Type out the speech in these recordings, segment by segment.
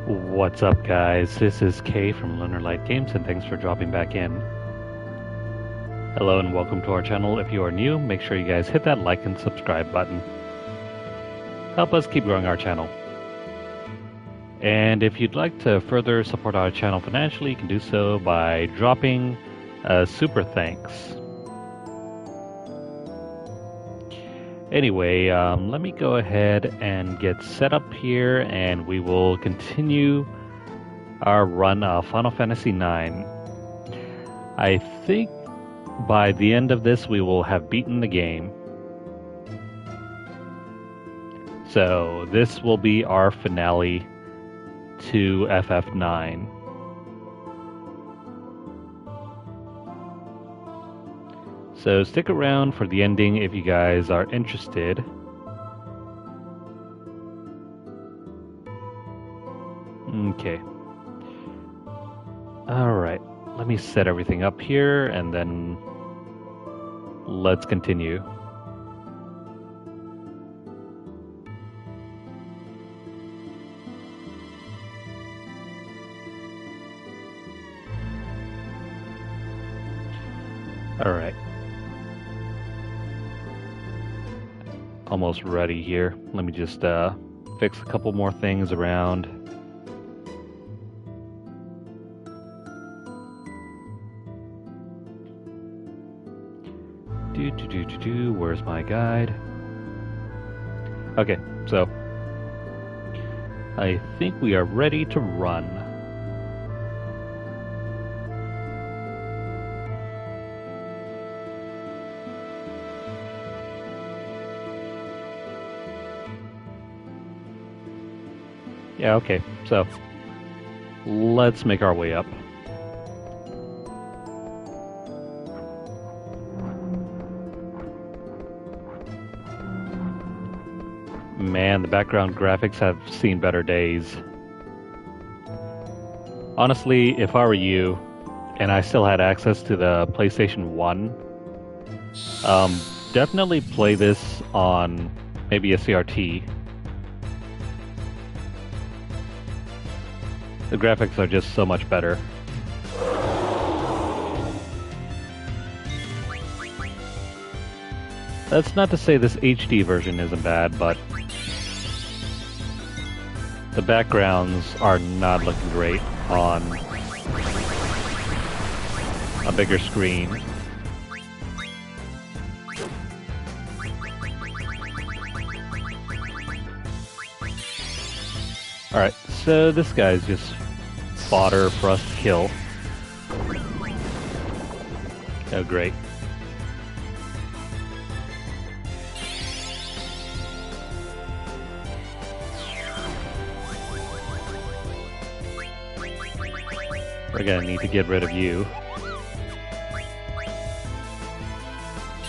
What's up, guys? This is Kay from Lunarlight Games, and thanks for dropping back in. Hello and welcome to our channel. If you are new, make sure you guys hit that like and subscribe button. Help us keep growing our channel. And if you'd like to further support our channel financially, you can do so by dropping a super thanks. Anyway, let me go ahead and get set up here, and we will continue our run of Final Fantasy IX. I think by the end of this, we will have beaten the game. So this will be our finale to FF9. So stick around for the ending if you guys are interested. Okay. Alright, let me set everything up here and then let's continue. Alright. Almost ready here. Let me just fix a couple more things around. Where's my guide? Okay, so I think we are ready to run. Yeah, okay, so let's make our way up. Man, the background graphics have seen better days. Honestly, if I were you, and I still had access to the PlayStation 1, definitely play this on maybe a CRT. The graphics are just so much better. That's not to say this HD version isn't bad, but the backgrounds are not looking great on a bigger screen. Alright, so this guy's just fodder for us to kill. Oh, great. We're gonna need to get rid of you.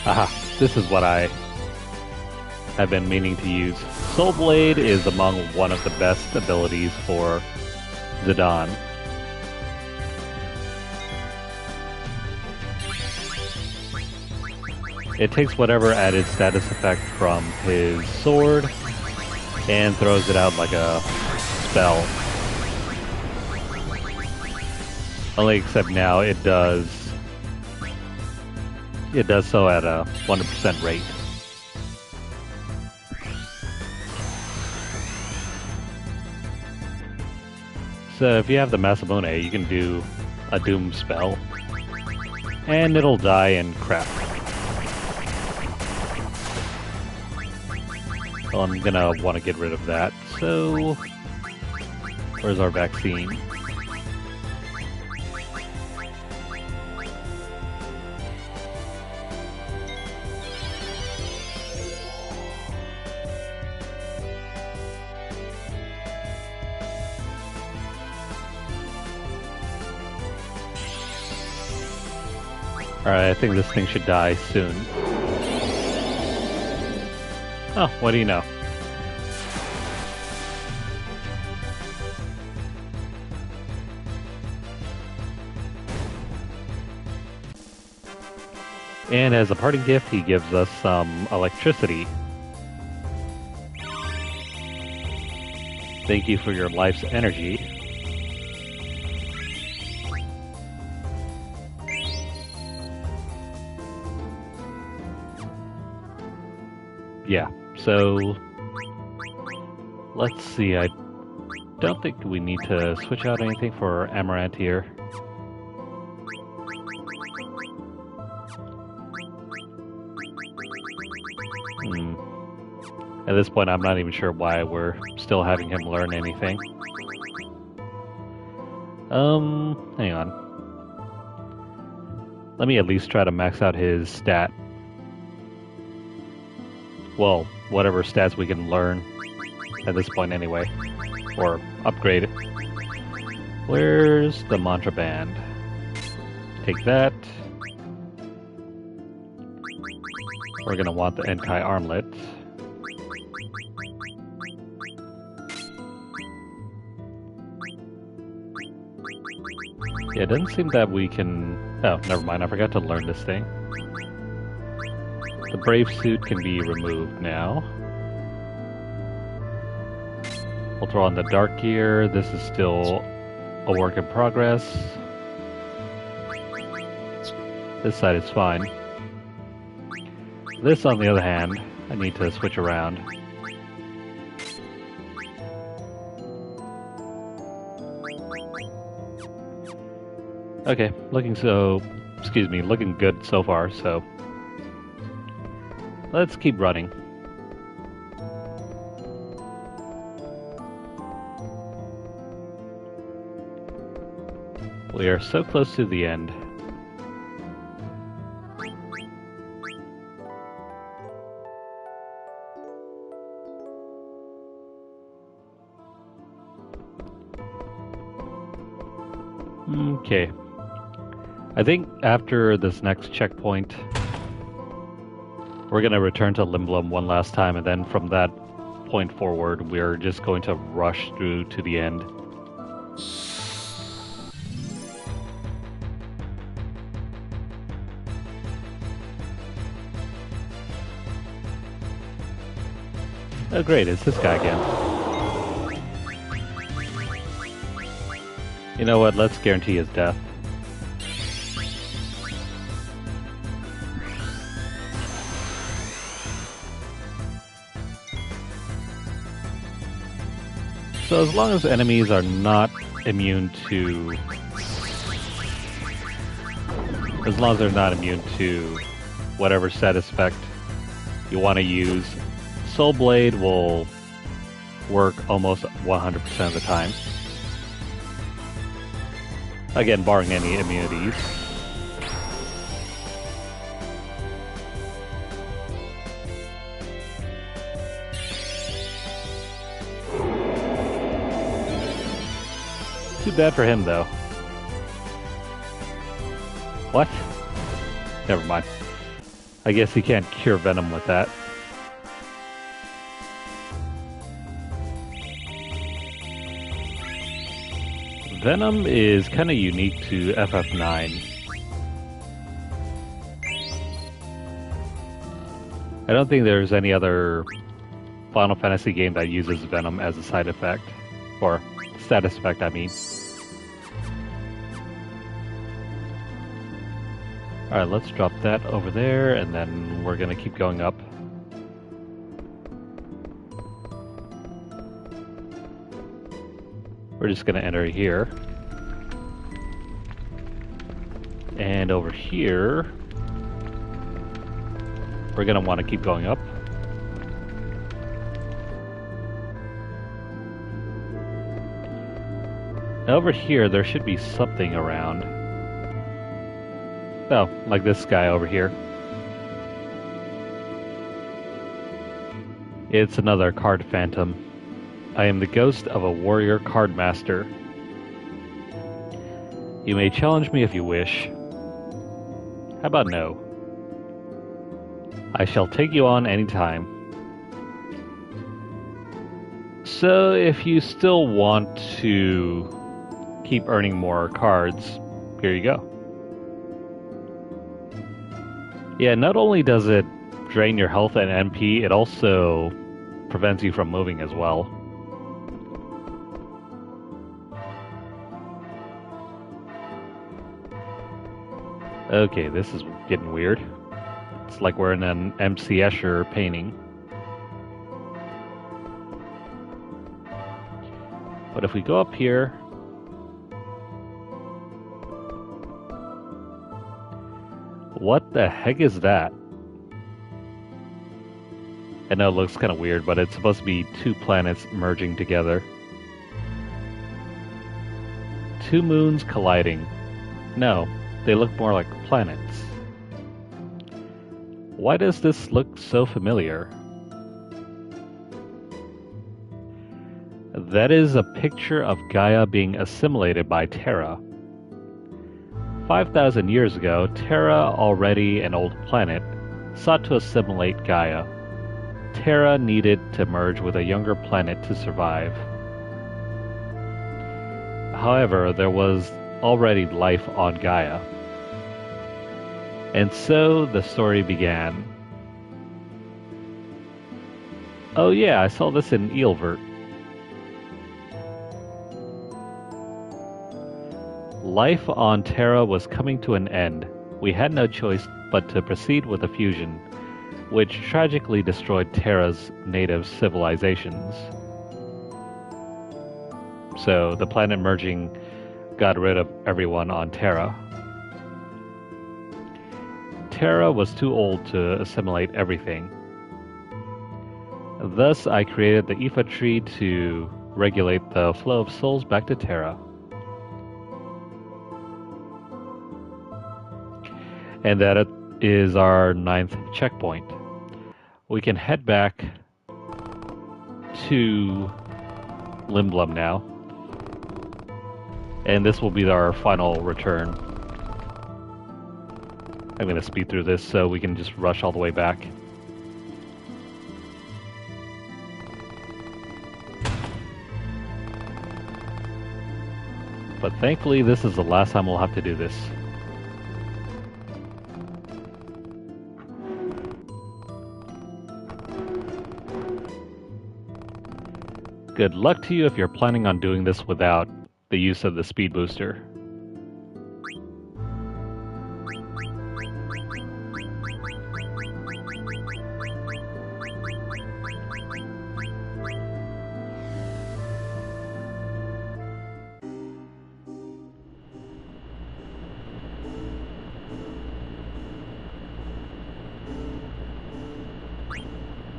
Aha, this is what I have been meaning to use. Soul Blade is among one of the best abilities for Zidane. It takes whatever added status effect from his sword and throws it out like a spell. Only except now it does so at a 100% rate. So if you have the Masamune, you can do a Doom spell, and it'll die in crap. Well, I'm gonna want to get rid of that, so where's our vaccine? Alright, I think this thing should die soon. Oh, what do you know? And as a parting gift, he gives us some electricity. Thank you for your life's energy. Yeah, so let's see. I don't think we need to switch out anything for Amaranth here. At this point, I'm not even sure why we're still having him learn anything. Hang on. Let me at least try to max out his stat. Well, whatever stats we can learn at this point anyway. Or upgrade it. Where's the mantra band? Take that. We're gonna want the Enkai armlet. Yeah, it doesn't seem that we can... Oh, never mind, I forgot to learn this thing. The Brave suit can be removed now. We'll throw on the Dark gear. This is still a work in progress. This side is fine. This, on the other hand, I need to switch around. Okay, looking good so far, so let's keep running. We are so close to the end. Okay. I think after this next checkpoint, we're going to return to Limblom one last time, and then from that point forward, we're just going to rush through to the end. Oh great, it's this guy again. You know what, let's guarantee his death. So as long as enemies are not immune to... As long as they're not immune to whatever status effect you want to use, Soul Blade will work almost 100% of the time. Again, barring any immunities. Too bad for him, though. What? Never mind. I guess he can't cure Venom with that. Venom is kind of unique to FF9. I don't think there's any other Final Fantasy game that uses Venom as a side effect. Or status effect, I mean. Alright, let's drop that over there, and then we're gonna keep going up. We're just gonna enter here. And over here, we're gonna want to keep going up. Now over here, there should be something around. Oh, like this guy over here. It's another card phantom. I am the ghost of a warrior card master. You may challenge me if you wish. How about no? I shall take you on any time. So if you still want to keep earning more cards, here you go. Yeah, not only does it drain your health and MP, it also prevents you from moving as well. Okay, this is getting weird. It's like we're in an MC Escher painting. But if we go up here, what the heck is that? I know it looks kind of weird, but it's supposed to be two planets merging together. Two moons colliding. No, they look more like planets. Why does this look so familiar? That is a picture of Gaia being assimilated by Terra. 5,000 years ago, Terra, already an old planet, sought to assimilate Gaia. Terra needed to merge with a younger planet to survive. However, there was already life on Gaia. And so the story began. Oh yeah, I saw this in Eelvert. Life on Terra was coming to an end. We had no choice but to proceed with the fusion, which tragically destroyed Terra's native civilizations. So the planet merging got rid of everyone on Terra. Terra was too old to assimilate everything. Thus, I created the Ifa tree to regulate the flow of souls back to Terra. And that is our 9th checkpoint. We can head back to Limblum now. And this will be our final return. I'm going to speed through this so we can just rush all the way back. But thankfully, this is the last time we'll have to do this. Good luck to you if you're planning on doing this without the use of the speed booster.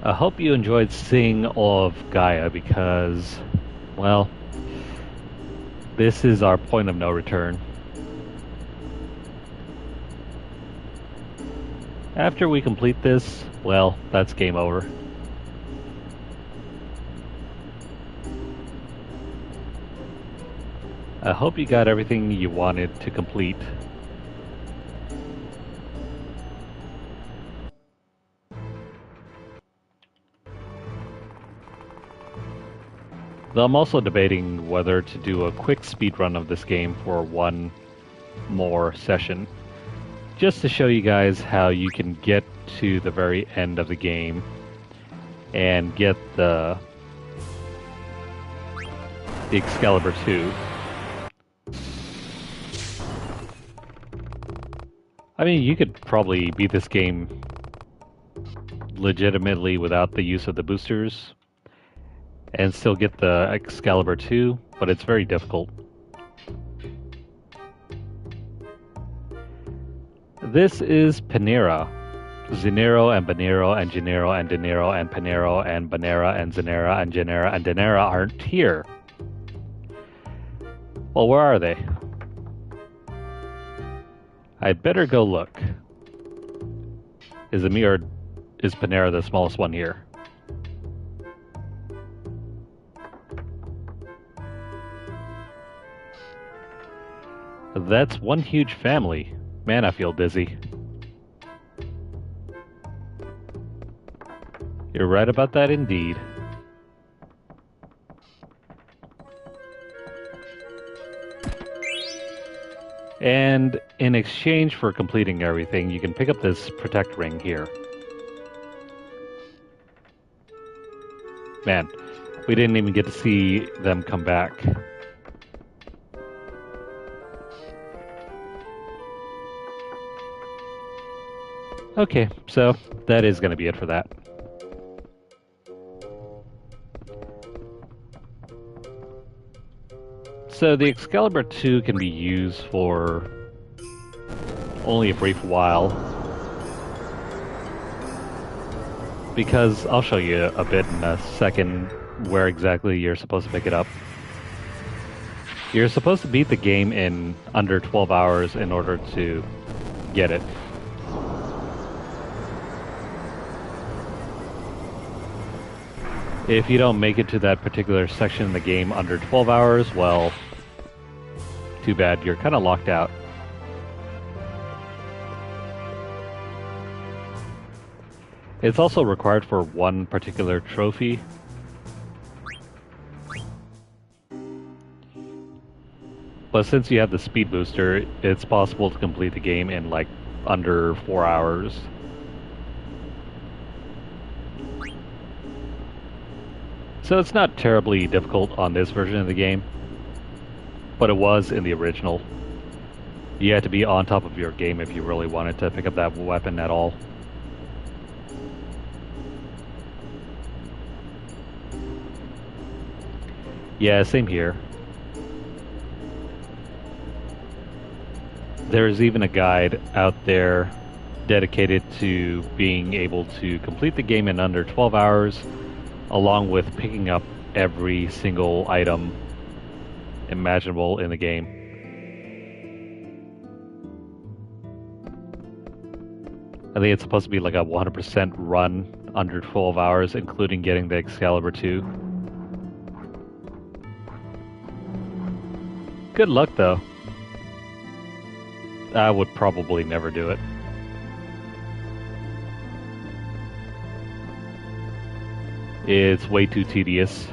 I hope you enjoyed seeing all of Gaia because, well, this is our point of no return. After we complete this, well, that's game over. I hope you got everything you wanted to complete. Though I'm also debating whether to do a quick speedrun of this game for one more session, just to show you guys how you can get to the very end of the game and get the Excalibur 2. I mean, you could probably beat this game legitimately without the use of the boosters and still get the Excalibur 2, but it's very difficult. This is Panera. Zinero and Banero and Gennaro and Dinero and Panero and Banera and Zinera and Gennara and Dinera aren't here. Well, where are they? I'd better go look. Is Panera the smallest one here? That's one huge family. Man, I feel dizzy. You're right about that indeed. And in exchange for completing everything, you can pick up this protect ring here. Man, we didn't even get to see them come back. Okay, so that is going to be it for that. So the Excalibur 2 can be used for only a brief while, because I'll show you a bit in a second where exactly you're supposed to pick it up. You're supposed to beat the game in under 12 hours in order to get it. If you don't make it to that particular section in the game under 12 hours, well, too bad, you're kind of locked out. It's also required for one particular trophy. But since you have the speed booster, it's possible to complete the game in like under 4 hours. So it's not terribly difficult on this version of the game, but it was in the original. You had to be on top of your game if you really wanted to pick up that weapon at all. Yeah, same here. There's even a guide out there dedicated to being able to complete the game in under 12 hours, along with picking up every single item imaginable in the game. I think it's supposed to be like a 100% run under 12 hours, including getting the Excalibur 2. Good luck, though. I would probably never do it. It's way too tedious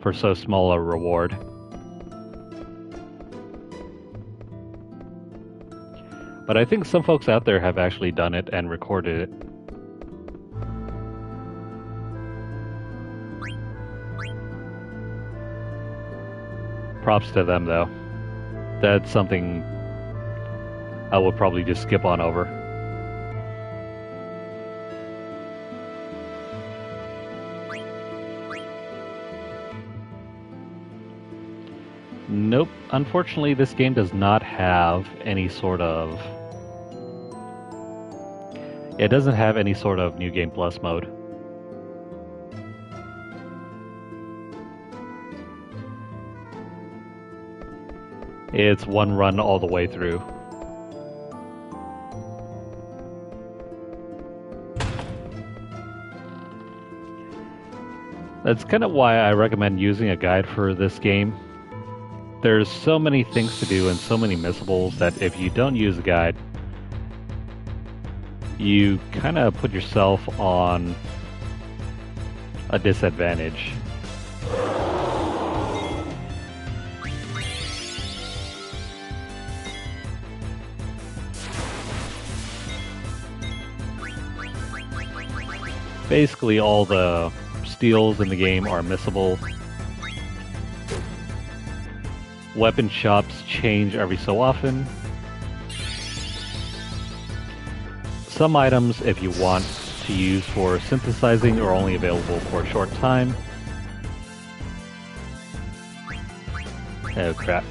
for so small a reward. But I think some folks out there have actually done it and recorded it. Props to them, though. That's something I would probably just skip on over. Nope. Unfortunately, this game does not have any sort of... It doesn't have any sort of New Game Plus mode. It's one run all the way through. That's kind of why I recommend using a guide for this game. There's so many things to do and so many missables that if you don't use a guide, you kind of put yourself on a disadvantage. Basically, all the steals in the game are missable. Weapon shops change every so often. Some items, if you want to use for synthesizing, are only available for a short time. Oh crap.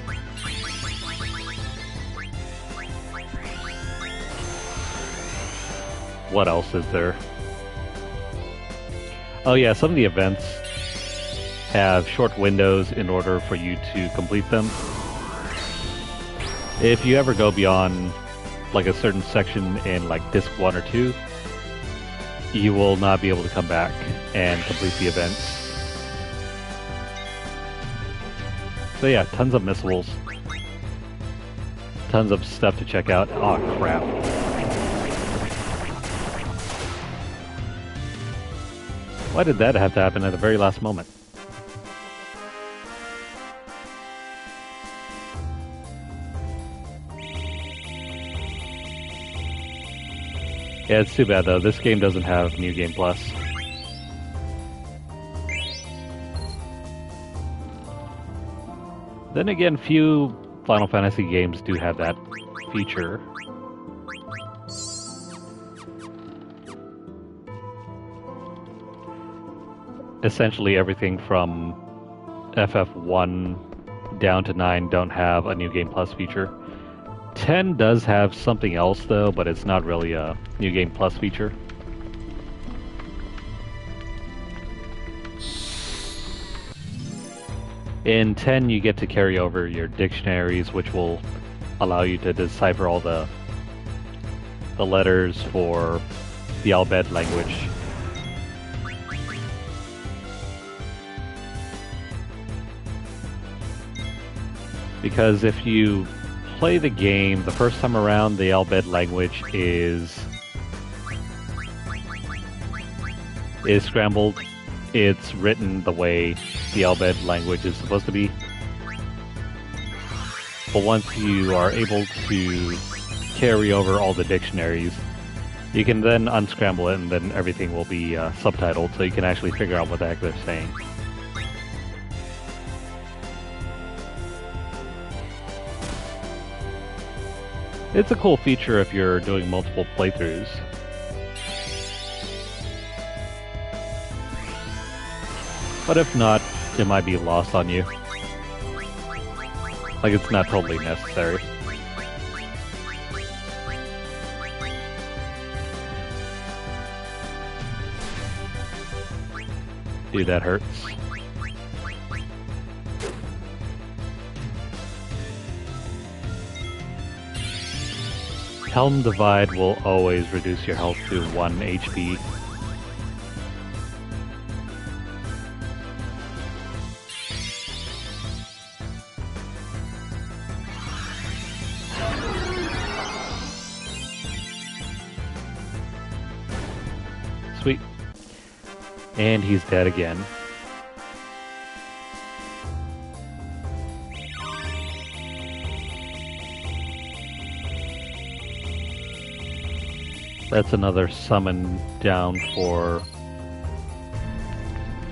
What else is there? Oh yeah, some of the events have short windows in order for you to complete them. If you ever go beyond like a certain section in like disc 1 or 2, you will not be able to come back and complete the events. So yeah, tons of missables. Tons of stuff to check out. Oh crap. Why did that have to happen at the very last moment? Yeah, it's too bad though. This game doesn't have New Game Plus. Then again, few Final Fantasy games do have that feature. Essentially everything from FF1 down to 9 don't have a New Game Plus feature. 10 does have something else though, but it's not really a New Game Plus feature. In 10 you get to carry over your dictionaries, which will allow you to decipher all the letters for the Al Bhed language. Because if you play the game the first time around, the Al Bhed language is scrambled. It's written the way the Al Bhed language is supposed to be. But once you are able to carry over all the dictionaries, you can then unscramble it and then everything will be subtitled, so you can actually figure out what the heck they're saying. It's a cool feature if you're doing multiple playthroughs. But if not, it might be lost on you. Like, it's not totally necessary. Dude, that hurts. Helm Divide will always reduce your health to 1 HP. Sweet. And he's dead again. That's another summon down for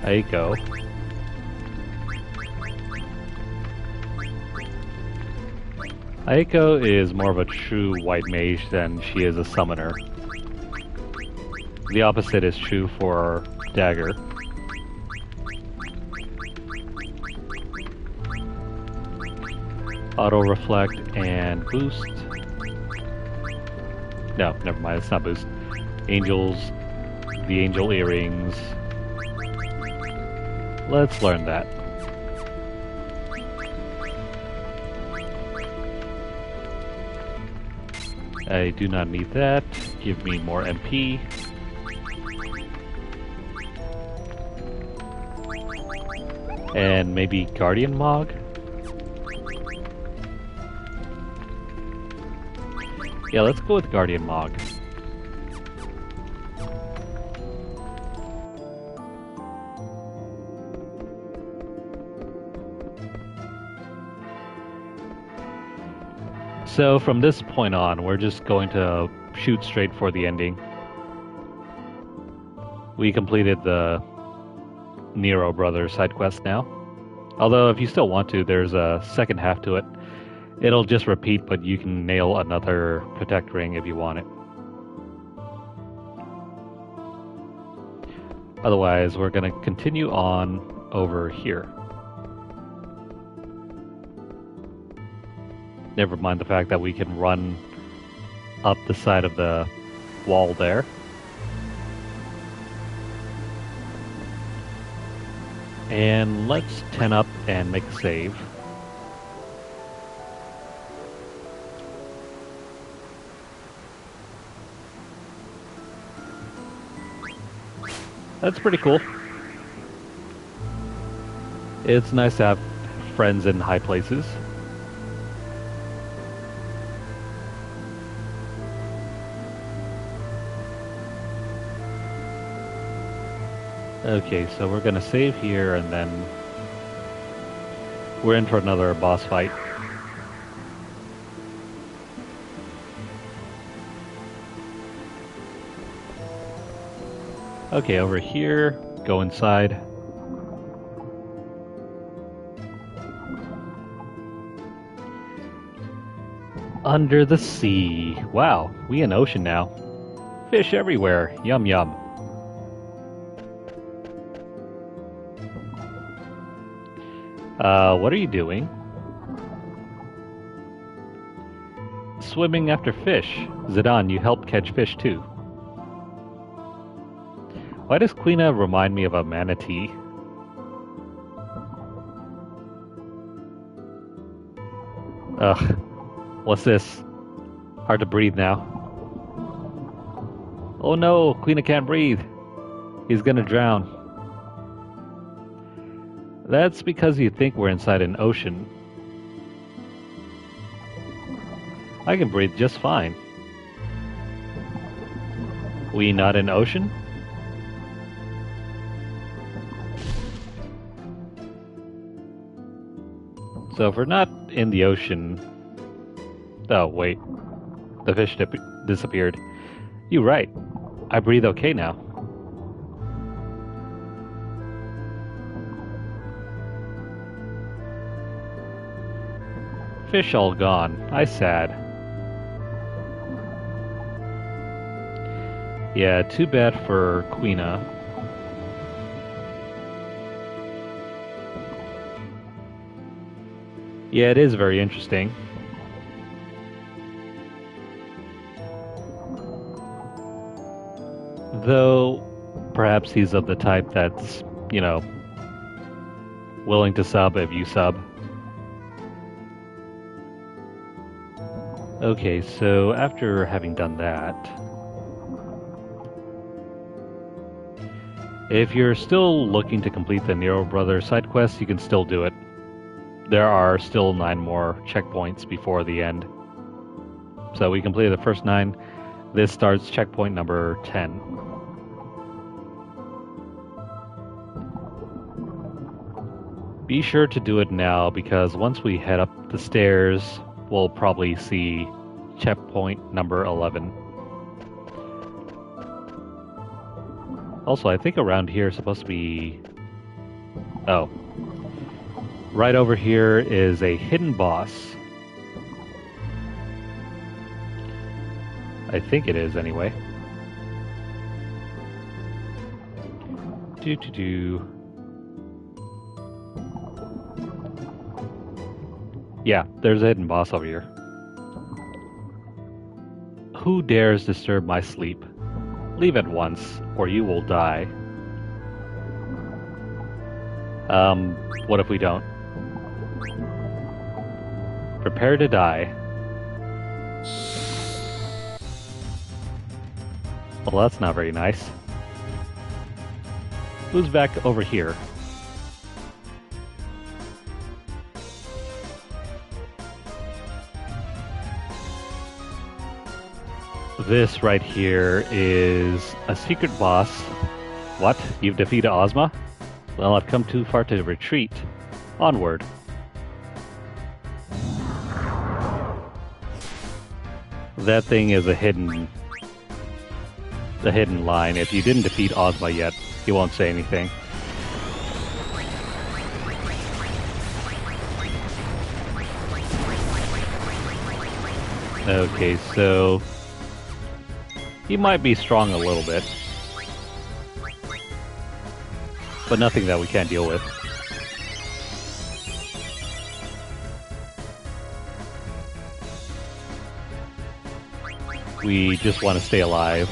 Aiko. Aiko is more of a true white mage than she is a summoner. The opposite is true for Dagger. Auto Reflect and Boost. No, never mind, it's not Boost. Angels, the Angel Earrings. Let's learn that. I do not need that. Give me more MP. And maybe Guardian Mog? Yeah, let's go with Guardian Mog. So from this point on, we're just going to shoot straight for the ending. We completed the Nero Brothers side quest now. Although if you still want to, there's a second half to it. It'll just repeat, but you can nail another Protect Ring if you want it. Otherwise, we're going to continue on over here. Never mind the fact that we can run up the side of the wall there. And let's 10 up and make a save. That's pretty cool. It's nice to have friends in high places. Okay, so we're gonna save here and then we're in for another boss fight. Okay, over here, go inside. Under the sea. Wow, we in ocean now. Fish everywhere. Yum yum. What are you doing? swimming after fish. Zidane, you helped catch fish too. Why does Quina remind me of a manatee? Ugh. What's this? Hard to breathe now. Oh no, Quina can't breathe. He's gonna drown. That's because you think we're inside an ocean. I can breathe just fine. We not in ocean? So if we're not in the ocean... Oh, wait. The fish disappeared. You're right. I breathe okay now. Fish all gone. I sad. Yeah, too bad for Quina. Yeah, it is very interesting. Though, perhaps he's of the type that's, you know, willing to sub if you sub. Okay, so after having done that, if you're still looking to complete the Nero Brothers side quest, you can still do it. There are still 9 more checkpoints before the end. So we completed the first 9. This starts checkpoint number 10. Be sure to do it now, because once we head up the stairs, we'll probably see checkpoint number 11. Also, I think around here is supposed to be... Oh. Right over here is a hidden boss. I think it is, anyway. Do-do-do. Yeah, there's a hidden boss over here. Who dares disturb my sleep? Leave at once, or you will die. What if we don't? Prepare to die. Well, that's not very nice. Who's back over here? This right here is a secret boss. What? You've defeated Ozma? Well, I've come too far to retreat. Onward. That thing is a hidden line. If you didn't defeat Ozma yet, he won't say anything. Okay, so he might be strong a little bit, but nothing that we can't deal with. We just want to stay alive.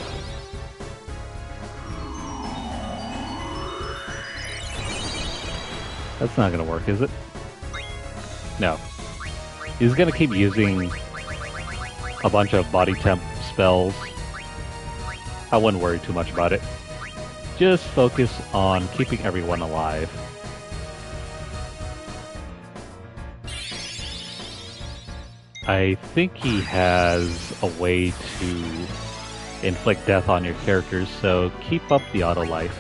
That's not going to work, is it? No. He's going to keep using a bunch of body temp spells. I wouldn't worry too much about it. Just focus on keeping everyone alive. I think he has a way to inflict death on your characters, so keep up the auto life.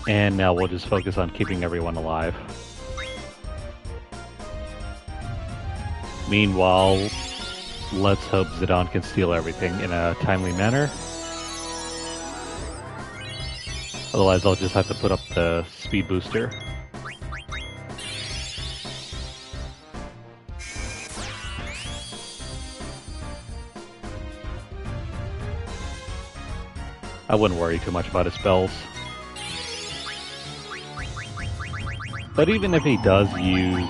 And now we'll just focus on keeping everyone alive. Meanwhile, let's hope Zidane can steal everything in a timely manner. Otherwise, I'll just have to put up the speed booster. I wouldn't worry too much about his spells. But even if he does use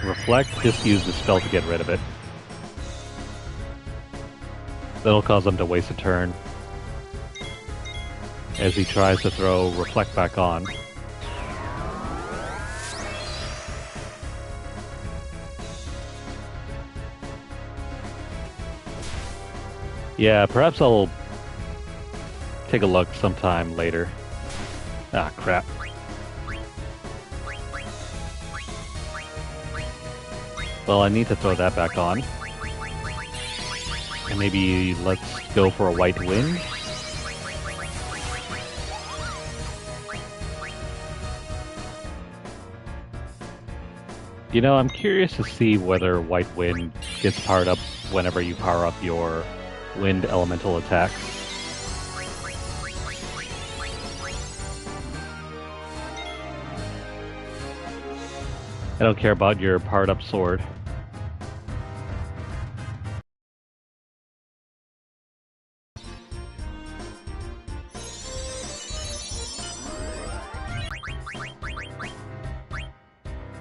Reflect, just use the spell to get rid of it. That'll cause him to waste a turn as he tries to throw Reflect back on. Yeah, perhaps I'll take a look sometime later. Ah, crap. Well, I need to throw that back on. And maybe let's go for a White Wind. You know, I'm curious to see whether White Wind gets powered up whenever you power up your Wind Elemental attacks. I don't care about your powered up sword.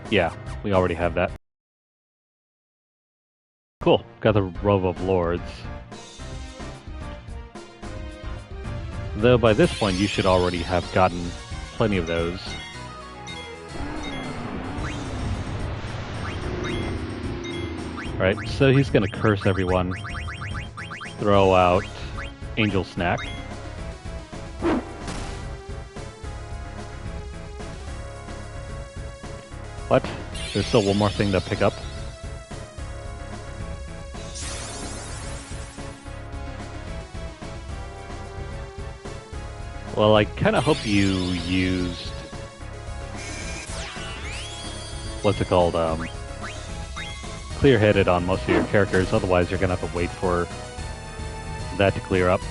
Yeah, we already have that. Cool, got the Robe of Lords. Though by this point you should already have gotten plenty of those. Right, so he's gonna curse everyone, throw out Angel Snack. What? There's still one more thing to pick up? Well, I kinda hope you used... what's it called? Clear-headed on most of your characters, otherwise you're gonna have to wait for that to clear up.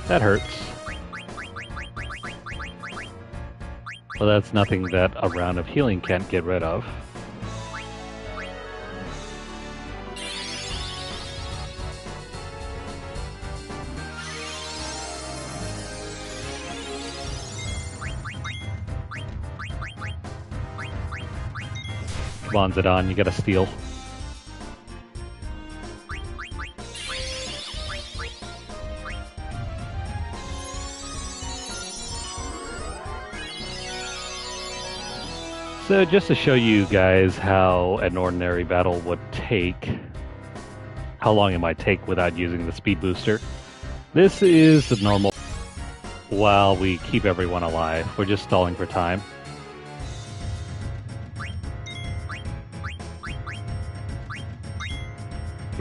That hurts. Well, that's nothing that a round of healing can't get rid of. Come on, Zidane, you gotta steal. So just to show you guys how an ordinary battle would take, how long it might take without using the speed booster. This is the normal while we keep everyone alive. We're just stalling for time.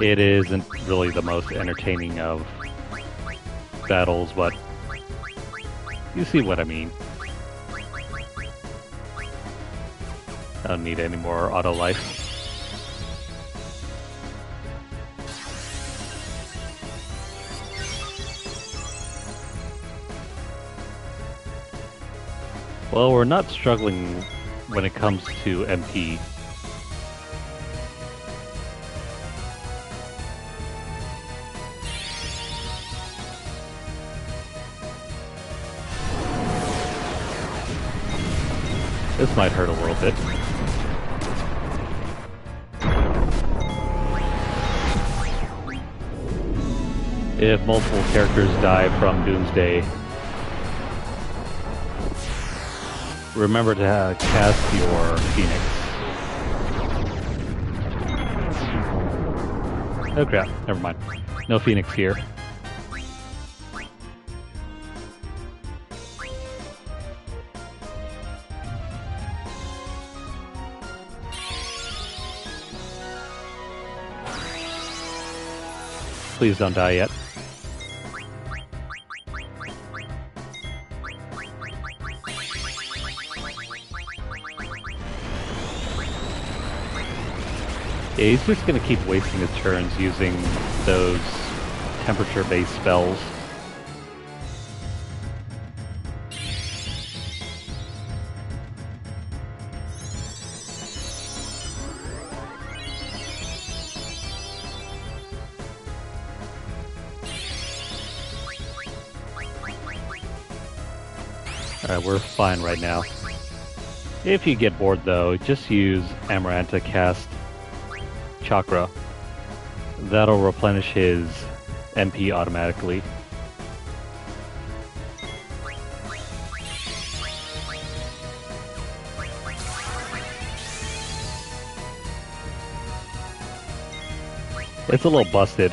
It isn't really the most entertaining of battles, but you see what I mean. I don't need any more auto life. Well, we're not struggling when it comes to MP. This might hurt a little bit. If multiple characters die from Doomsday, remember to cast your Phoenix. Oh crap, never mind. No Phoenix here. Please don't die yet. Yeah, he's just going to keep wasting his turns using those temperature-based spells. Alright, we're fine right now. If you get bored though, just use Amaranth to cast Chakra. That'll replenish his MP automatically. It's a little busted.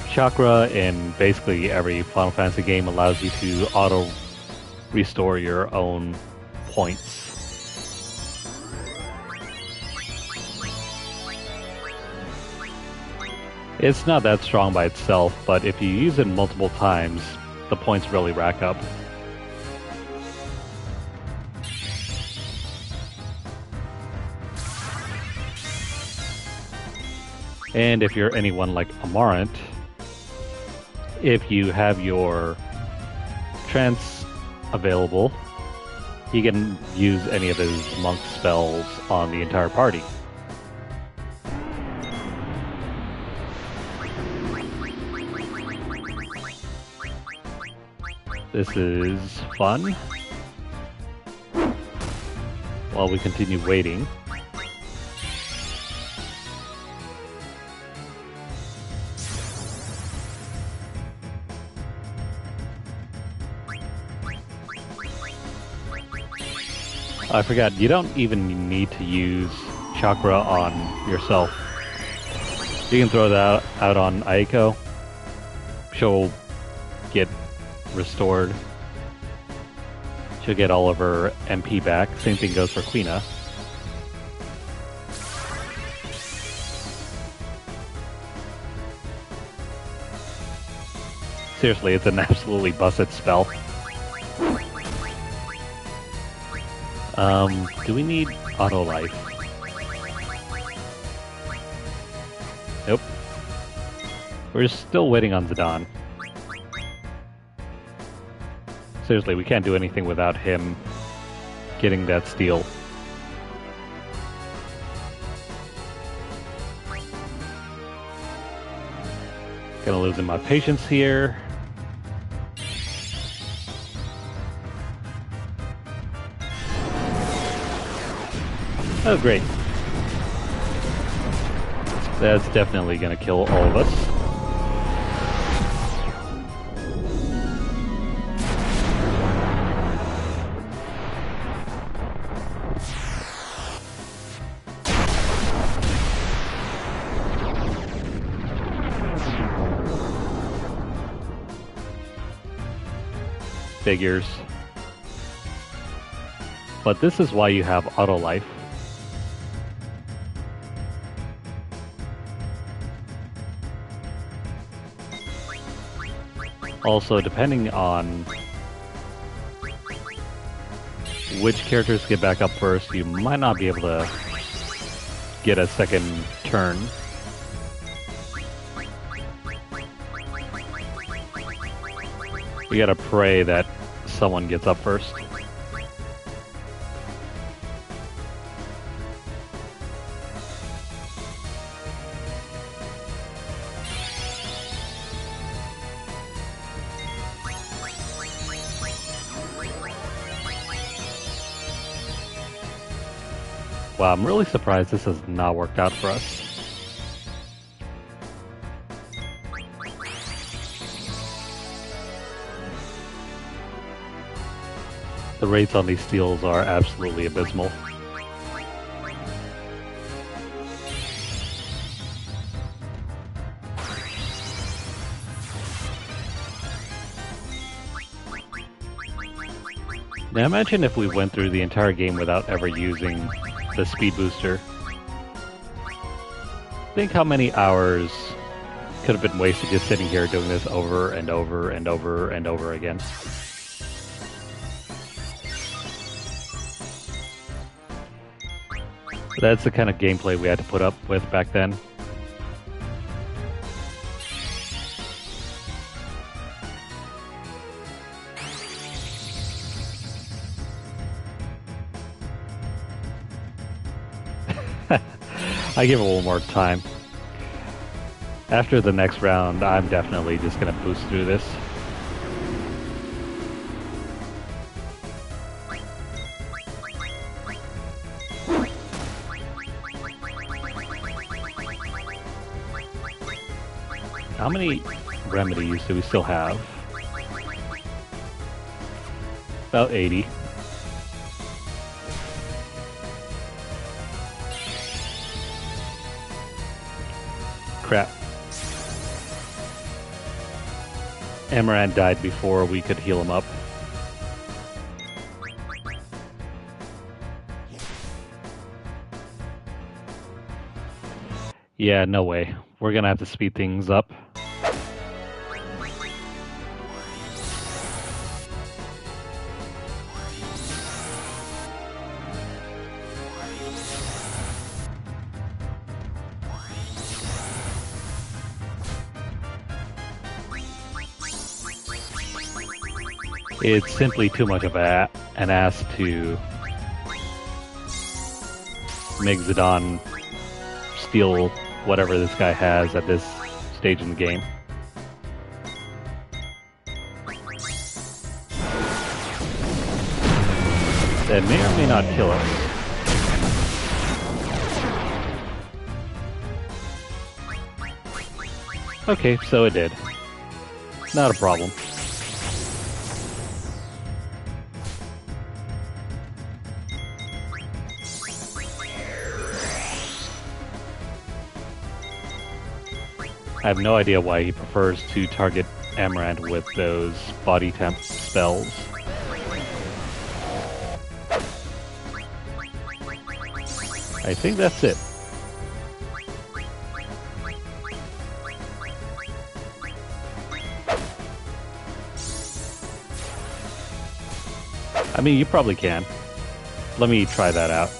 Chakra in basically every Final Fantasy game allows you to auto restore your own points. It's not that strong by itself, but if you use it multiple times, the points really rack up. And if you're anyone like Amaranth, if you have your trance available, he can use any of his monk spells on the entire party. This is fun. While we continue waiting. I forgot, you don't even need to use Chakra on yourself. You can throw that out on Aiko. She'll get restored. She'll get all of her MP back. Same thing goes for Quina. Seriously, it's an absolutely busted spell. Do we need auto life? Nope. We're still waiting on Zidane. Seriously, we can't do anything without him getting that steal. Gonna lose my patience here. Oh, great. That's definitely gonna kill all of us. Figures. But this is why you have auto life. Also, depending on which characters get back up first, you might not be able to get a second turn. We gotta pray that someone gets up first. Wow, I'm really surprised this has not worked out for us. The rates on these steals are absolutely abysmal. Now imagine if we went through the entire game without ever using the speed booster. Think how many hours could have been wasted just sitting here doing this over and over and over and over again. That's the kind of gameplay we had to put up with back then. I give it one more time. After the next round, I'm definitely just gonna boost through this. How many remedies do we still have? About 80. Crap. Amaranth died before we could heal him up. Yeah, no way. We're gonna have to speed things up. It's simply too much of an ass to make Zidane steal whatever this guy has at this stage in the game. That may or may not kill us. Okay, so it did. Not a problem. I have no idea why he prefers to target Amaranth with those body temp spells. I think that's it. I mean, you probably can. Let me try that out.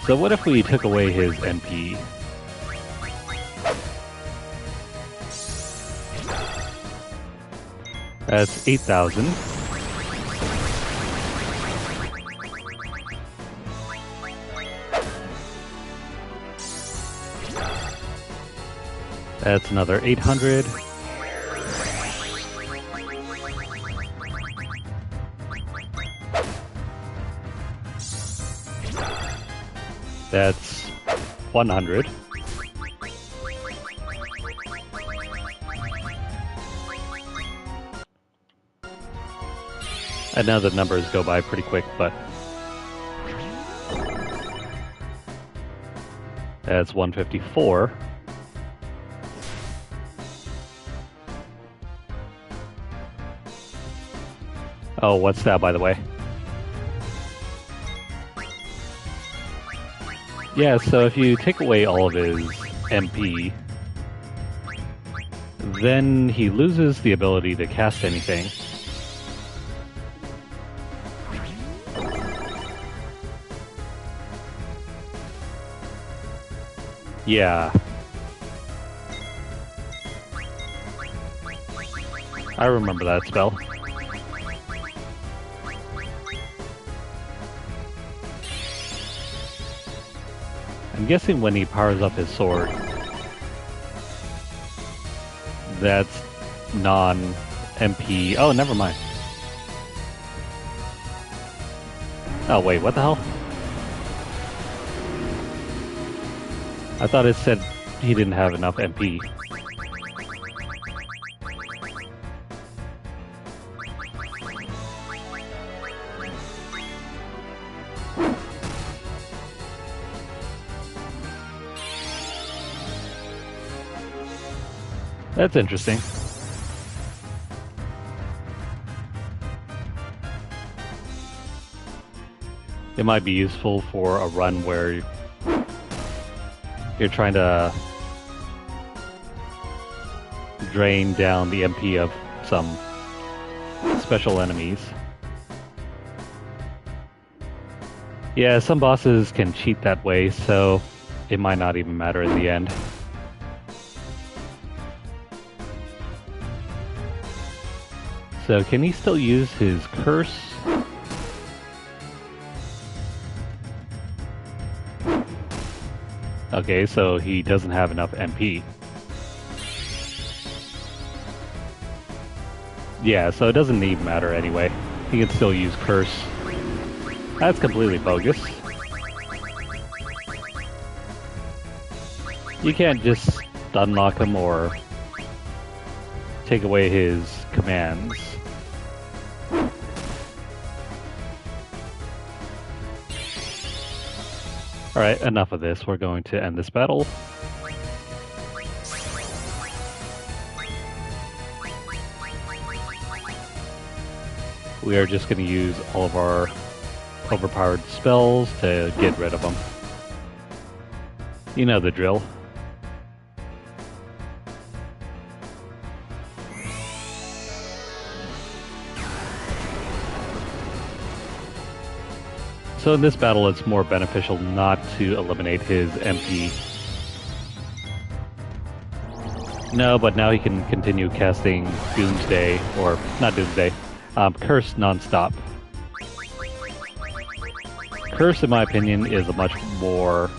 So what if we took away his MP? That's 8,000. That's another 800. That's 100. I know the numbers go by pretty quick, but that's 154. Oh, what's that, by the way? Yeah, so if you take away all of his MP, then he loses the ability to cast anything. Yeah. I remember that spell. I'm guessing when he powers up his sword, that's non-MP. Oh, never mind. Oh, wait, what the hell? I thought it said he didn't have enough MP. That's interesting. It might be useful for a run where you're trying to drain down the MP of some special enemies. Yeah, some bosses can cheat that way, so it might not even matter in the end. So can he still use his curse? Okay, so he doesn't have enough MP. Yeah, so it doesn't even matter anyway. He can still use curse. That's completely bogus. You can't just stun lock him or take away his commands. Alright, enough of this. We're going to end this battle. We are just going to use all of our overpowered spells to get rid of them. You know the drill. So in this battle, it's more beneficial not to eliminate his MP. No, but now he can continue casting Doomsday, or not Doomsday, Curse non-stop. Curse, in my opinion, is a much more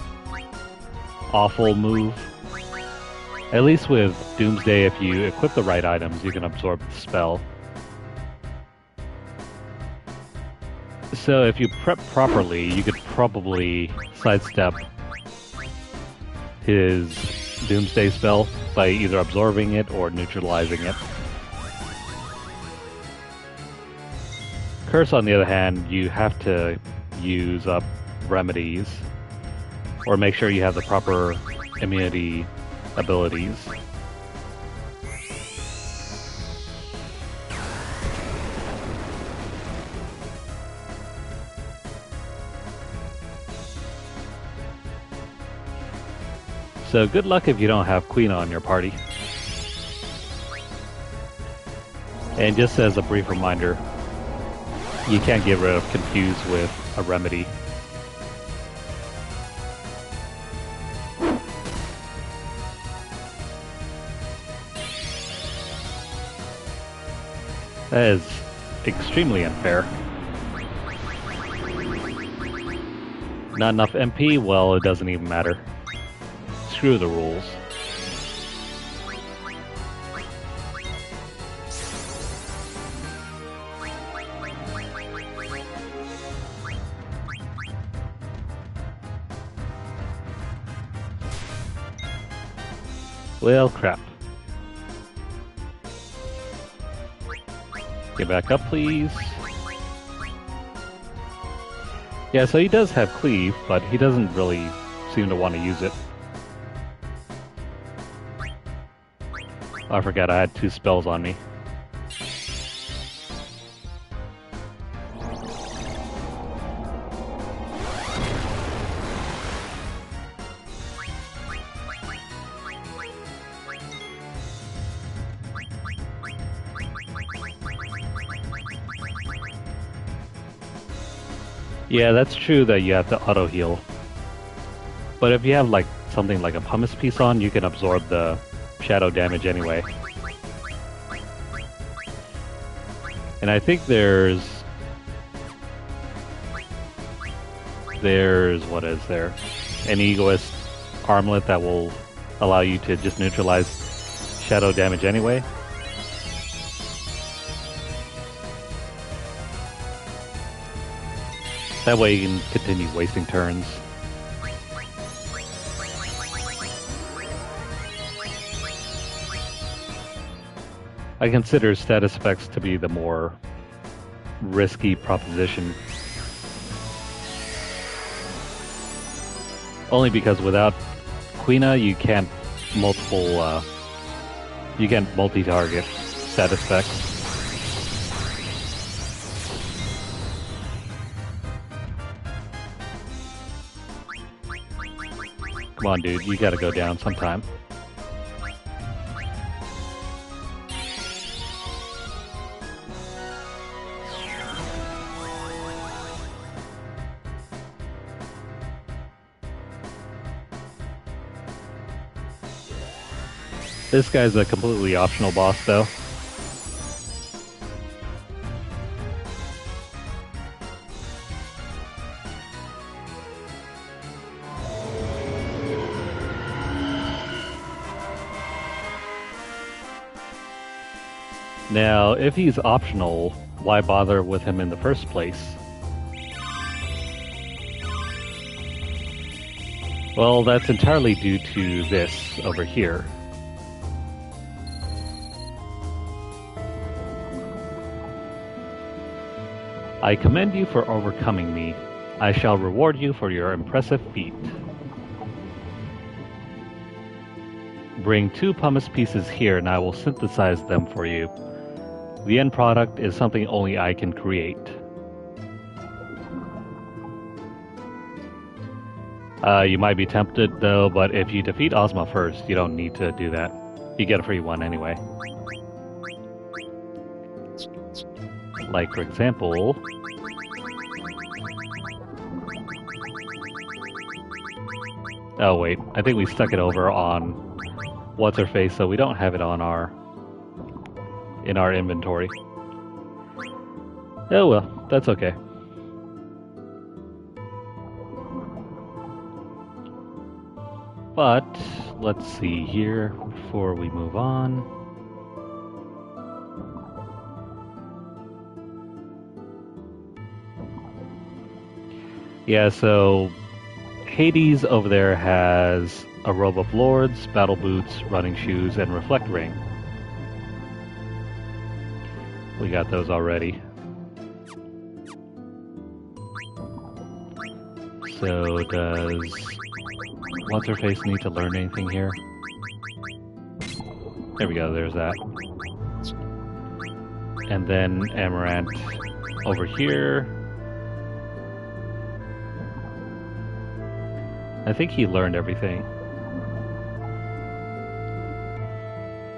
awful move. At least with Doomsday, if you equip the right items, you can absorb the spell. So if you prep properly, you could probably sidestep his Doomsday spell by either absorbing it or neutralizing it. Curse, on the other hand, you have to use up remedies or make sure you have the proper immunity abilities. So good luck if you don't have Queen on your party. And just as a brief reminder, you can't get rid of Confuse with a remedy. That is extremely unfair. Not enough MP? Well, it doesn't even matter. Screw the rules. Well, crap. Get back up, please. Yeah, so he does have Cleave, but he doesn't really seem to want to use it. Oh, I forgot I had 2 spells on me. Yeah, that's true that you have to auto-heal. But if you have like something like a pumice piece on, you can absorb the shadow damage anyway. And I think there's what is there? An egoist armlet that will allow you to just neutralize shadow damage anyway. That way you can continue wasting turns. I consider status effects to be the more risky proposition. Only because without Quina you can't multi-target status effects. Come on, dude, you gotta go down sometime. This guy's a completely optional boss, though. Now, if he's optional, why bother with him in the first place? Well, that's entirely due to this over here. I commend you for overcoming me. I shall reward you for your impressive feat. Bring 2 pumice pieces here and I will synthesize them for you. The end product is something only I can create. You might be tempted though, but if you defeat Ozma first, you don't need to do that. You get a free one anyway. Like, for example... Oh wait, I think we stuck it over on What's-Her-Face, so we don't have it on in our inventory. Oh well, that's okay. But, let's see here before we move on. Yeah, so Hades over there has a robe of lords, battle boots, running shoes, and reflect ring. We got those already. So does What's-Her-Face need to learn anything here? There we go, there's that. And then Amaranth over here. I think he learned everything.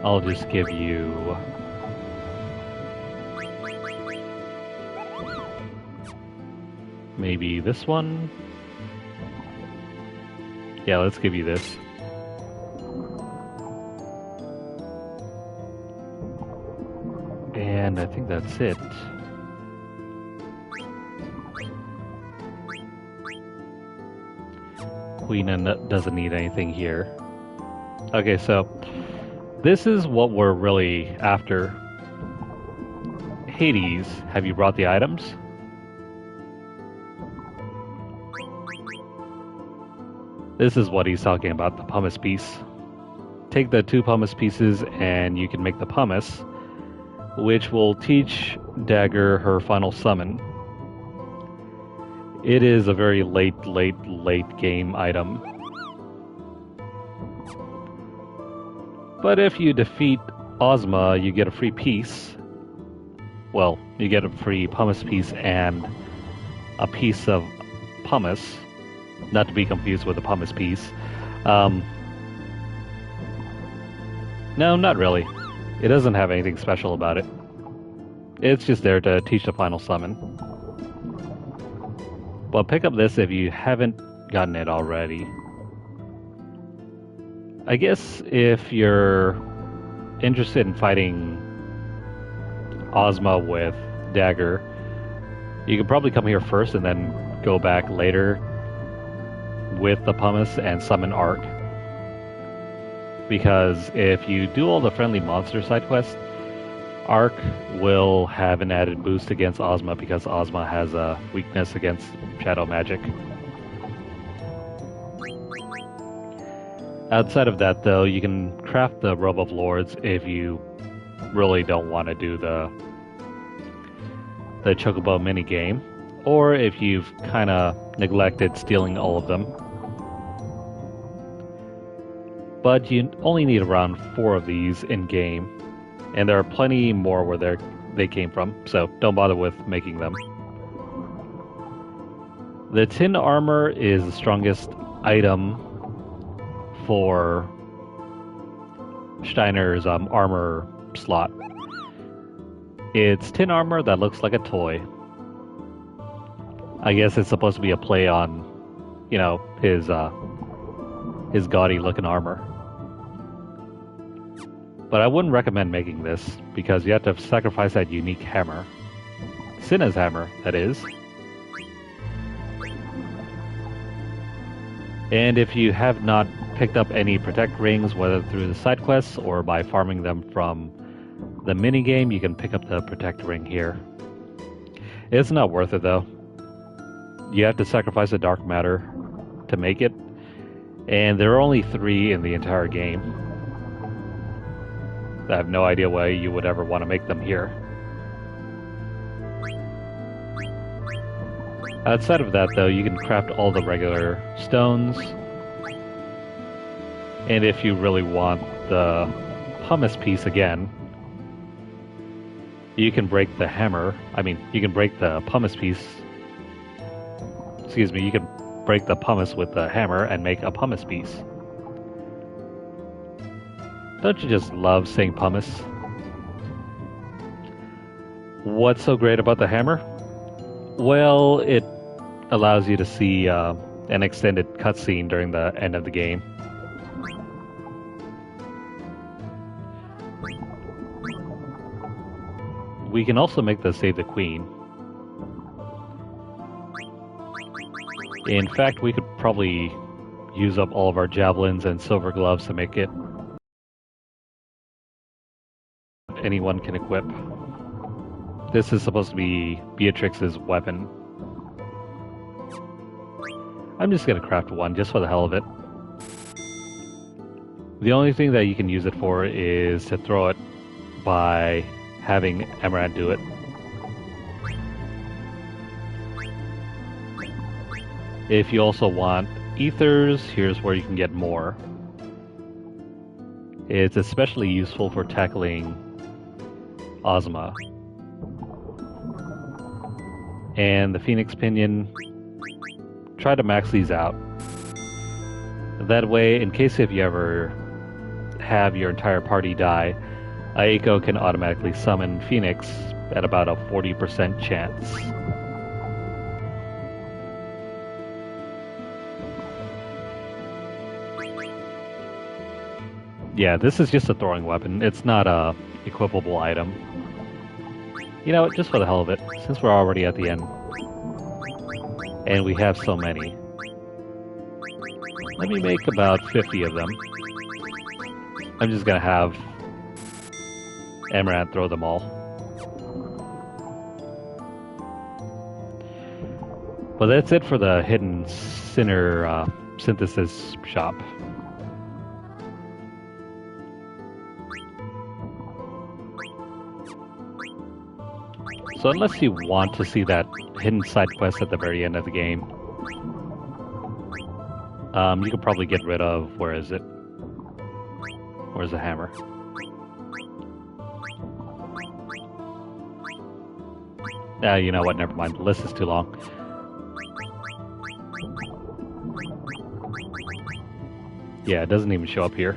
I'll just give you... maybe this one? Yeah, let's give you this. And I think that's it. Queen doesn't need anything here. Okay, so this is what we're really after. Hades, have you brought the items? This is what he's talking about, the pumice piece. Take the 2 pumice pieces and you can make the pumice, which will teach Dagger her final summon. It is a very late game item. But if you defeat Ozma, you get a free piece. Well, you get a free pumice piece and a piece of pumice. Not to be confused with a pumice piece. No, not really. It doesn't have anything special about it. It's just there to teach the final summon. But pick up this if you haven't gotten it already. I guess if you're interested in fighting Ozma with Dagger, you could probably come here first and then go back later with the pumice and summon Ark. Because if you do all the friendly monster side quests, Ark will have an added boost against Ozma because Ozma has a weakness against shadow magic. Outside of that though, you can craft the Robe of Lords if you really don't want to do the Chocobo minigame, or if you've kind of neglected stealing all of them. But you only need around 4 of these in-game, and there are plenty more where they came from, so don't bother with making them. The tin armor is the strongest item for Steiner's armor slot. It's tin armor that looks like a toy. I guess it's supposed to be a play on, you know, his gaudy looking armor. But I wouldn't recommend making this because you have to sacrifice that unique hammer. Cinna's hammer, that is. And if you have not picked up any protect rings, whether through the side quests or by farming them from the minigame, you can pick up the protect ring here. It's not worth it though. You have to sacrifice a dark matter to make it, and there are only 3 in the entire game. I have no idea why you would ever want to make them here. Outside of that, though, you can craft all the regular stones. And if you really want the pumice piece again, you can break the hammer. I mean, you can break the pumice piece. Excuse me, you can break the pumice with the hammer and make a pumice piece. Don't you just love saying pumice? What's so great about the hammer? Well, it allows you to see an extended cutscene during the end of the game. We can also make the Save the Queen. In fact, we could probably use up all of our javelins and silver gloves to make it anyone can equip. This is supposed to be Beatrix's weapon. I'm just gonna craft one just for the hell of it. The only thing that you can use it for is to throw it by having Amaranth do it. If you also want ethers, here's where you can get more. It's especially useful for tackling Ozma. And the Phoenix Pinion, try to max these out. That way, in case if you ever have your entire party die, Aiko can automatically summon Phoenix at about a 40% chance. Yeah, this is just a throwing weapon. It's not a equipable item. You know, just for the hell of it, since we're already at the end, and we have so many, let me make about 50 of them. I'm just gonna have Amaranth throw them all. Well, that's it for the hidden sinner synthesis shop. So unless you want to see that hidden side quest at the very end of the game, you could probably get rid of, where is it? Where's the hammer? You know what, never mind, the list is too long. Yeah, it doesn't even show up here.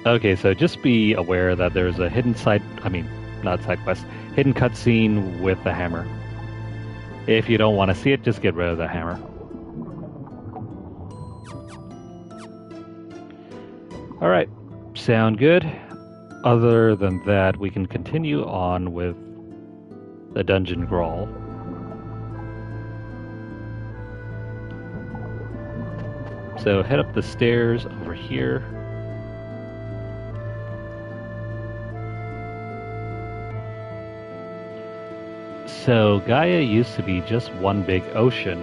Okay, so just be aware that there's a hidden not side quest, hidden cutscene with the hammer. If you don't want to see it, just get rid of the hammer. Alright, sound good? Other than that, we can continue on with the dungeon crawl. So head up the stairs over here. So Gaia used to be just one big ocean.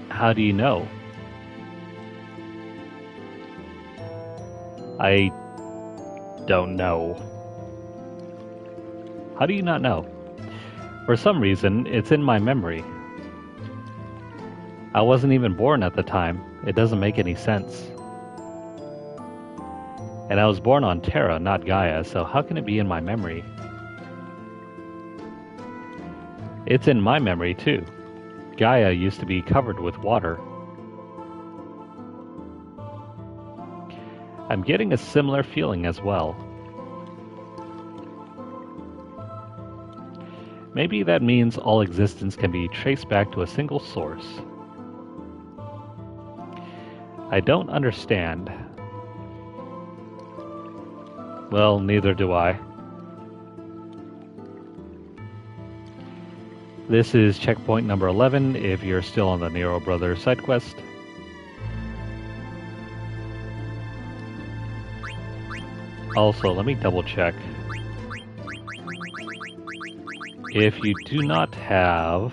How do you know? I don't know. How do you not know? For some reason, it's in my memory. I wasn't even born at the time. It doesn't make any sense. And I was born on Terra, not Gaia, so how can it be in my memory? It's in my memory, too. Gaia used to be covered with water. I'm getting a similar feeling as well. Maybe that means all existence can be traced back to a single source. I don't understand. Well, neither do I. This is checkpoint number 11 if you're still on the Nero Brothers side quest. Also, let me double check. If you do not have...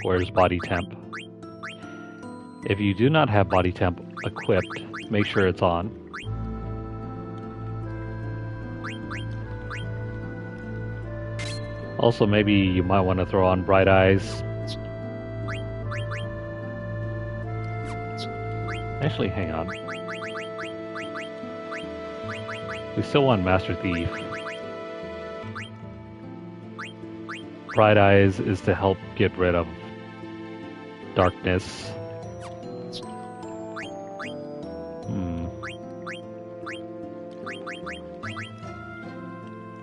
Where's body temp? If you do not have body temp equipped, make sure it's on. Also, maybe you might want to throw on Bright Eyes. Actually, hang on. We still want Master Thief. Bright Eyes is to help get rid of darkness.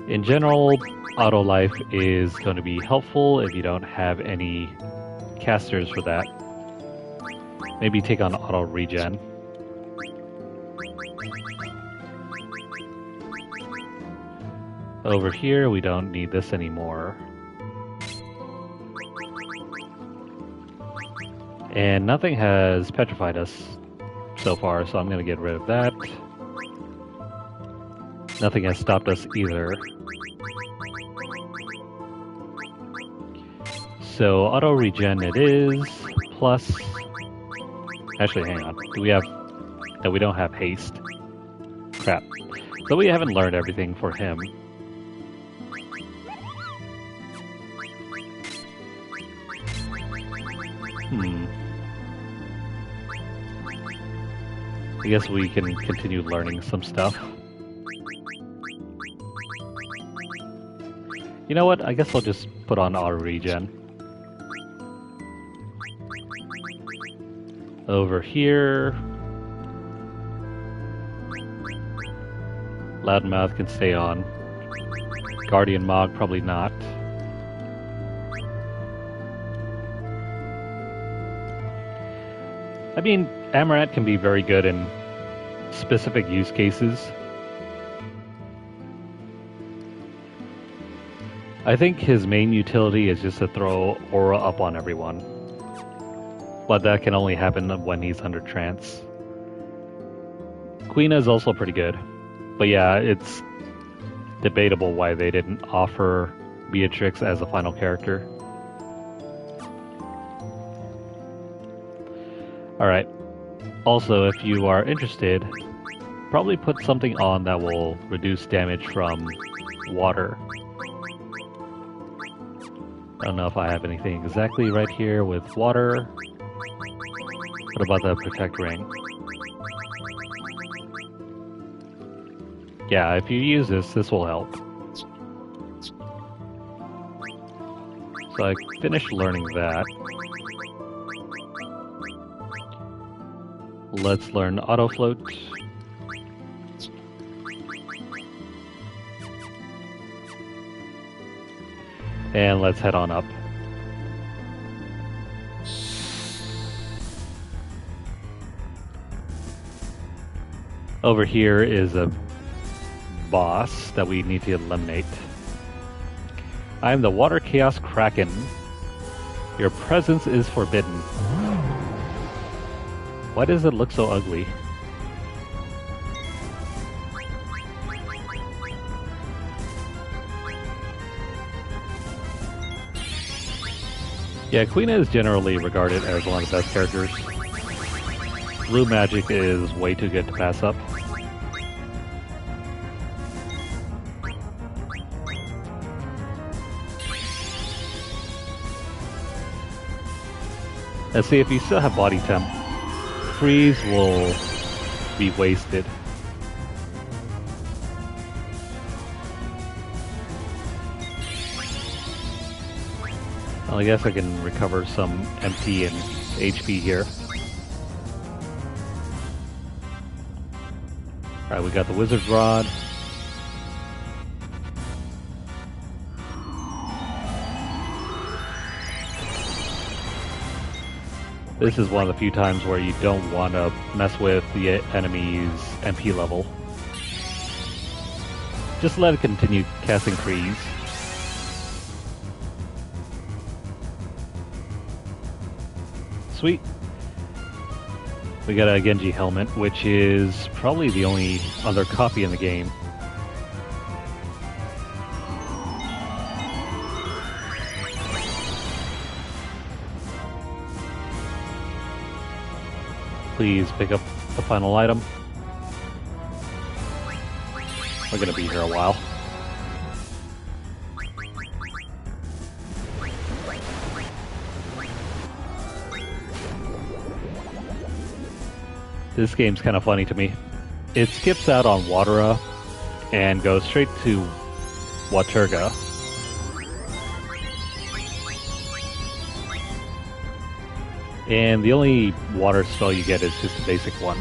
In general, auto life is going to be helpful if you don't have any casters for that. Maybe take on auto regen. Over here, we don't need this anymore. And nothing has petrified us so far, so I'm going to get rid of that. Nothing has stopped us either. So auto regen it is, plus... Actually, hang on. Do we have... No, we don't have haste. Crap. So we haven't learned everything for him. I guess we can continue learning some stuff. You know what? I guess I'll just put on auto regen. Over here... Loudmouth can stay on. Guardian Mog, probably not. I mean, Amaranth can be very good in specific use cases. I think his main utility is just to throw aura up on everyone. But that can only happen when he's under trance. Queen is also pretty good. But yeah, it's debatable why they didn't offer Beatrix as a final character. Alright. Also, if you are interested, probably put something on that will reduce damage from water. I don't know if I have anything exactly right here with water. What about the Protect Ring? Yeah, if you use this will help. So I finished learning that. Let's learn Auto Float. And let's head on up. Over here is a boss that we need to eliminate. I am the Water Chaos Kraken. Your presence is forbidden. Why does it look so ugly? Yeah, Quina is generally regarded as one of the best characters. Blue magic is way too good to pass up. Let's see, if you still have body temp, freeze will be wasted. Well, I guess I can recover some MP and HP here. Alright, we got the Wizard Rod. This is one of the few times where you don't want to mess with the enemy's MP level. Just let it continue casting freeze. Sweet. We got a Genji helmet, which is probably the only other copy in the game. Please pick up the final item. We're gonna be here a while. This game's kind of funny to me. It skips out on Watera and goes straight to Waterga. And the only water spell you get is just a basic one.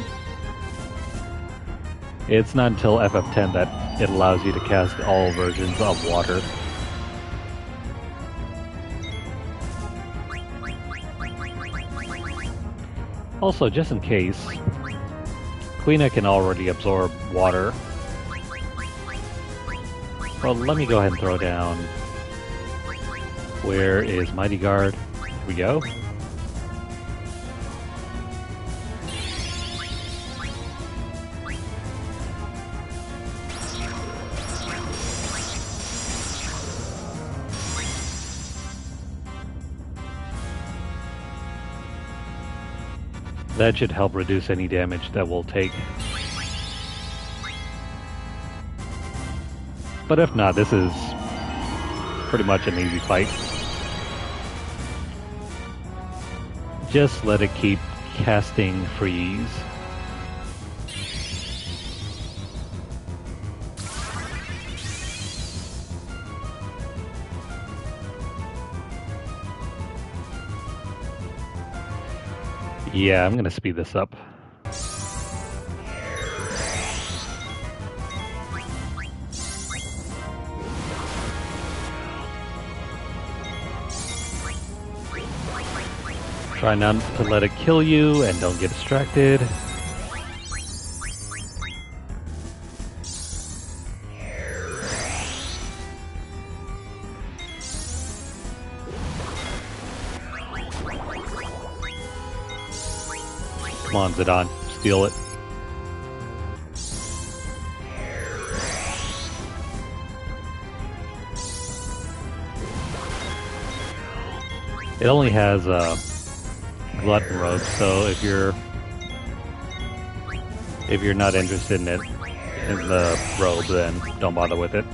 It's not until FF10 that it allows you to cast all versions of water. Also, just in case, Quina can already absorb water. Well, let me go ahead and throw down. Where is Mighty Guard? Here we go. That should help reduce any damage that we'll take. But if not, this is pretty much an easy fight. Just let it keep casting freeze. Yeah, I'm gonna speed this up. Try not to let it kill you and don't get distracted. Come on, Zidane, steal it. It only has a glutton robe, so if you're not interested in it, in the robe, then don't bother with it.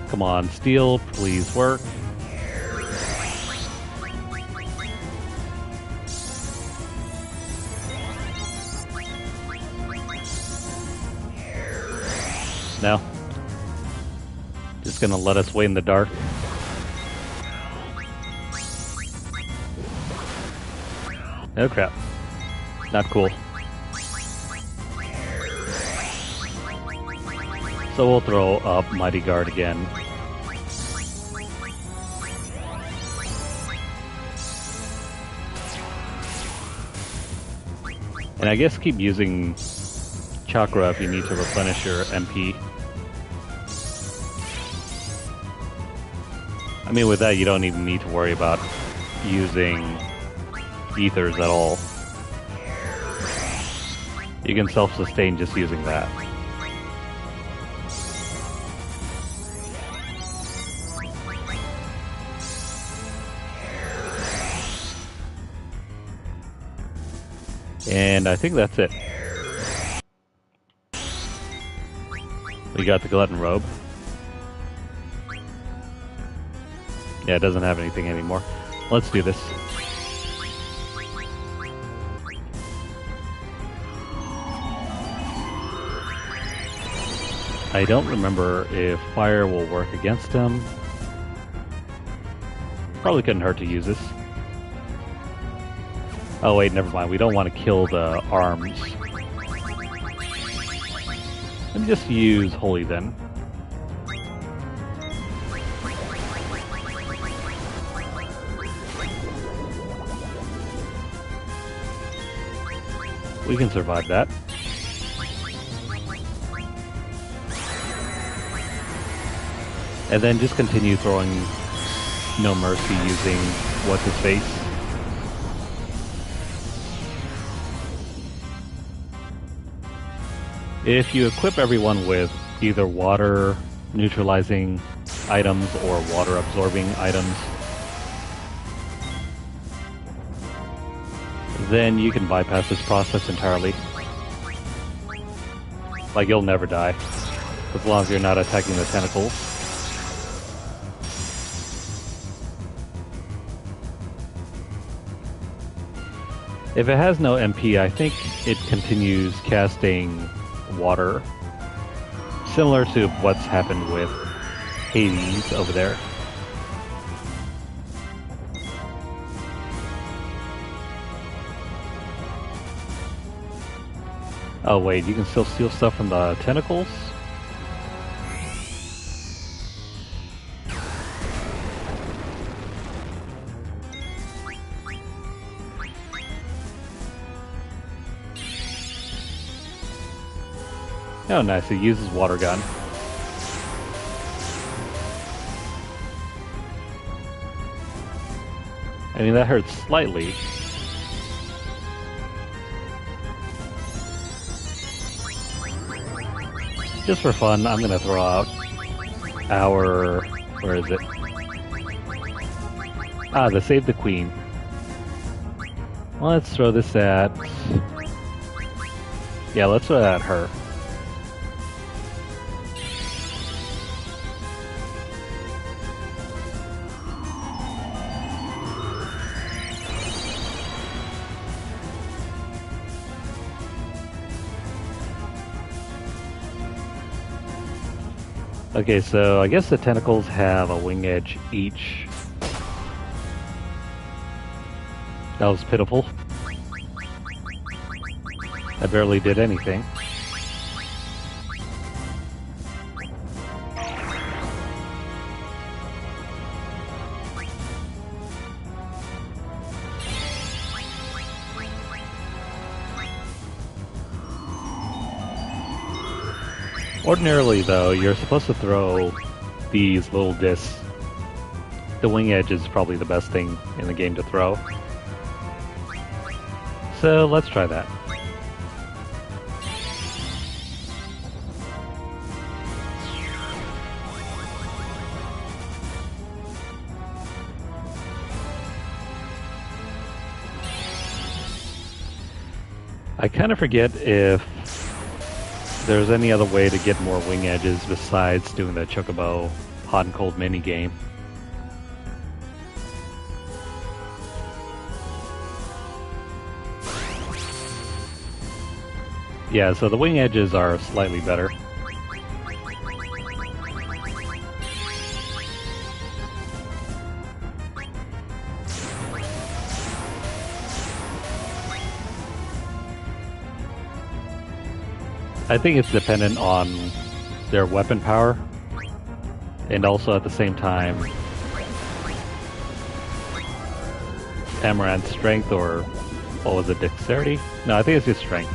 Come on, steal, please work. No. Just gonna let us wait in the dark. Oh crap. Not cool. So we'll throw up Mighty Guard again. And I guess keep using Chakra if you need to replenish your MP. I mean, with that, you don't even need to worry about using ethers at all. You can self-sustain just using that. And I think that's it. We got the Glutton Robe. Yeah, it doesn't have anything anymore. Let's do this. I don't remember if fire will work against him. Probably couldn't hurt to use this. Oh wait, never mind. We don't want to kill the arms. Let me just use Holy then. We can survive that. And then just continue throwing No Mercy using What's-His-Face. If you equip everyone with either water neutralizing items or water absorbing items, then you can bypass this process entirely. Like, you'll never die. As long as you're not attacking the tentacles. If it has no MP, I think it continues casting water. Similar to what's happened with Hades over there. Oh wait, you can still steal stuff from the tentacles? Oh nice, it uses water gun. I mean, that hurts slightly. Just for fun, I'm gonna throw out our... where is it? Ah, the Save the Queen. Let's throw this at... yeah, let's throw that at her. Okay, so I guess the tentacles have a wing edge each. That was pitiful. I barely did anything. Ordinarily, though, you're supposed to throw these little discs. The wing edge is probably the best thing in the game to throw. So let's try that. I kind of forget if there's any other way to get more wing edges besides doing the Chocobo hot and cold mini game. Yeah, so the wing edges are slightly better. I think it's dependent on their weapon power, and also at the same time, Amaranth's strength, or what was it, dexterity? No, I think it's just strength.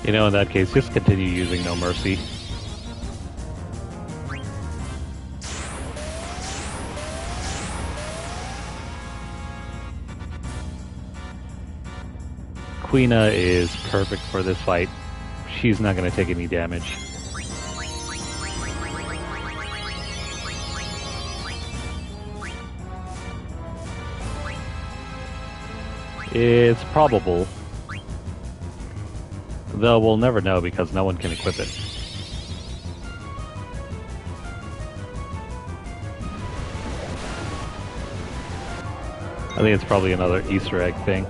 You know, in that case, just continue using No Mercy. Quina is perfect for this fight. She's not going to take any damage. It's probable. Though we'll never know because no one can equip it. I think it's probably another Easter egg thing.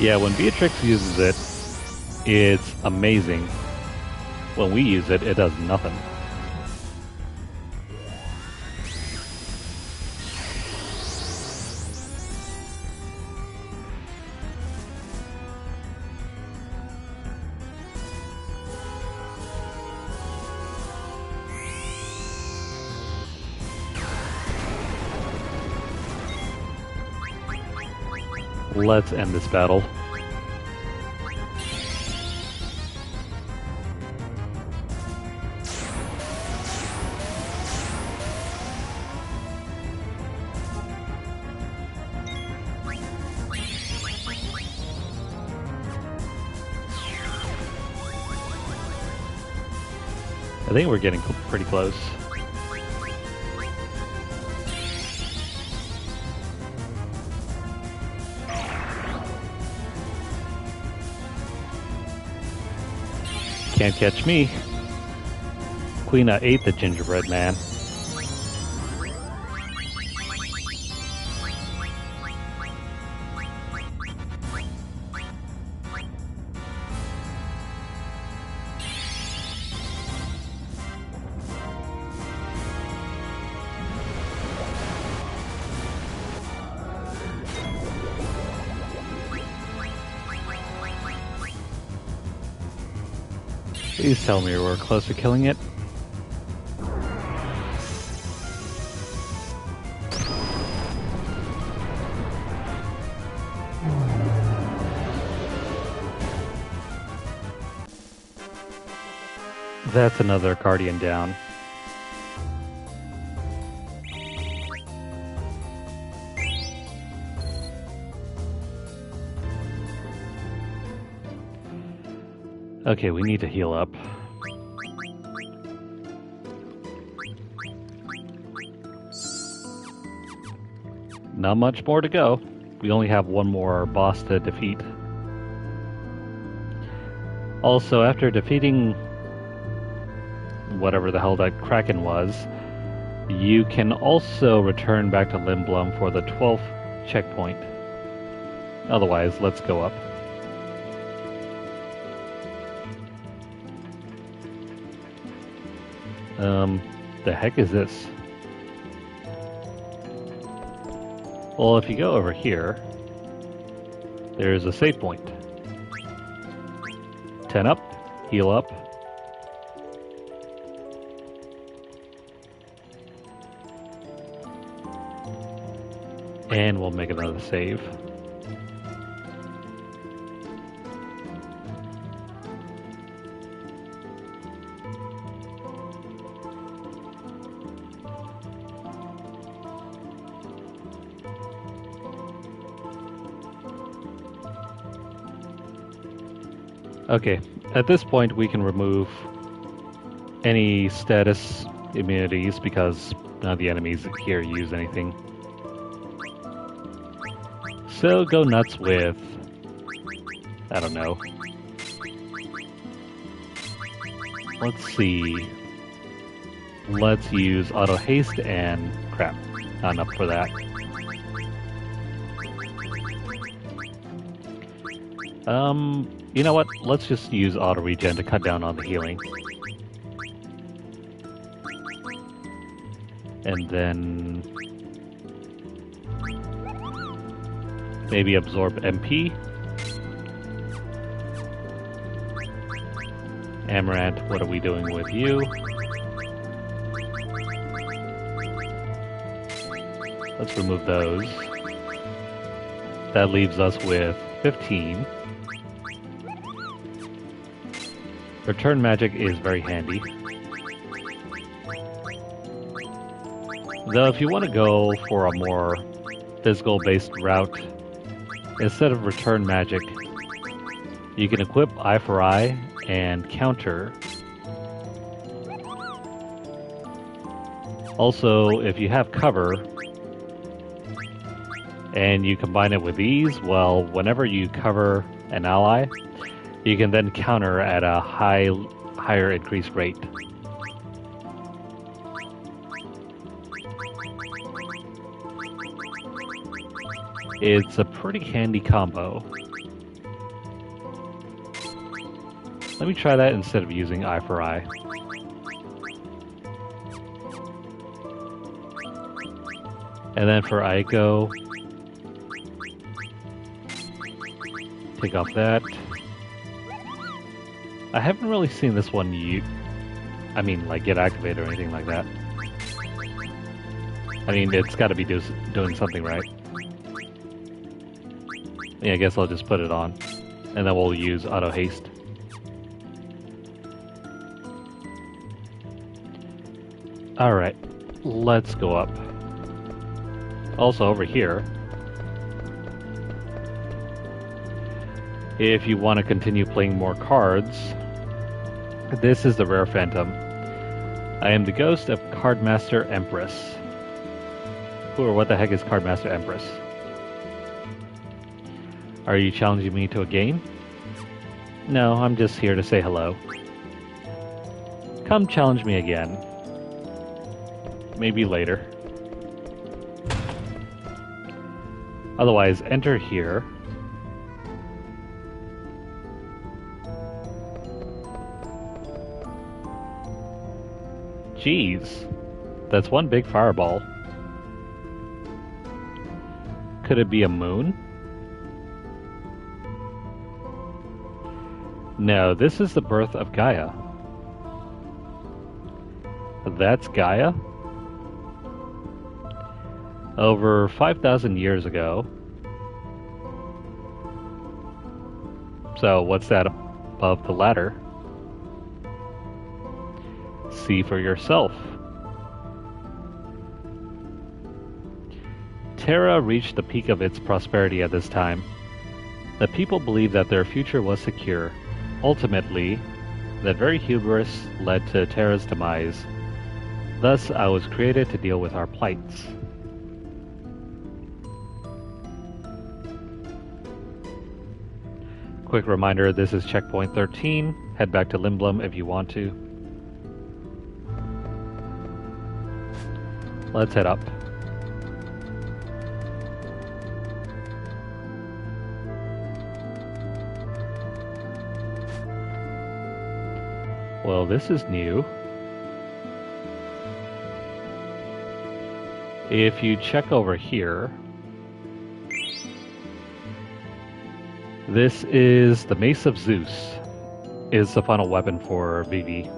Yeah, when Beatrix uses it, it's amazing. When we use it, it does nothing. Let's end this battle. I think we're getting pretty close. Can't catch me. Queen ate the gingerbread man. Please tell me we're close to killing it. That's another Guardian down. Okay, we need to heal up. Not much more to go. We only have one more boss to defeat. Also, after defeating whatever the hell that Kraken was, you can also return back to Limblum for the 12th checkpoint. Otherwise, let's go up. The heck is this? Well, if you go over here, there's a save point. 10 up, heal up. And we'll make another save. Okay, at this point we can remove any status immunities because none of the enemies here use anything. So go nuts with, I don't know. Let's see. Let's use auto haste and crap. Not enough for that. You know what? Let's just use auto regen to cut down on the healing. And then maybe absorb MP. Amaranth, what are we doing with you? Let's remove those. That leaves us with 15. Return magic is very handy. Though if you want to go for a more physical-based route, instead of return magic, you can equip Eye for Eye and counter. Also, if you have cover, and you combine it with these, well, whenever you cover an ally, you can then counter at a higher increased rate. It's a pretty handy combo. Let me try that instead of using Eye for Eye. And then for Aiko, take off that. I haven't really seen this one get activated or anything like that. I mean, it's got to be doing something right. Yeah, I guess I'll just put it on. And then we'll use auto haste. Alright, let's go up. Also over here, if you want to continue playing more cards, this is the Rare Phantom. I am the ghost of Cardmaster Empress. Who or what the heck is Cardmaster Empress? Are you challenging me to a game? No, I'm just here to say hello. Come challenge me again. Maybe later. Otherwise, enter here. Jeez, that's one big fireball. Could it be a moon? No, this is the birth of Gaia. That's Gaia? Over 5,000 years ago. So what's that above the ladder? See for yourself. Terra reached the peak of its prosperity at this time. The people believed that their future was secure. Ultimately, that very hubris led to Terra's demise. Thus, I was created to deal with our plights. Quick reminder, this is checkpoint 13. Head back to Limblum if you want to. Let's head up. Well, this is new. If you check over here, this is the Mace of Zeus, is the final weapon for Vivi.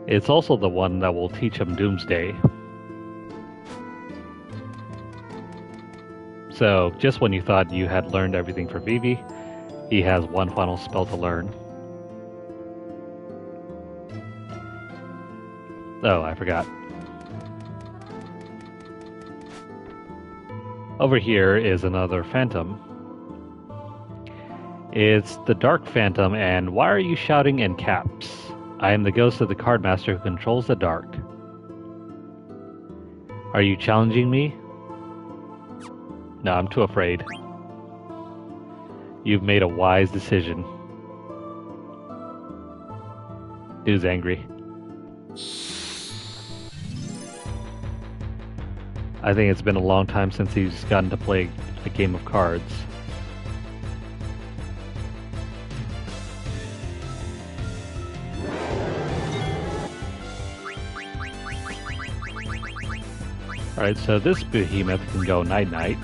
It's also the one that will teach him Doomsday. So, just when you thought you had learned everything for Vivi, he has one final spell to learn. Oh, I forgot. Over here is another phantom. It's the Dark Phantom, and why are you shouting in caps? I am the ghost of the Cardmaster who controls the dark. Are you challenging me? No, I'm too afraid. You've made a wise decision. Dude's angry. I think it's been a long time since he's gotten to play a game of cards. Alright, so this behemoth can go night-night.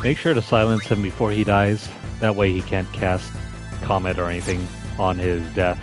Make sure to silence him before he dies. That way he can't cast Comet or anything on his death.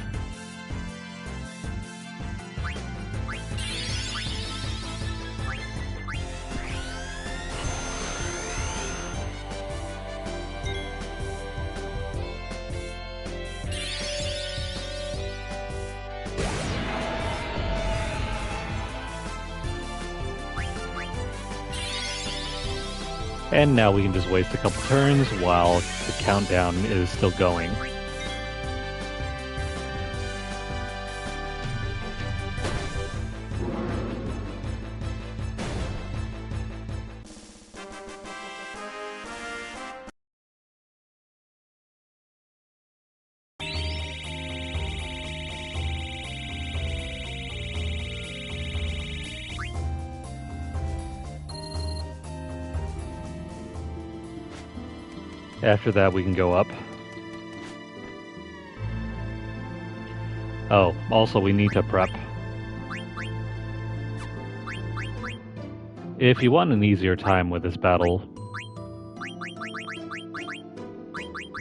And now we can just waste a couple turns while the countdown is still going. After that, we can go up. Oh, also we need to prep. If you want an easier time with this battle,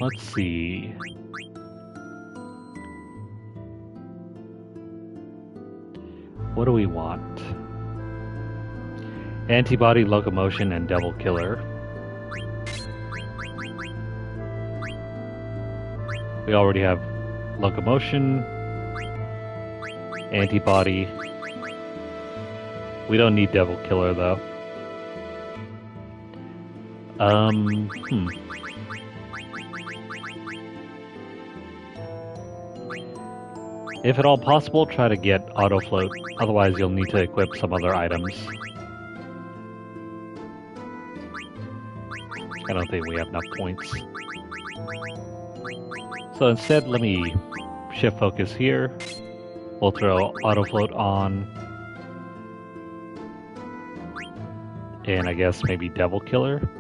let's see. What do we want? Antibody, Locomotion, and Devil Killer. We already have Locomotion, Antibody, We don't need Devil Killer though. If at all possible, try to get auto float. Otherwise, you'll need to equip some other items. I don't think we have enough points. So instead, let me shift focus here. We'll throw auto float on. And I guess maybe Devil Killer.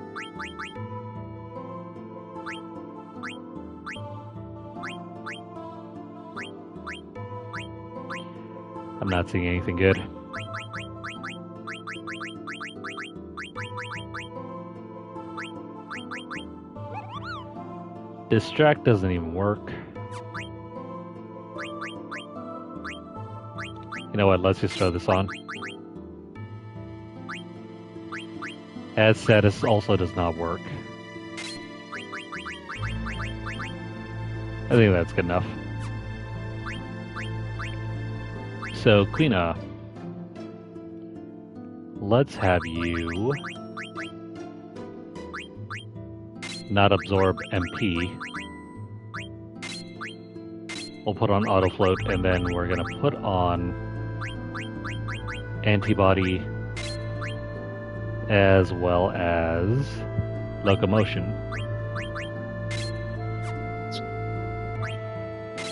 I'm not seeing anything good. Distract doesn't even work. You know what, let's just throw this on. Add status also does not work. I think that's good enough. So, Quina, let's have you not absorb MP. We'll put on auto float, and then we're gonna put on antibody as well as locomotion.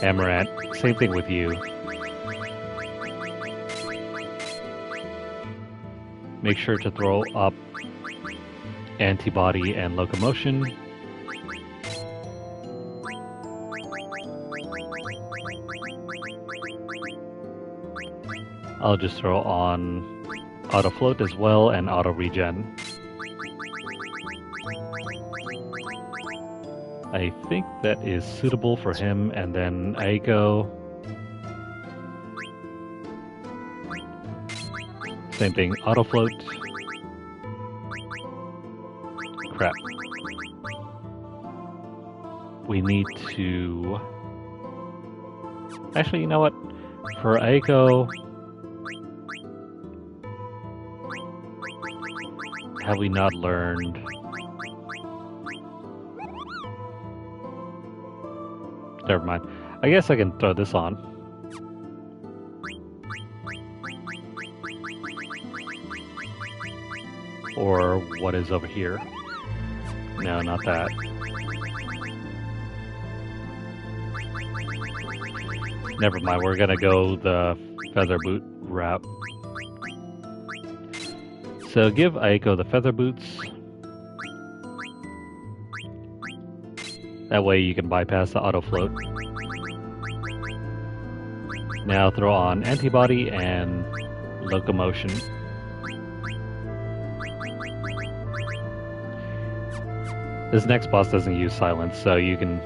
Amaranth, same thing with you. Make sure to throw up antibody and locomotion. I'll just throw on auto float as well and auto regen. I think that is suitable for him, and then Aiko. Same thing, auto float. Crap. We need to... Actually, you know what? For Aiko... Have we not learned... Never mind. I guess I can throw this on. Or what is over here? No, not that. Never mind, we're gonna go the feather boot route. So give Aiko the feather boots. That way you can bypass the auto float. Now throw on antibody and locomotion. This next boss doesn't use silence, so you can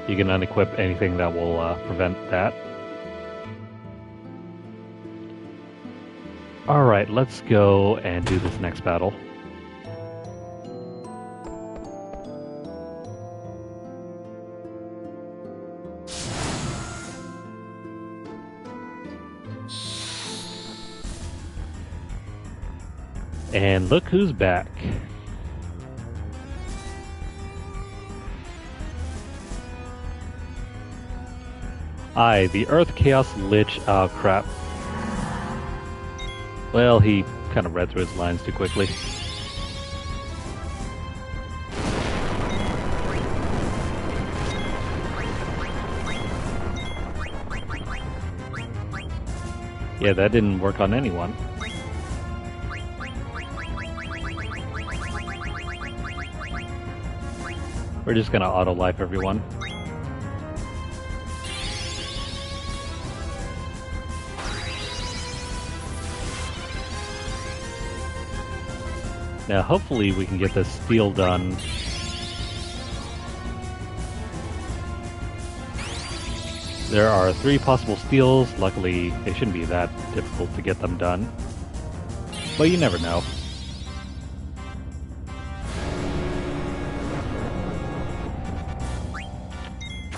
unequip anything that will prevent that. Alright, let's go and do this next battle. And look who's back. Aye, the Earth Chaos Lich. Oh crap. Well, he kind of read through his lines too quickly. Yeah, that didn't work on anyone. We're just gonna auto-life everyone. Now, hopefully we can get this steal done. There are 3 possible steals. Luckily, it shouldn't be that difficult to get them done. But you never know.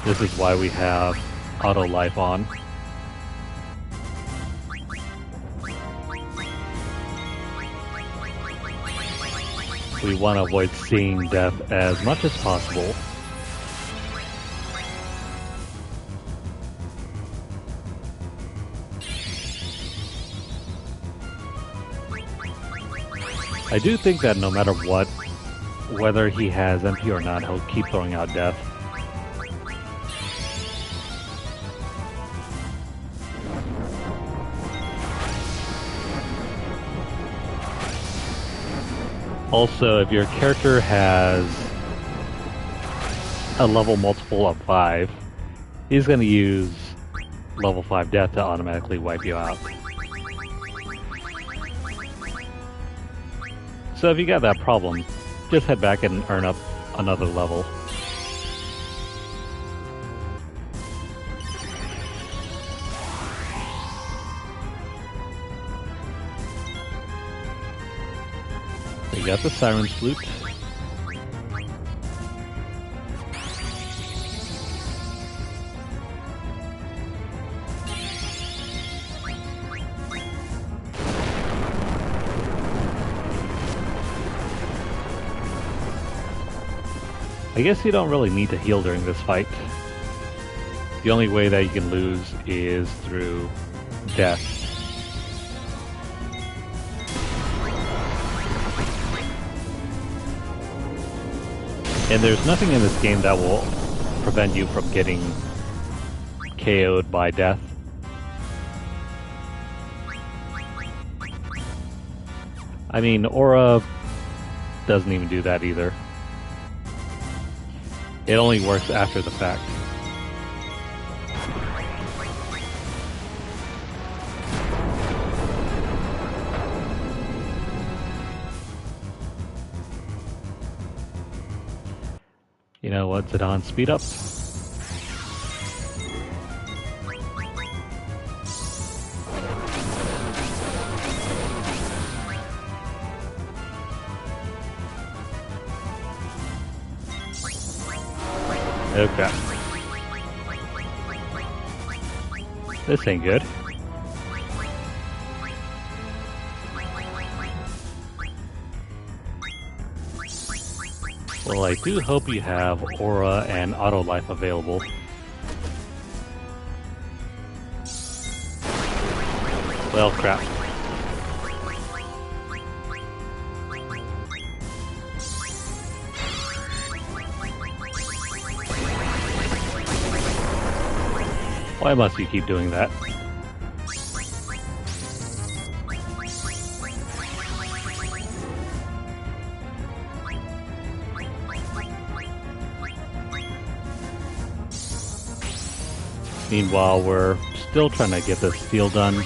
This is why we have auto life on. We want to avoid seeing death as much as possible. I do think that no matter what, whether he has MP or not, he'll keep throwing out death. Also, if your character has a level multiple of 5, he's going to use level 5 death to automatically wipe you out. So if you got that problem, just head back and earn up another level. We got the Siren's Flute. I guess you don't really need to heal during this fight. The only way that you can lose is through death. And there's nothing in this game that will prevent you from getting KO'd by death. I mean, Aura doesn't even do that either. It only works after the fact. You know what, Zidane, speed up. Okay. This ain't good. Well, I do hope you have Aura and Auto Life available. Well, crap. Why must you keep doing that? Meanwhile, we're still trying to get this steal done.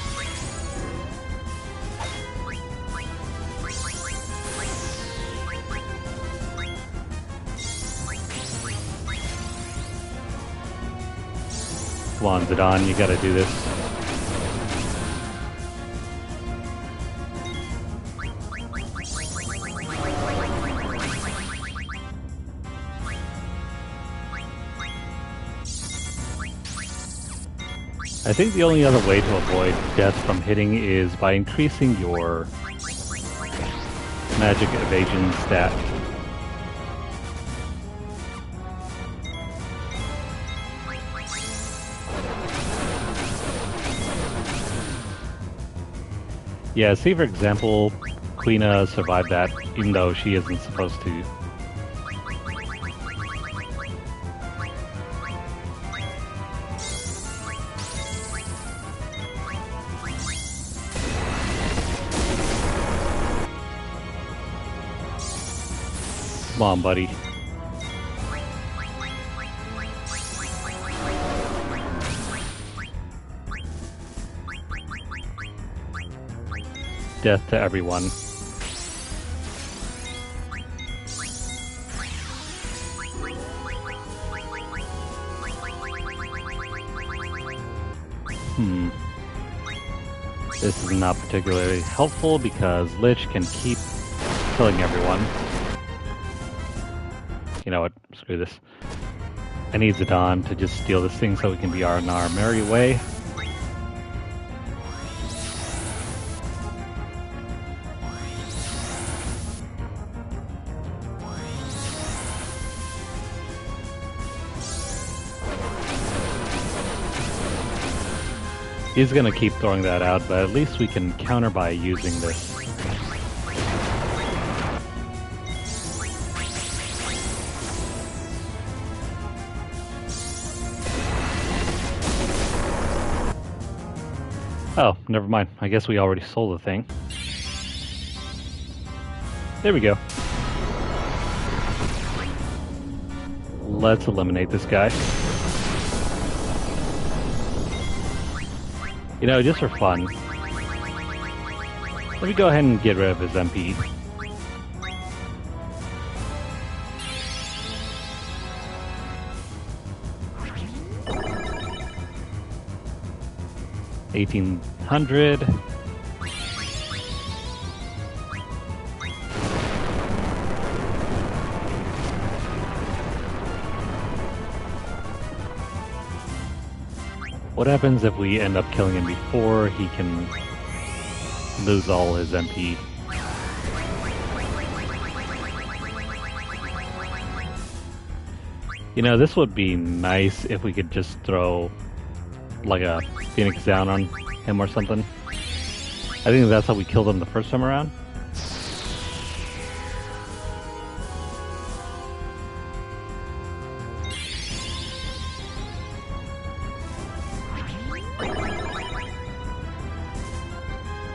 Come on, Zidane, you gotta do this. I think the only other way to avoid death from hitting is by increasing your magic evasion stat. Yeah, see for example, Quina survived that, even though she isn't supposed to. Come on, buddy. Death to everyone. This is not particularly helpful because Lich can keep killing everyone. You know what? Screw this. I need Zidane to just steal this thing so we can be on our merry way. He's gonna keep throwing that out, but at least we can counter by using this. Oh, never mind. I guess we already sold the thing. There we go. Let's eliminate this guy. You know, just for fun, let me go ahead and get rid of his MP. $1,800. What happens if we end up killing him before he can lose all his MP? You know, this would be nice if we could just throw like a Phoenix down on him or something. I think that's how we killed him the first time around.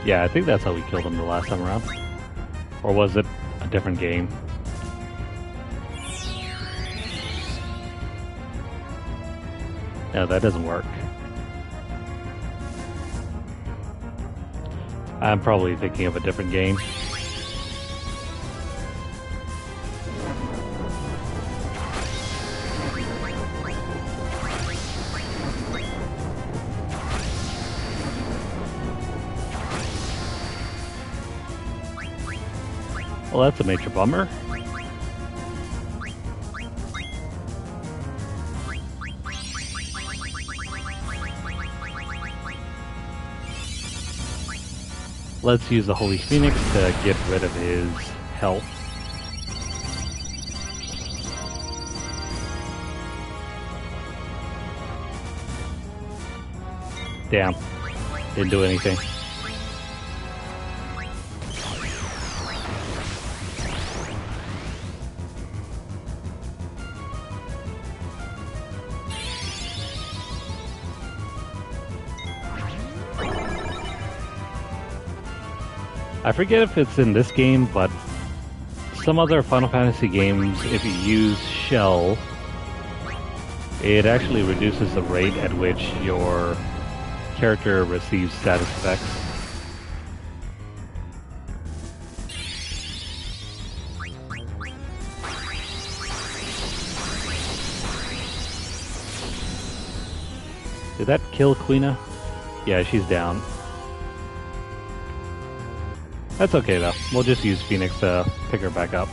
Yeah, I think that's how we killed him the last time around. Or was it a different game? No, that doesn't work. I'm probably thinking of a different game. Well, that's a major bummer. Let's use the Holy Phoenix to get rid of his health. Damn. Didn't do anything. I forget if it's in this game, but some other Final Fantasy games, if you use Shell, it actually reduces the rate at which your character receives status effects. Did that kill Quina? Yeah, she's down. That's okay though. We'll just use Phoenix to pick her back up.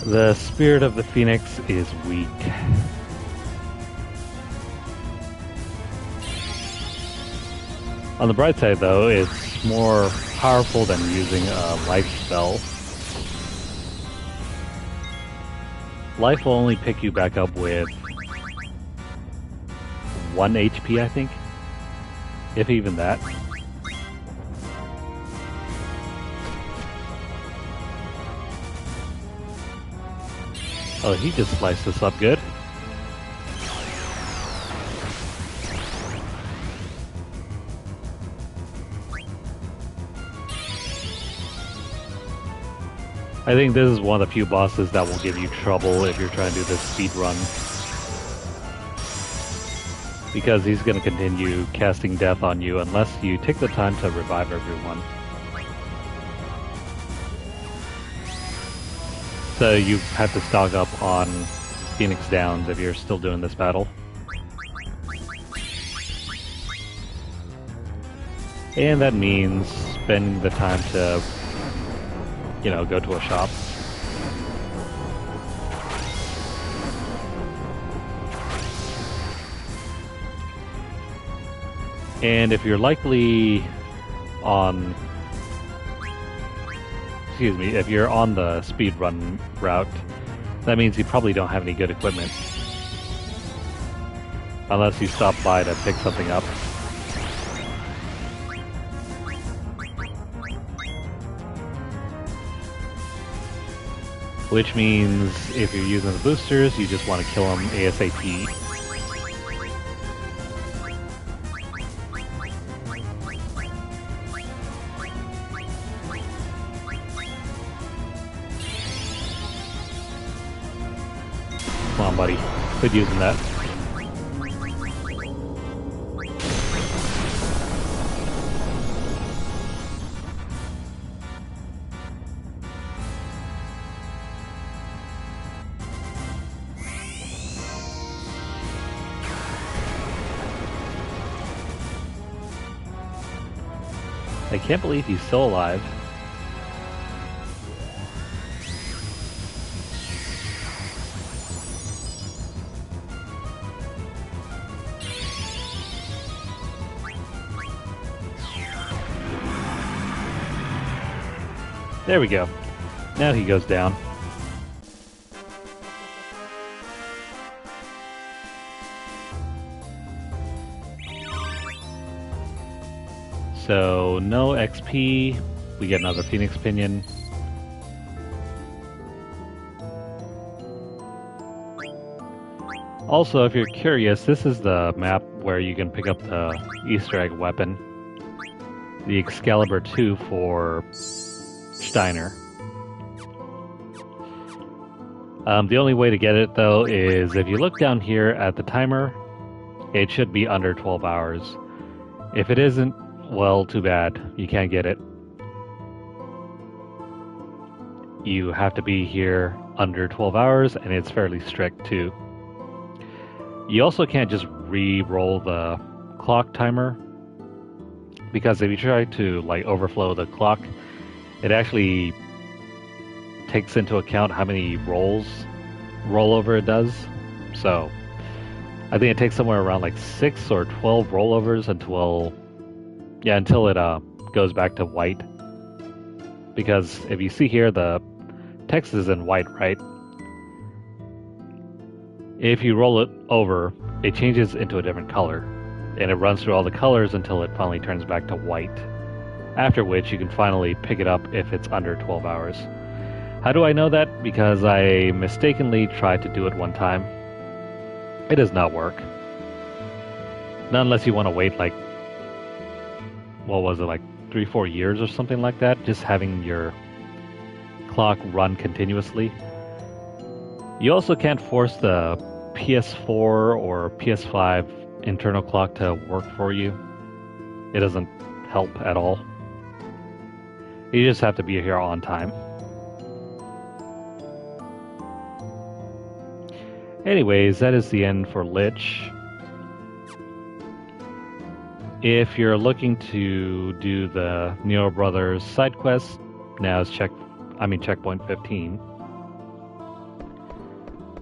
The spirit of the Phoenix is weak. On the bright side though, it's more powerful than using a life spell. Life will only pick you back up with 1 HP, I think. If even that. Oh, he just sliced us up good. I think this is one of the few bosses that will give you trouble if you're trying to do this speed run. Because he's going to continue casting death on you unless you take the time to revive everyone. So you have to stock up on Phoenix Downs if you're still doing this battle. And that means spending the time to, go to a shop. And if you're likely on... if you're on the speedrun route, that means you probably don't have any good equipment. Unless you stop by to pick something up. Which means if you're using the boosters, you just want to kill them ASAP. Come on, buddy. Quit using that. I can't believe he's still alive. There we go. Now he goes down. So, no XP, we get another Phoenix Pinion. Also, if you're curious, this is the map where you can pick up the Easter egg weapon. The Excalibur 2 for Steiner. The only way to get it, though, is if you look down here at the timer, it should be under 12 hours. If it isn't, well, too bad. You can't get it. You have to be here under 12 hours, and it's fairly strict, too. You also can't just re-roll the clock timer, because if you try to, overflow the clock, it actually takes into account how many rollover it does. So, I think it takes somewhere around 6 or 12 rollovers until it goes back to white. Because if you see here, the text is in white, right? If you roll it over, it changes into a different color, and it runs through all the colors until it finally turns back to white. After which you can finally pick it up if it's under 12 hours. How do I know that? Because I mistakenly tried to do it one time. It does not work. Not unless you want to wait 3-4 years or something like that, just having your clock run continuously. You also can't force the PS4 or PS5 internal clock to work for you. It doesn't help at all. You just have to be here on time. Anyways, that is the end for Lich. If you're looking to do the Nero Brothers side quest, now is checkpoint 15.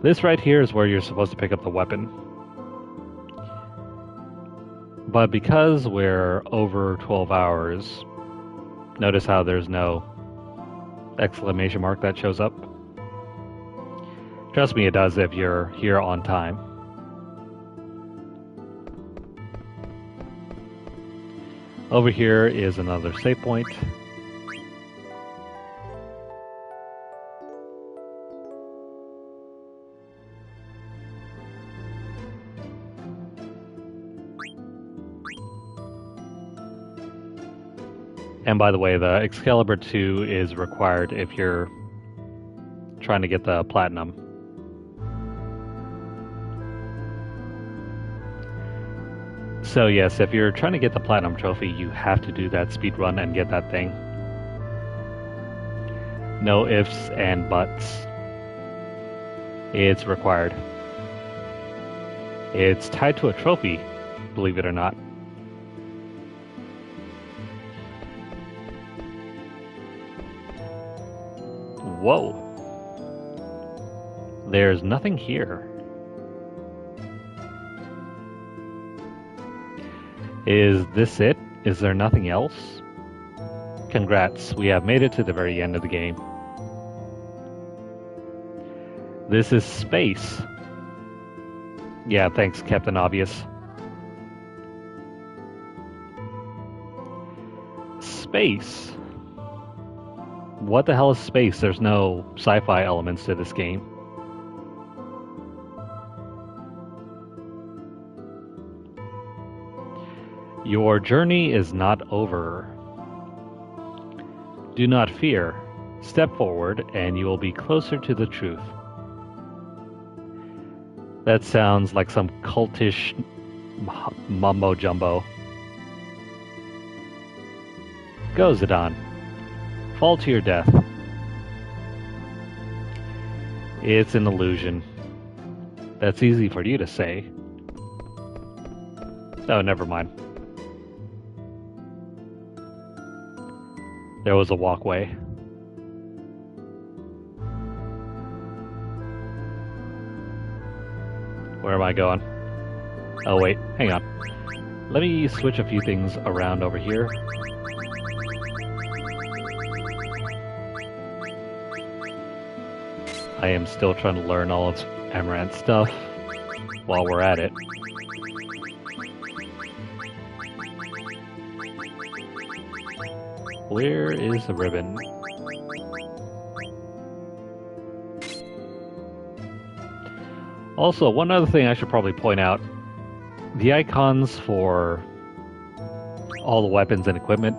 This right here is where you're supposed to pick up the weapon. But because we're over 12 hours, notice how there's no exclamation mark that shows up? Trust me, it does if you're here on time. Over here is another save point. And by the way, the Excalibur 2 is required if you're trying to get the platinum. So yes, if you're trying to get the platinum trophy, you have to do that speed run and get that thing. No ifs and buts. It's required. It's tied to a trophy, believe it or not. Whoa. There's nothing here. Is this it? Is there nothing else? Congrats, we have made it to the very end of the game. This is space. Yeah, thanks, Captain Obvious. Space. What the hell is space? There's no sci-fi elements to this game. Your journey is not over. Do not fear. Step forward and you will be closer to the truth. That sounds like some cultish mumbo-jumbo. Go, Zidane. Fall to your death. It's an illusion. That's easy for you to say. Oh, never mind. There was a walkway. Where am I going? Oh wait, hang on. Let me switch a few things around over here. I am still trying to learn all of Amaranth stuff while we're at it. Where is the ribbon? Also, one other thing I should probably point out. The icons for all the weapons and equipment,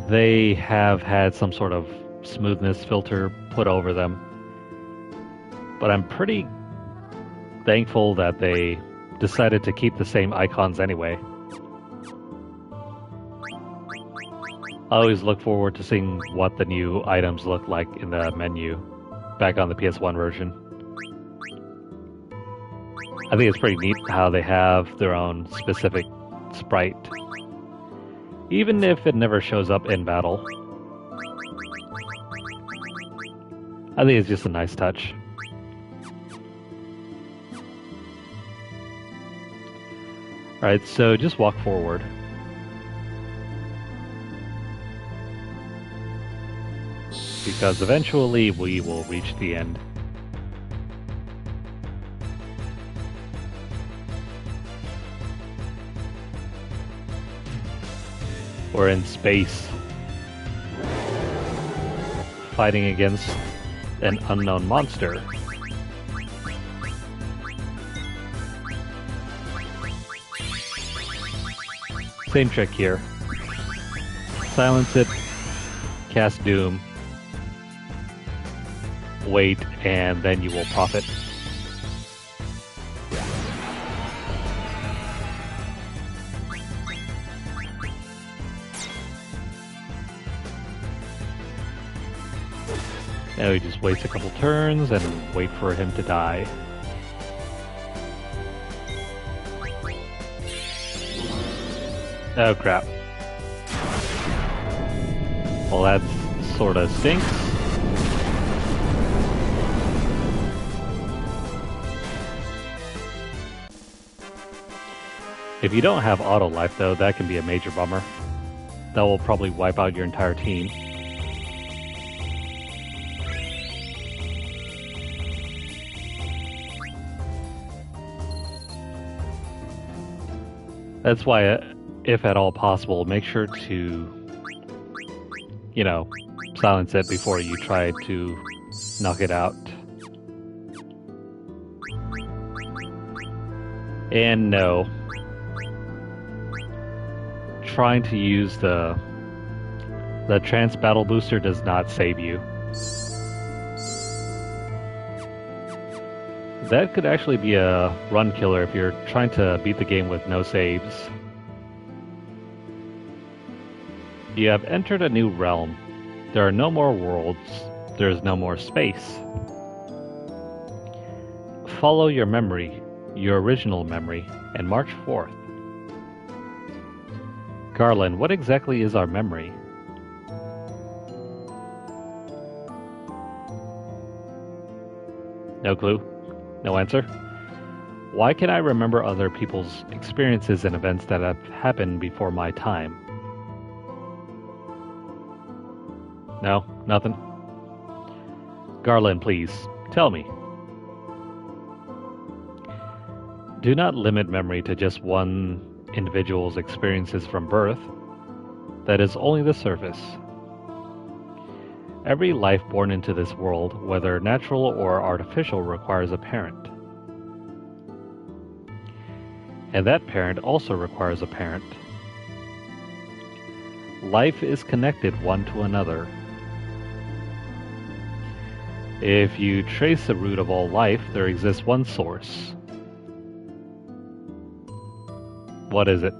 they have had some sort of smoothness filter put over them. But I'm pretty thankful that they decided to keep the same icons anyway. I always look forward to seeing what the new items look like in the menu back on the PS1 version. I think it's pretty neat how they have their own specific sprite, even if it never shows up in battle. I think it's just a nice touch. Alright, so just walk forward. Because eventually we will reach the end. We're in space, fighting against an unknown monster. Same trick here. Silence it, cast Doom, wait, and then you will profit. Now he just waits a couple turns and wait for him to die. Oh crap. Well, that sorta stinks. If you don't have auto life though, that can be a major bummer. That will probably wipe out your entire team. That's why, if at all possible, make sure to, you know, silence it before you try to knock it out. And no. Trying to use the trance battle booster does not save you. That could actually be a run killer if you're trying to beat the game with no saves. You have entered a new realm. There are no more worlds. There is no more space. Follow your memory, your original memory, and march forth. Garland, what exactly is our memory? No clue. No answer. Why can I remember other people's experiences and events that have happened before my time? No, nothing. Garland, please, tell me. Do not limit memory to just one individual's experiences from birth. That is only the surface. Every life born into this world, whether natural or artificial, requires a parent. And that parent also requires a parent. Life is connected one to another. If you trace the root of all life, there exists one source. What is it?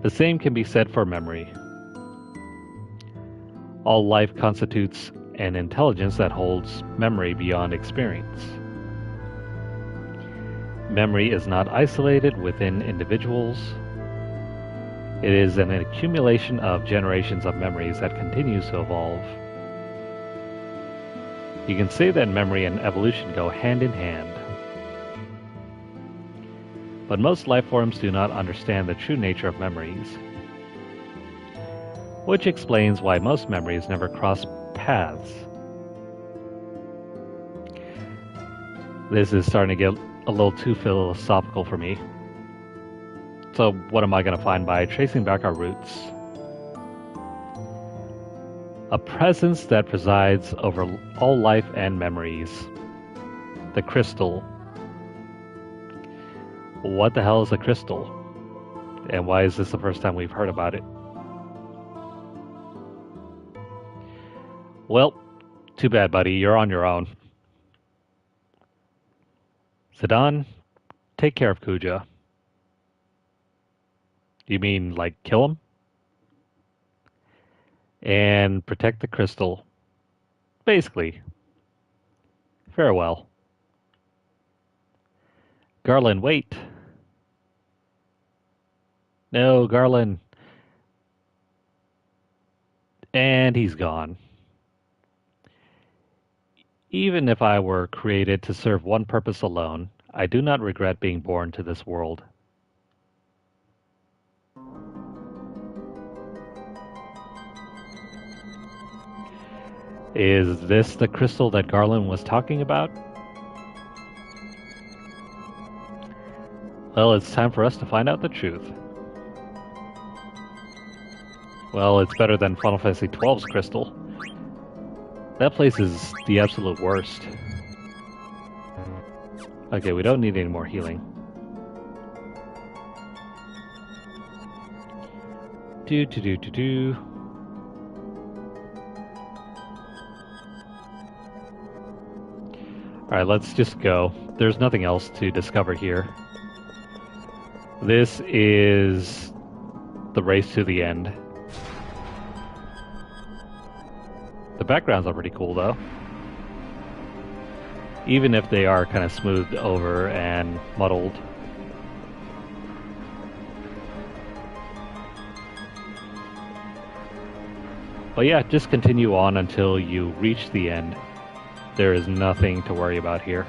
The same can be said for memory. All life constitutes an intelligence that holds memory beyond experience. Memory is not isolated within individuals. It is an accumulation of generations of memories that continues to evolve. You can say that memory and evolution go hand in hand. But most life forms do not understand the true nature of memories, which explains why most memories never cross paths. This is starting to get a little too philosophical for me. So what am I going to find by tracing back our roots? A presence that presides over all life and memories. The crystal. What the hell is a crystal? And why is this the first time we've heard about it? Well, too bad, buddy. You're on your own. Zidane, take care of Kuja. You mean, like, kill him? And protect the crystal. Basically. Farewell. Garland, wait. No, Garland. And he's gone. Even if I were created to serve one purpose alone, I do not regret being born to this world. Is this the crystal that Garland was talking about? Well, it's time for us to find out the truth. Well, it's better than Final Fantasy XII's crystal. That place is the absolute worst. Okay, we don't need any more healing. Do. Alright, let's just go. There's nothing else to discover here. This is the race to the end. The backgrounds are pretty cool, though. Even if they are kind of smoothed over and muddled. But yeah, just continue on until you reach the end. There is nothing to worry about here.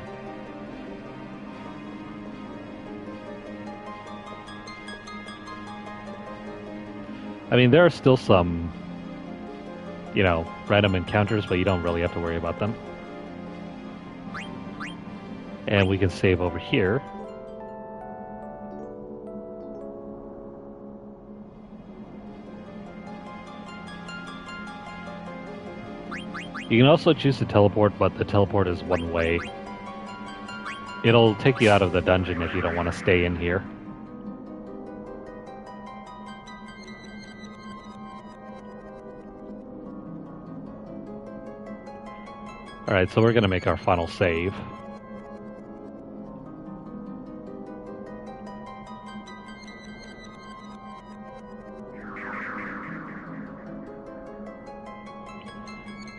I mean, there are still some, you know, random encounters, but you don't really have to worry about them. And we can save over here. You can also choose to teleport, but the teleport is one way. It'll take you out of the dungeon if you don't want to stay in here. Alright, so we're going to make our final save.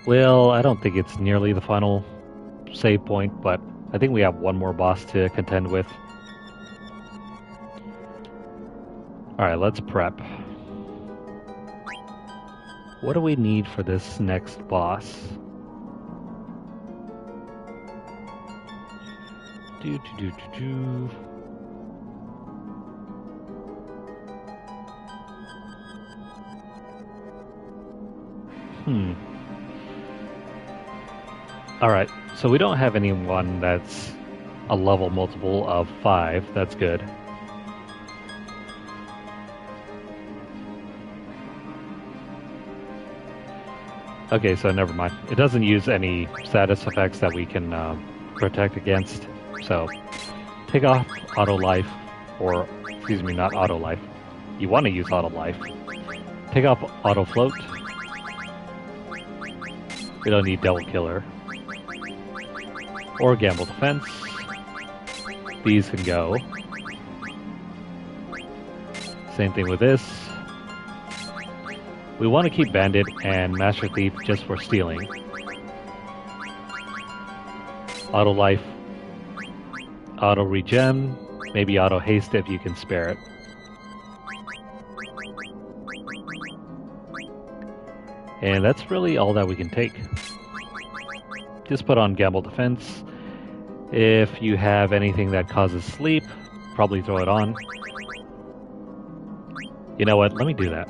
Well, I don't think it's nearly the final save point, but I think we have one more boss to contend with. Alright, let's prep. What do we need for this next boss? Alright, so we don't have anyone that's a level multiple of 5. That's good. Okay, so never mind. It doesn't use any status effects that we can protect against. So, take off auto life, or, excuse me, not auto life. You want to use auto life. Take off auto float. We don't need Devil Killer. Or Gamble Defense. These can go. Same thing with this. We want to keep Bandit and Master Thief just for stealing. Auto Life. Auto Regen. Maybe Auto Haste if you can spare it. And that's really all that we can take. Just put on Gamble Defense. If you have anything that causes sleep, probably throw it on. You know what? Let me do that.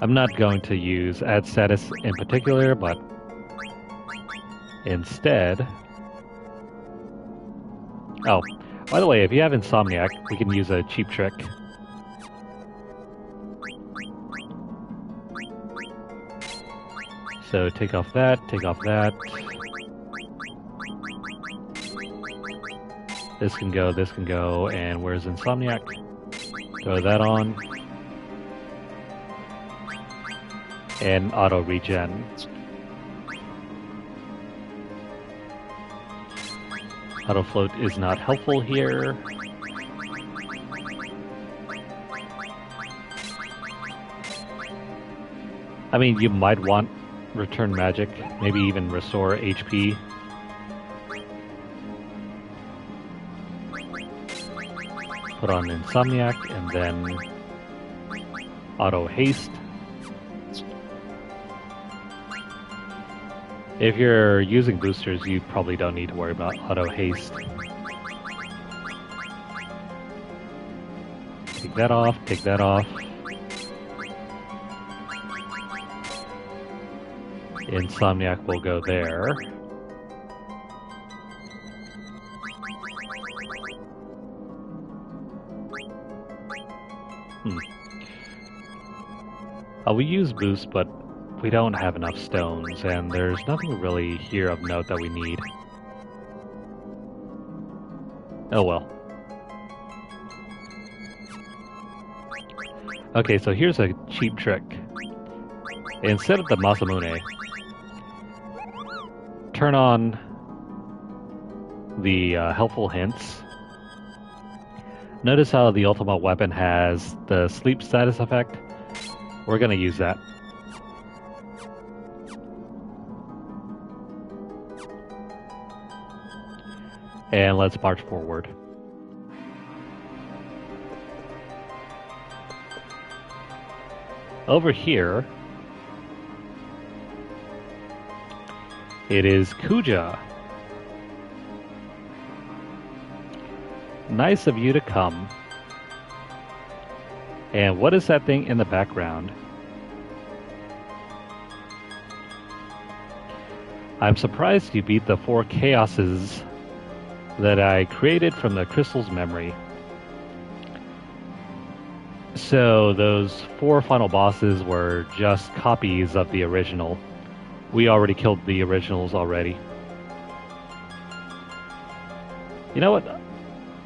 I'm not going to use add status in particular, but instead... Oh, by the way, if you have Insomniac, we can use a cheap trick. So take off that, take off that. This can go, and where's Insomniac? Throw that on. And auto regen. Auto float is not helpful here. I mean, you might want return magic, maybe even restore HP. Put on Insomniac and then auto haste. If you're using boosters, you probably don't need to worry about auto haste. Take that off, take that off. Insomniac will go there. We use boost, but we don't have enough stones, and there's nothing really here of note that we need. Oh well. Okay, so here's a cheap trick. Instead of the Masamune, turn on the helpful hints. Notice how the ultimate weapon has the sleep status effect? We're gonna use that. And let's march forward. Over here, it is Kuja. Nice of you to come. And what is that thing in the background? I'm surprised you beat the 4 chaoses that I created from the crystal's memory. So those 4 final bosses were just copies of the original. We already killed the originals already. You know what?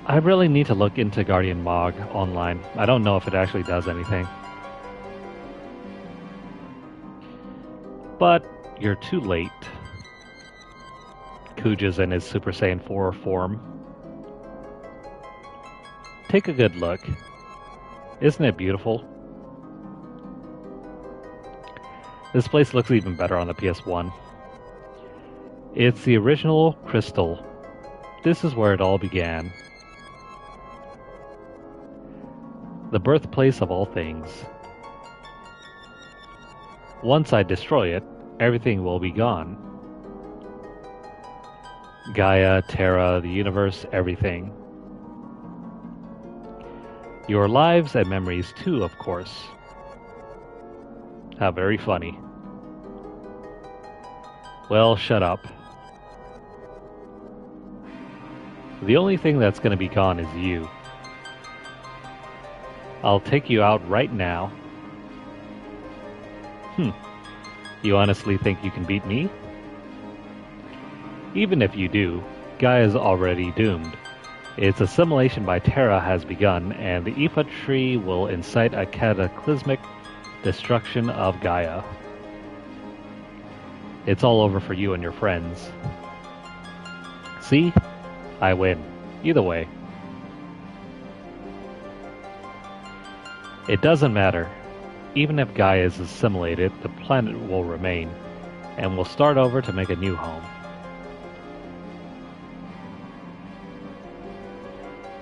I really need to look into Guardian Mog online. I don't know if it actually does anything. But you're too late. Kuja's in his Super Saiyan 4 form. Take a good look. Isn't it beautiful? This place looks even better on the PS1. It's the original crystal. This is where it all began. The birthplace of all things. Once I destroy it, everything will be gone. Gaia, Terra, the universe, everything. Your lives and memories too, of course. How very funny. Well, shut up. The only thing that's going to be gone is you. I'll take you out right now. You honestly think you can beat me? Even if you do, Gaia's already doomed. Its assimilation by Terra has begun, and the Ifa tree will incite a cataclysmic destruction of Gaia. It's all over for you and your friends. See? I win. Either way. It doesn't matter. Even if Gaia is assimilated, the planet will remain, and we'll start over to make a new home.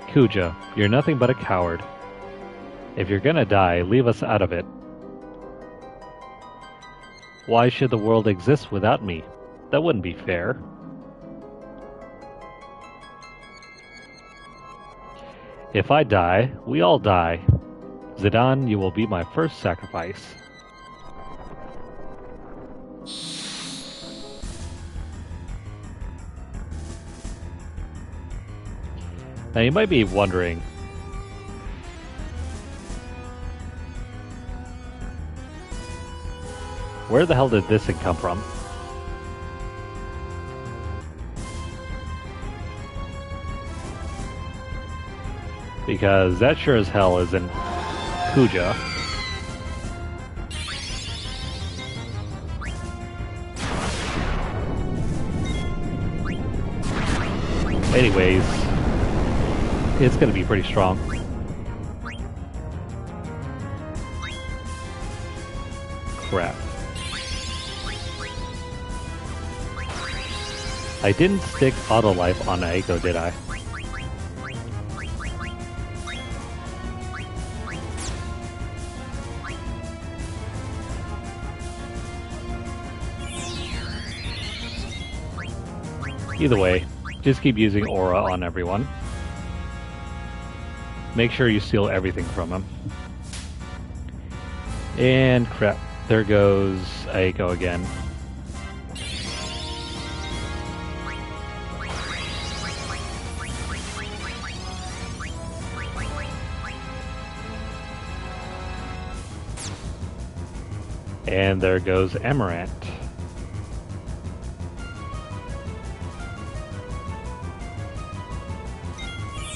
Kuja, you're nothing but a coward. If you're gonna die, leave us out of it. Why should the world exist without me? That wouldn't be fair. If I die, we all die. Zidane, you will be my first sacrifice. Now you might be wondering, where the hell did this thing come from? Because that sure as hell isn't Kuja. Anyways, it's gonna be pretty strong. Crap. I didn't stick auto life on Aiko, did I? Either way, just keep using aura on everyone. Make sure you steal everything from him. And crap, there goes Aiko again. And there goes Amaranth.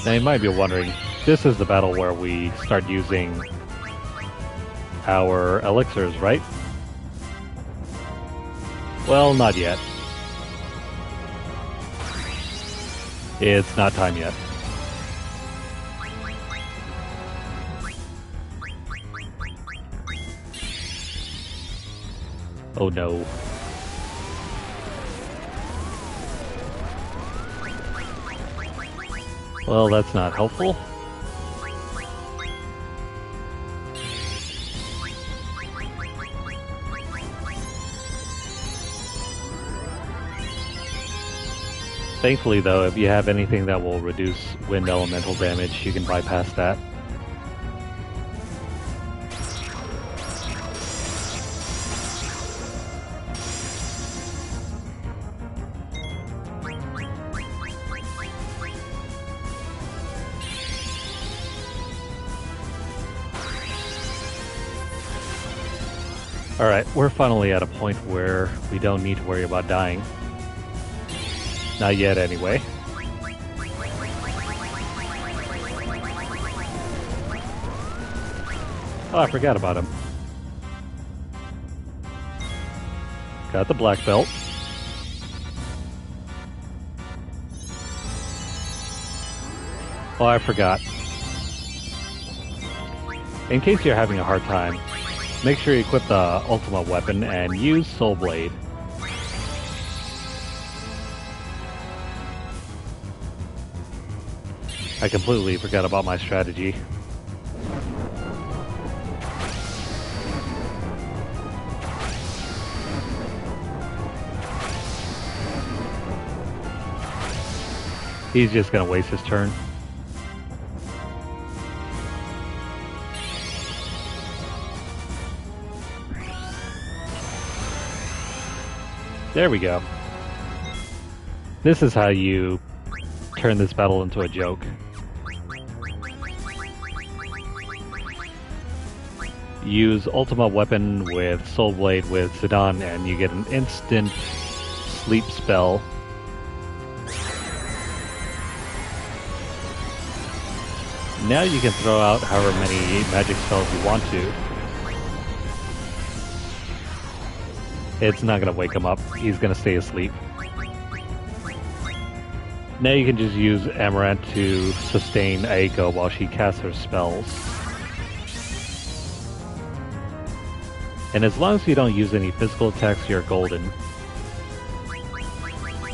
Now you might be wondering, this is the battle where we start using our elixirs, right? Well, not yet. It's not time yet. Oh no. Well, that's not helpful. Thankfully, though, if you have anything that will reduce wind elemental damage, you can bypass that. Alright, we're finally at a point where we don't need to worry about dying. Not yet, anyway. Oh, I forgot about him. Got the black belt. Oh, I forgot. In case you're having a hard time, make sure you equip the ultimate weapon and use Soul Blade. I completely forgot about my strategy. He's just gonna waste his turn. There we go. This is how you turn this battle into a joke. Use Ultima Weapon with Soul Blade with Zidane and you get an instant sleep spell. Now you can throw out however many magic spells you want to. It's not going to wake him up. He's going to stay asleep. Now you can just use Amaranth to sustain Aiko while she casts her spells. And as long as you don't use any physical attacks, you're golden.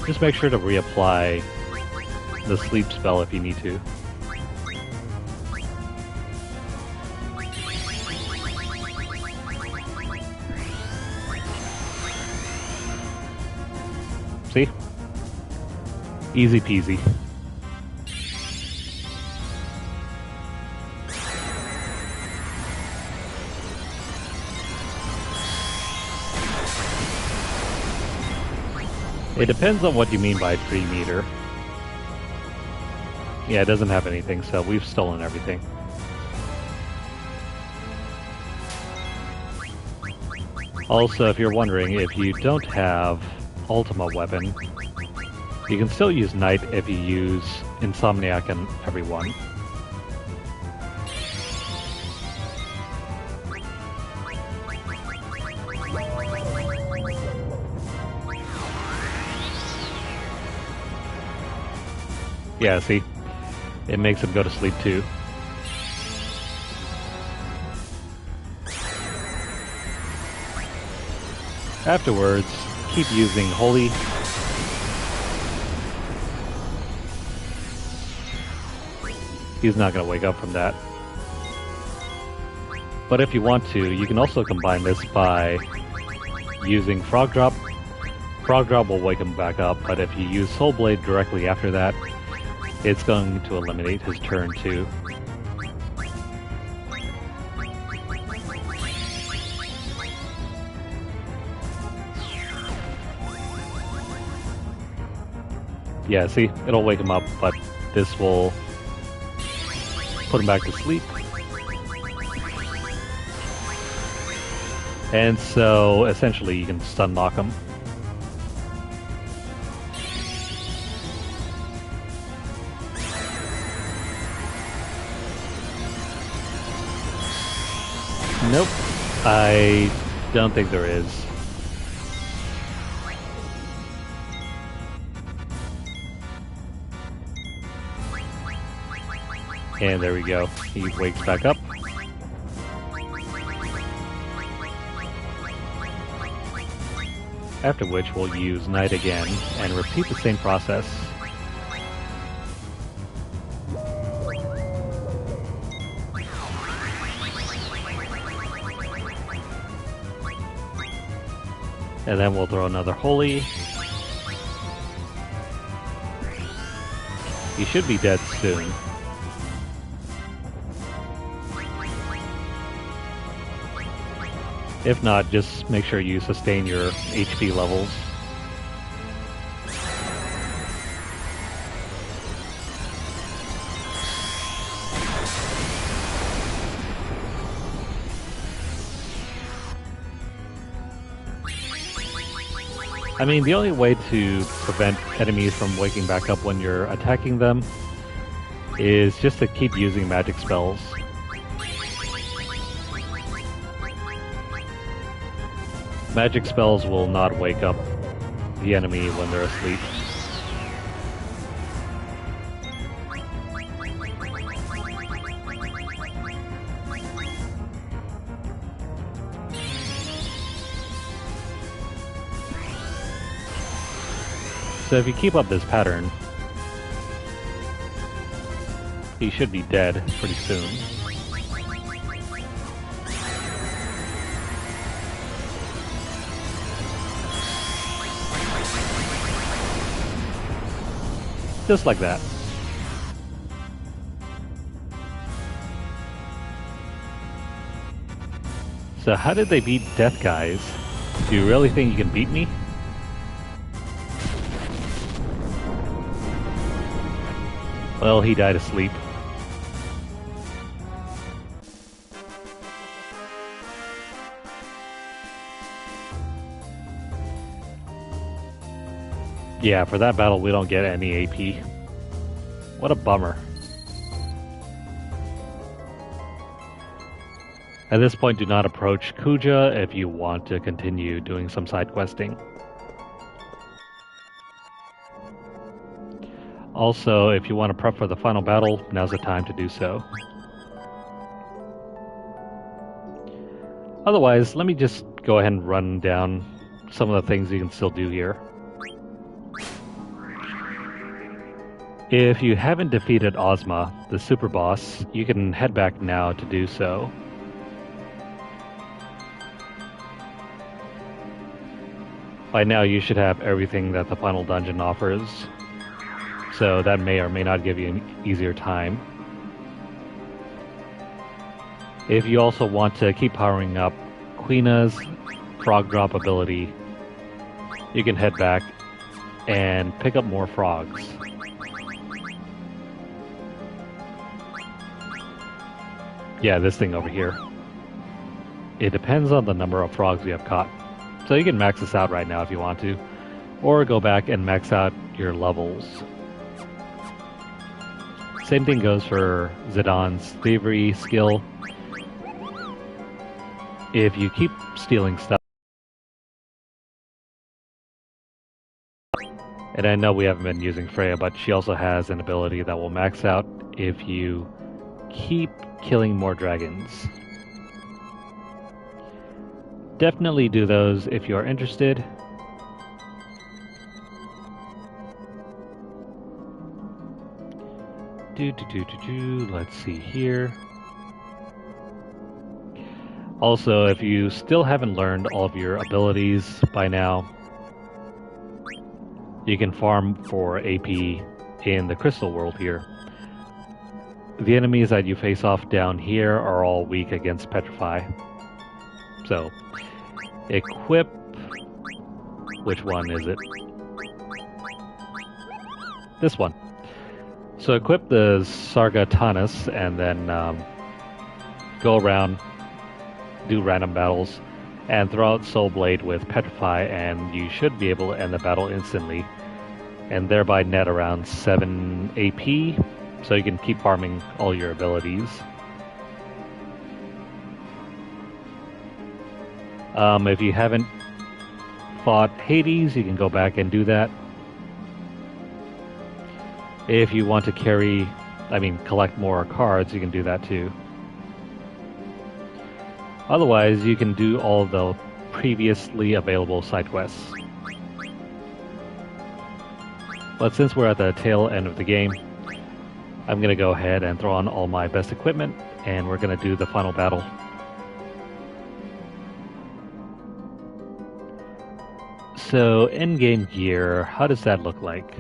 Just make sure to reapply the sleep spell if you need to. See? Easy peasy. It depends on what you mean by 3 meter. Yeah, it doesn't have anything, so we've stolen everything. Also, if you're wondering, if you don't have Ultima Weapon, you can still use Knight if you use Insomniac on everyone. Yeah, see? It makes him go to sleep too. Afterwards, keep using Holy. He's not going to wake up from that. But if you want to, you can also combine this by using Frog Drop. Frog Drop will wake him back up, but if you use Soul Blade directly after that, it's going to eliminate his turn too. Yeah, see, it'll wake him up, but this will put him back to sleep. And so, essentially, you can stun lock him. Nope, I don't think there is. And there we go. He wakes back up. After which we'll use Knight again and repeat the same process. And then we'll throw another Holy. He should be dead soon. If not, just make sure you sustain your HP levels. I mean, the only way to prevent enemies from waking back up when you're attacking them is just to keep using magic spells. Magic spells will not wake up the enemy when they're asleep. So if you keep up this pattern, he should be dead pretty soon. Just like that. So how did they beat Death Guys? Do you really think you can beat me? Well, he died asleep. Yeah, for that battle we don't get any AP. What a bummer. At this point, do not approach Kuja if you want to continue doing some side questing. Also, if you want to prep for the final battle, now's the time to do so. Otherwise, let me just go ahead and run down some of the things you can still do here. If you haven't defeated Ozma, the super boss, you can head back now to do so. By now you should have everything that the final dungeon offers, so that may or may not give you an easier time. If you also want to keep powering up Queena's frog drop ability, you can head back and pick up more frogs. Yeah, this thing over here. It depends on the number of frogs you have caught. So you can max this out right now if you want to, or go back and max out your levels. Same thing goes for Zidane's thievery skill. If you keep stealing stuff, and I know we haven't been using Freya, but she also has an ability that will max out if you keep killing more dragons. Definitely do those if you are interested. Let's see here. Also, if you still haven't learned all of your abilities by now, you can farm for AP in the crystal world here. The enemies that you face off down here are all weak against Petrify. So, equip... which one is it? This one. So equip the Sargatanas and then go around, do random battles, and throw out Soul Blade with Petrify, and you should be able to end the battle instantly, and thereby net around 7 AP, so you can keep farming all your abilities. If you haven't fought Hades, you can go back and do that. If you want to collect more cards, you can do that too. Otherwise, you can do all the previously available side quests. But since we're at the tail end of the game, I'm going to go ahead and throw on all my best equipment, and we're going to do the final battle. So, in-game gear, how does that look like?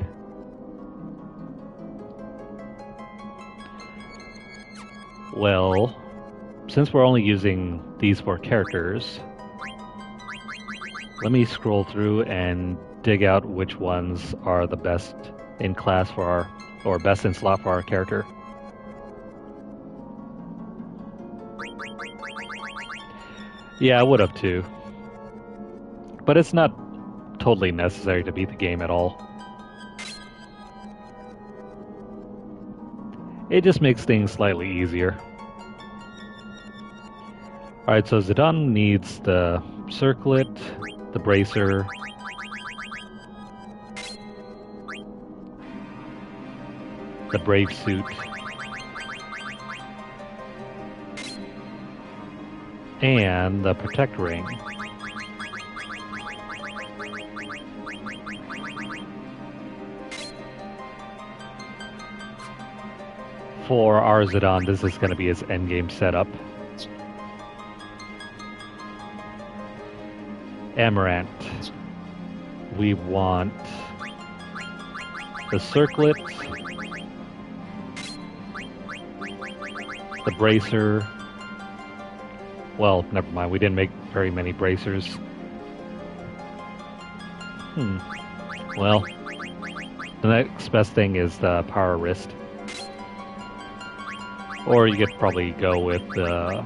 Well, since we're only using these 4 characters, let me scroll through and dig out which ones are the best in class for our, or best in slot for our character. Yeah, I would have too. But it's not totally necessary to beat the game at all. It just makes things slightly easier. Alright, so Zidane needs the circlet, the bracer, the brave suit, and the protect ring. For our Zidane, this is going to be his endgame setup. Amaranth. We want the circlet, the bracer. Well, never mind, we didn't make very many bracers. Well, the next best thing is the power wrist. Or you could probably go with the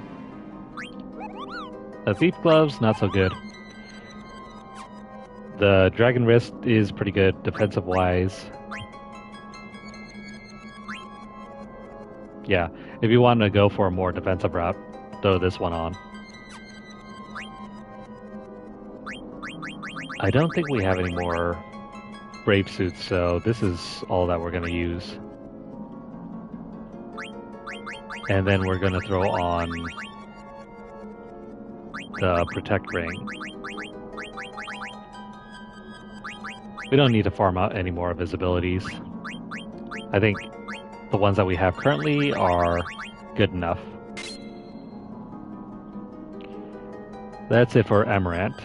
thief gloves, not so good. The dragon wrist is pretty good defensive wise. Yeah, if you want to go for a more defensive route, throw this one on. I don't think we have any more brave suits, so this is all that we're going to use. And then we're going to throw on the protect ring. We don't need to farm out any more of his abilities. I think the ones that we have currently are good enough. That's it for Amaranth.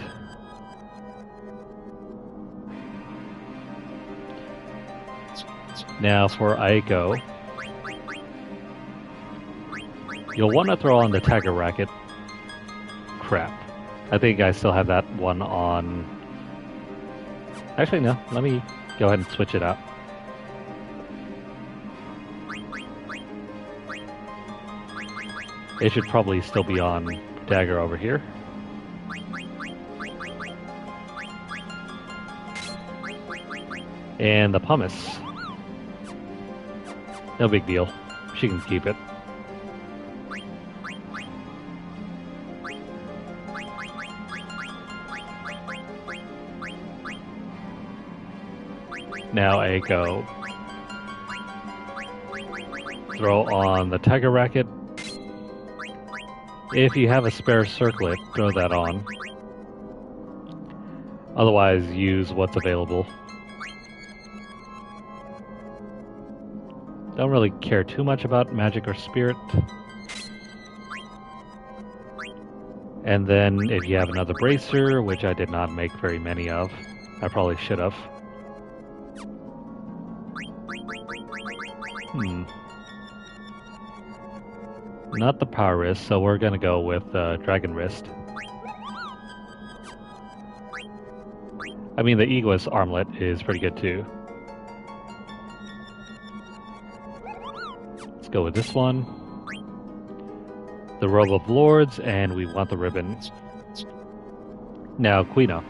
Now for Aiko, you'll want to throw on the Tiger Racket. Crap. I think I still have that one on. Actually, no. Let me go ahead and switch it out. It should probably still be on Dagger over here. And the pumice. No big deal. She can keep it. Now Aiko. Throw on the Tiger Racket. If you have a spare circlet, throw that on. Otherwise, use what's available. Don't really care too much about magic or spirit. And then if you have another bracer, which I did not make very many of, I probably should have. Not the power wrist, so we're gonna go with dragon wrist. I mean, the egoist armlet is pretty good too. Let's go with this one. The robe of lords, and we want the ribbon. Now, Quina.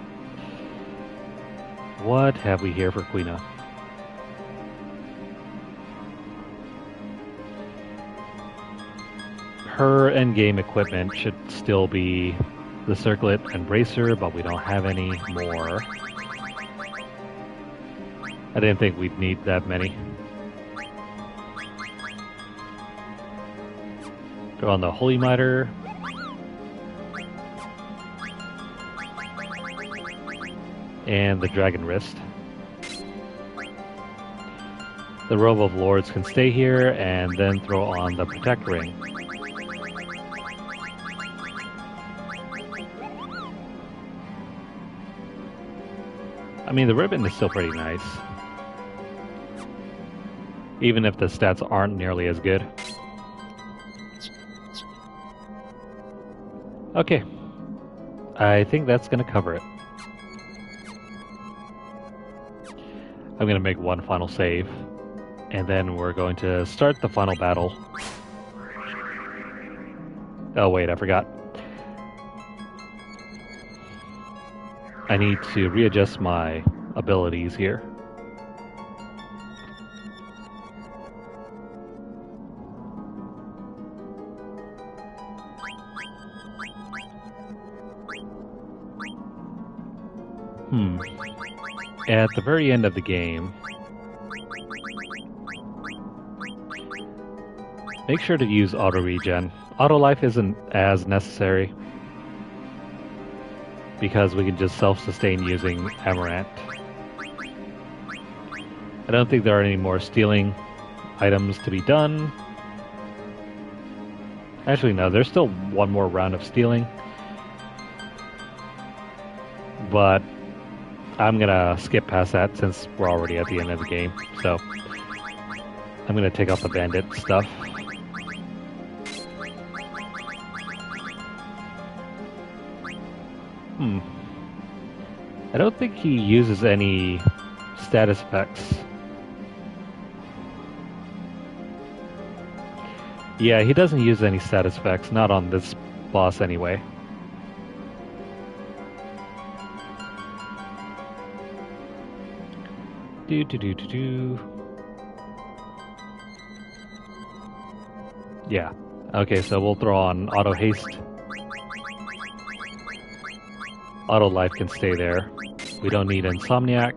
What have we here for Quina? Her endgame equipment should still be the circlet and bracer, but we don't have any more. I didn't think we'd need that many. Throw on the Holy Mitre. And the Dragon Wrist. The Robe of Lords can stay here, and then throw on the Protect Ring. I mean, the ribbon is still pretty nice. Even if the stats aren't nearly as good. Okay. I think that's going to cover it. I'm going to make one final save. And then we're going to start the final battle. Oh wait, I forgot. I need to readjust my abilities here. At the very end of the game, make sure to use auto regen. Auto life isn't as necessary because we can just self-sustain using Amaranth. I don't think there are any more stealing items to be done. Actually, no, there's still one more round of stealing. But I'm gonna skip past that since we're already at the end of the game. So I'm gonna take out the bandit stuff. I don't think he uses any status effects. Yeah, he doesn't use any status effects, not on this boss anyway. Yeah. Okay, so we'll throw on auto haste. Auto life can stay there. We don't need insomniac.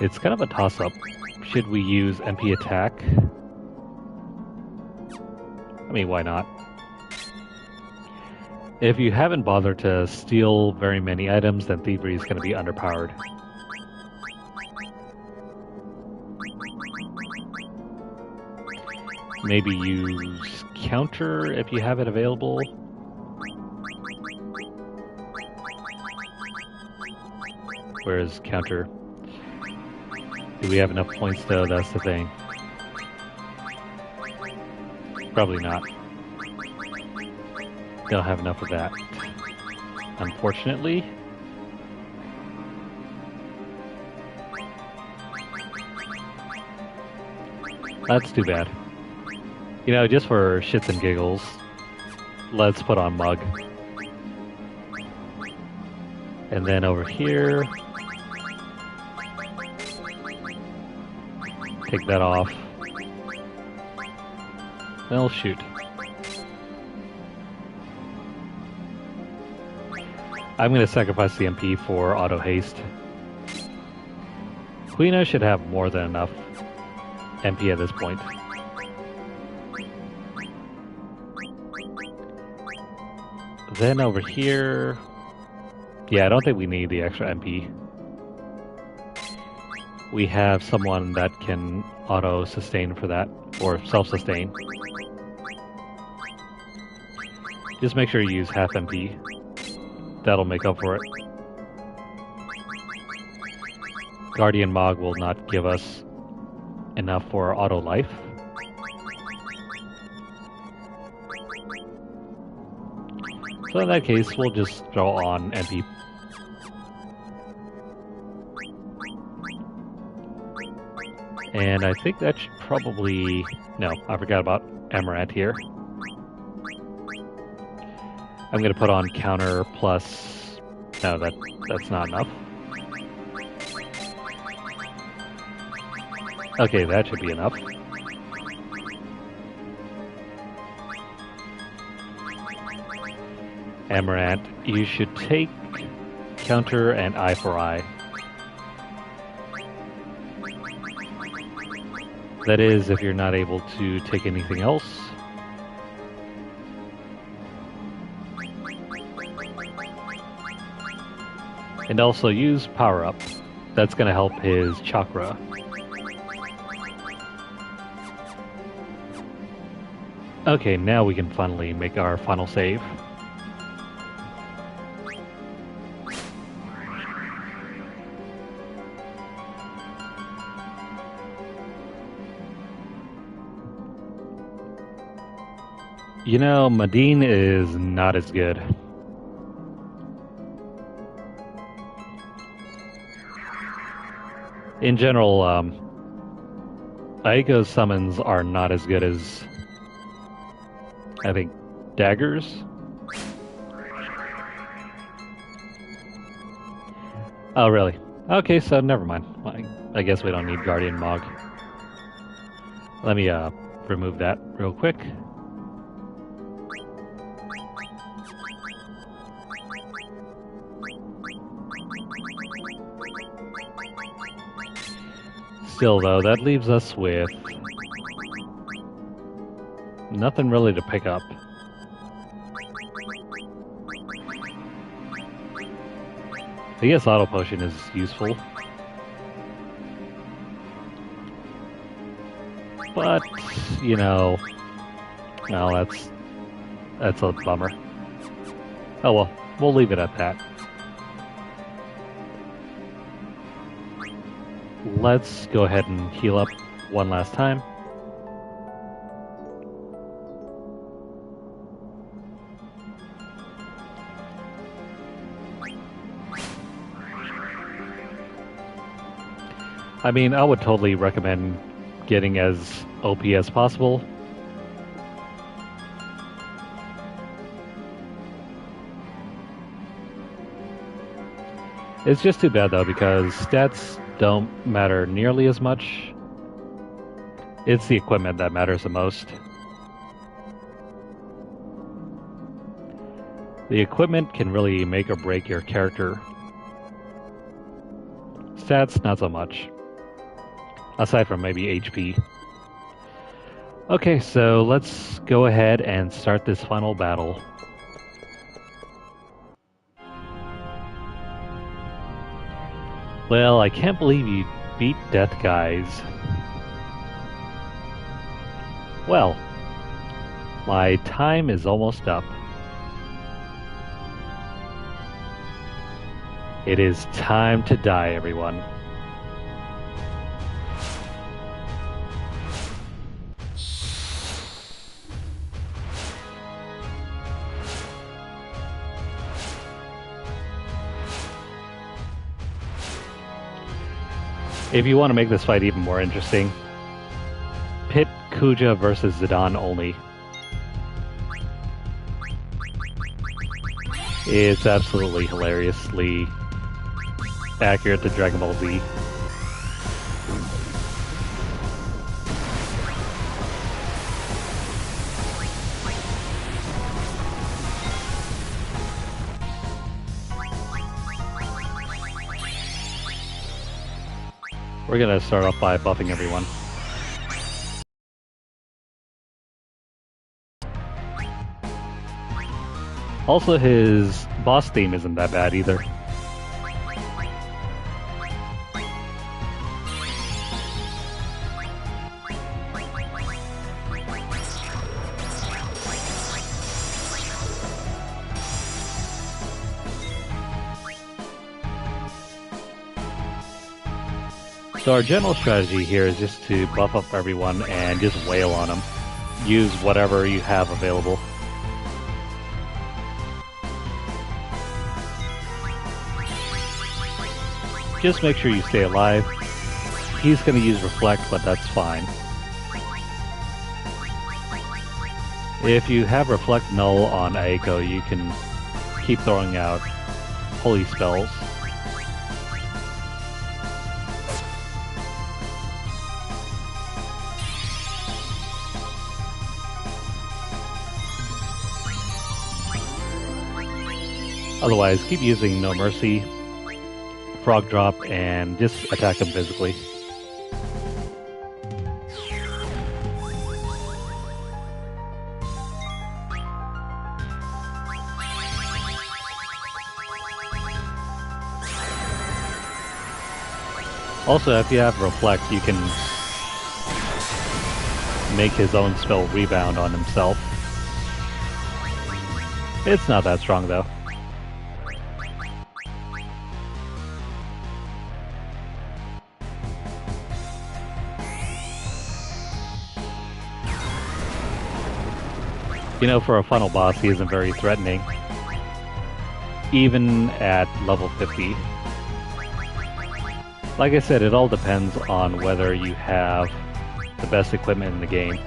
It's kind of a toss-up. Should we use MP attack? I mean, why not? If you haven't bothered to steal very many items, then thievery is going to be underpowered. Maybe use counter if you have it available. Where is counter? Do we have enough points though? That's the thing. Probably not. Don't have enough of that. Unfortunately. That's too bad. You know, just for shits and giggles, let's put on Mug. And then over here, take that off. Well, shoot. I'm going to sacrifice the MP for auto haste. Quina should have more than enough MP at this point. Then over here... Yeah, I don't think we need the extra MP. We have someone that can auto-sustain for that, or self-sustain. Just make sure you use half MP. That'll make up for it. Guardian Mog will not give us enough for auto life. So in that case, we'll just throw on MP. And I think that should probably... No, I forgot about Amaranth here. I'm going to put on counter plus... No, that's not enough. Okay, that should be enough. Amaranth, you should take counter and eye for eye. That is, if you're not able to take anything else. And also use power up. That's going to help his chakra. Okay, now we can finally make our final save. You know, Medine is not as good. In general, Aiko's summons are not as good as, I think, daggers. Oh, really? Okay, so never mind. I guess we don't need Guardian Mog. Let me remove that real quick. Still, though, that leaves us with nothing really to pick up. I guess Auto Potion is useful. But, you know, well, That's a bummer. Oh well, we'll leave it at that. Let's go ahead and heal up one last time. I mean, I would totally recommend getting as OP as possible. It's just too bad though, because stats don't matter nearly as much. It's the equipment that matters the most. The equipment can really make or break your character. Stats, not so much. Aside from maybe HP. Okay, so let's go ahead and start this final battle. Well, I can't believe you beat Death, guys. Well, my time is almost up. It is time to die, everyone. If you want to make this fight even more interesting, pit Kuja versus Zidane only. It's absolutely hilariously accurate to Dragon Ball Z. We're gonna start off by buffing everyone. Also, his boss theme isn't that bad either. So our general strategy here is just to buff up everyone and just wail on them. Use whatever you have available. Just make sure you stay alive. He's going to use Reflect, but that's fine. If you have Reflect Null on Aiko, you can keep throwing out holy spells. Otherwise, keep using No Mercy, Frog Drop, and just attack them physically. Also, if you have Reflect, you can make his own spell rebound on himself. It's not that strong though. You know, for a final boss, he isn't very threatening, even at level 50. Like I said, it all depends on whether you have the best equipment in the game.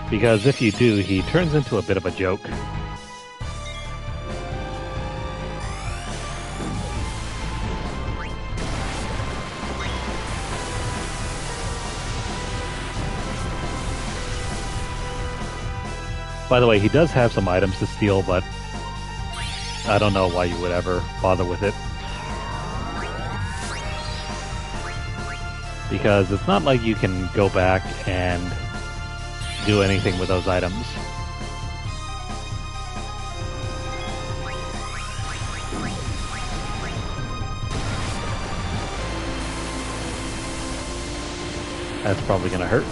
Because if you do, he turns into a bit of a joke. By the way, he does have some items to steal, but I don't know why you would ever bother with it. Because it's not like you can go back and do anything with those items. That's probably gonna hurt.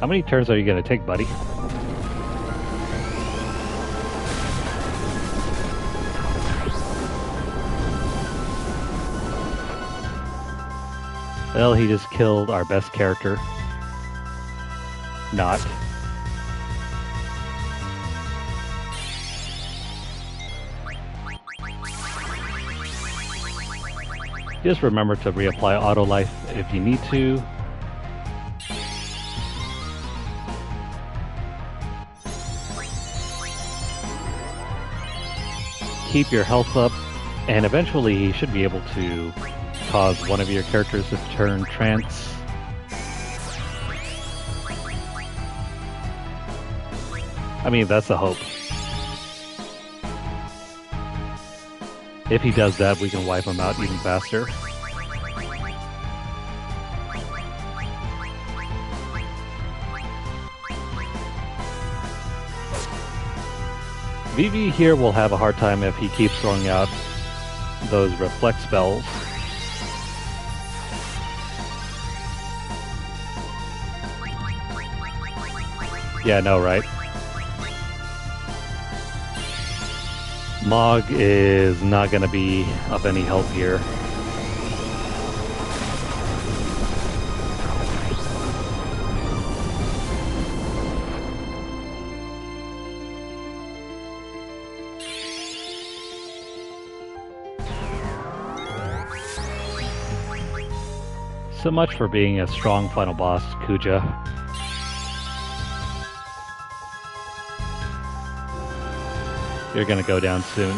How many turns are you gonna take, buddy? Well, he just killed our best character. Not. Just remember to reapply auto life if you need to. Keep your health up, and eventually he should be able to cause one of your characters to turn trance. I mean, that's the hope. If he does that, we can wipe him out even faster. Vivi here will have a hard time if he keeps throwing out those reflect spells. Yeah, I know, right? Mog is not going to be of any help here. So much for being a strong final boss, Kuja. You're gonna go down soon.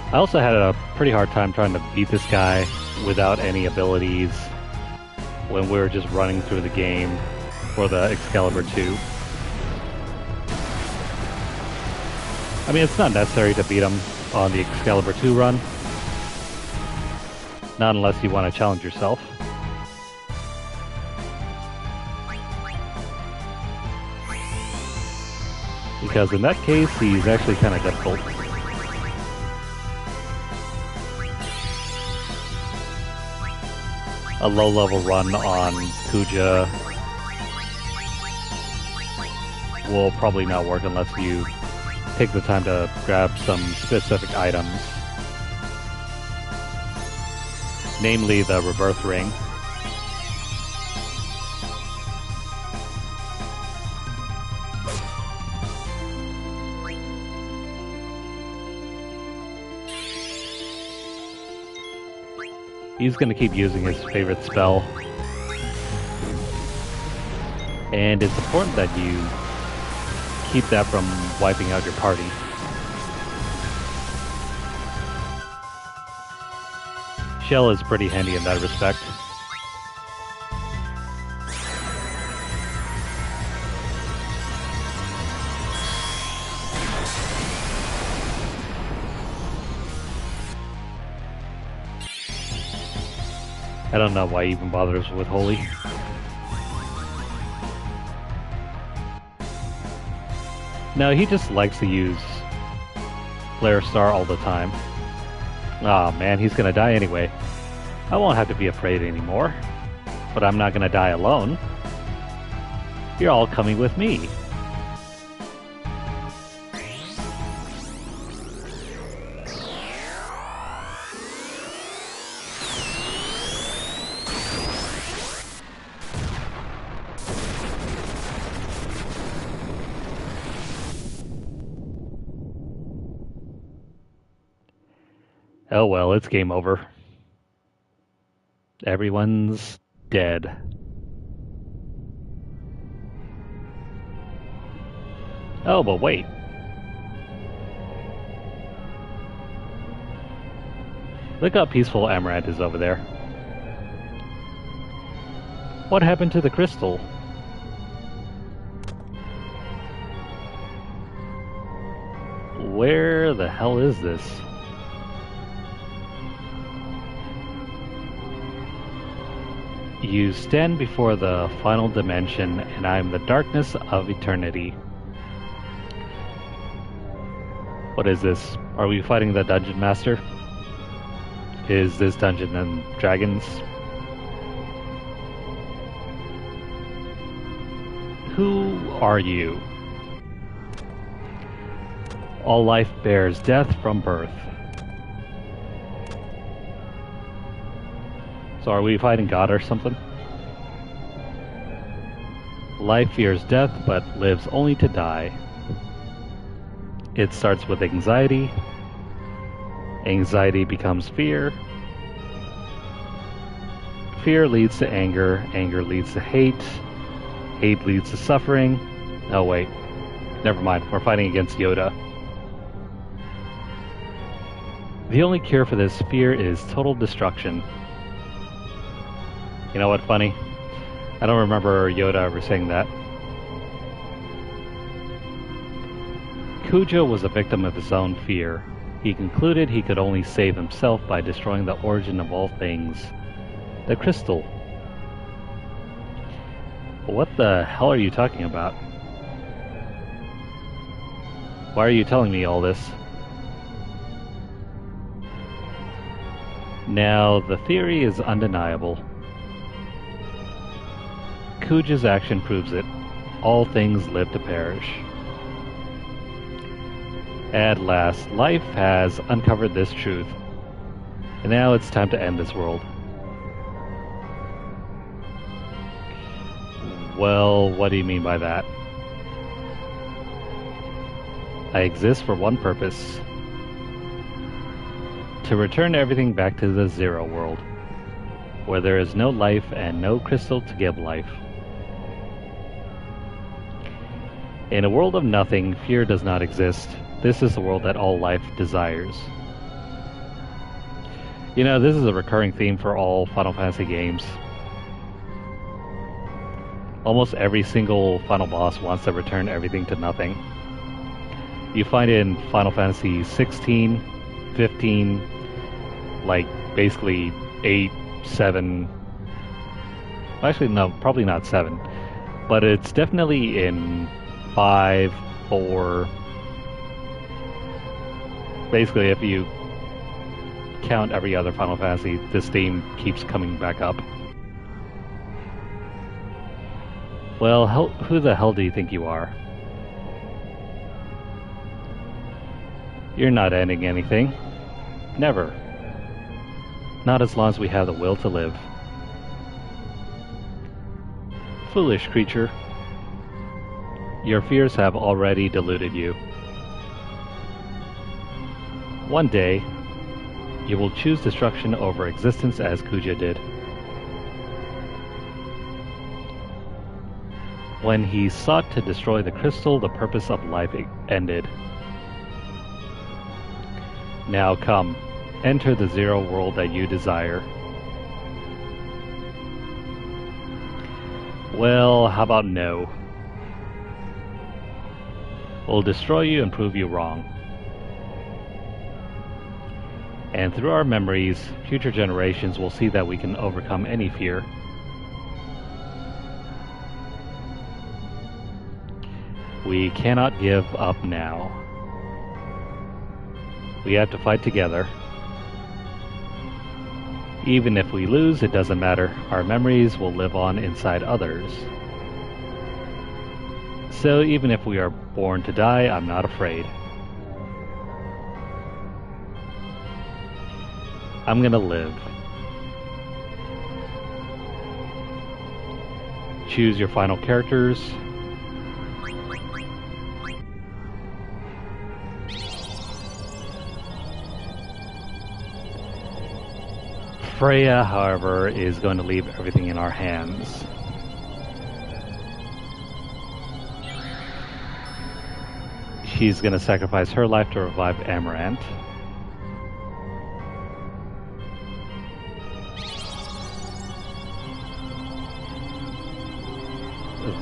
I also had a pretty hard time trying to beat this guy without any abilities when we were just running through the game for the Excalibur 2. I mean, it's not necessary to beat him on the Excalibur 2 run. Not unless you want to challenge yourself. Because in that case, he's actually kind of difficult. A low-level run on Kuja will probably not work unless you take the time to grab some specific items. Namely, the Rebirth Ring. He's going to keep using his favorite spell. And it's important that you keep that from wiping out your party. Shell is pretty handy in that respect. I don't know why he even bothers with Holy. No, he just likes to use Flare Star all the time. Aw, man, he's gonna die anyway. I won't have to be afraid anymore. But I'm not gonna die alone. You're all coming with me. Oh well, it's game over. Everyone's dead. Oh, but wait. Look how peaceful Amaranth is over there. What happened to the crystal? Where the hell is this? You stand before the final dimension, and I am the darkness of eternity. What is this? Are we fighting the Dungeon Master? Is this Dungeons and Dragons? Who are you? All life bears death from birth. So are we fighting God or something? Life fears death but lives only to die. It starts with anxiety. Anxiety becomes fear. Fear leads to anger. Anger leads to hate. Hate leads to suffering. Oh wait, never mind. We're fighting against Yoda. The only cure for this fear is total destruction. You know what, funny? I don't remember Yoda ever saying that. Kuja was a victim of his own fear. He concluded he could only save himself by destroying the origin of all things, the crystal. What the hell are you talking about? Why are you telling me all this? Now, the theory is undeniable. Kuja's action proves it. All things live to perish. At last, life has uncovered this truth. And now it's time to end this world. Well, what do you mean by that? I exist for one purpose. To return everything back to the zero world, where there is no life and no crystal to give life. In a world of nothing, fear does not exist. This is the world that all life desires. You know, this is a recurring theme for all Final Fantasy games. Almost every single final boss wants to return everything to nothing. You find it in Final Fantasy 16, 15, like basically 8, 7... Actually, no, probably not 7. But it's definitely in 5, 4... Basically, if you count every other Final Fantasy, this theme keeps coming back up. Well, who the hell do you think you are? You're not ending anything. Never. Not as long as we have the will to live. Foolish creature. Your fears have already deluded you. One day, you will choose destruction over existence as Kuja did. When he sought to destroy the crystal, the purpose of life ended. Now come, enter the zero world that you desire. Well, how about no? We'll destroy you and prove you wrong. And through our memories, future generations will see that we can overcome any fear. We cannot give up now. We have to fight together. Even if we lose, it doesn't matter. Our memories will live on inside others. So even if we are born to die, I'm not afraid. I'm gonna live. Choose your final characters. Freya, however, is going to leave everything in our hands. She's going to sacrifice her life to revive Amaranth.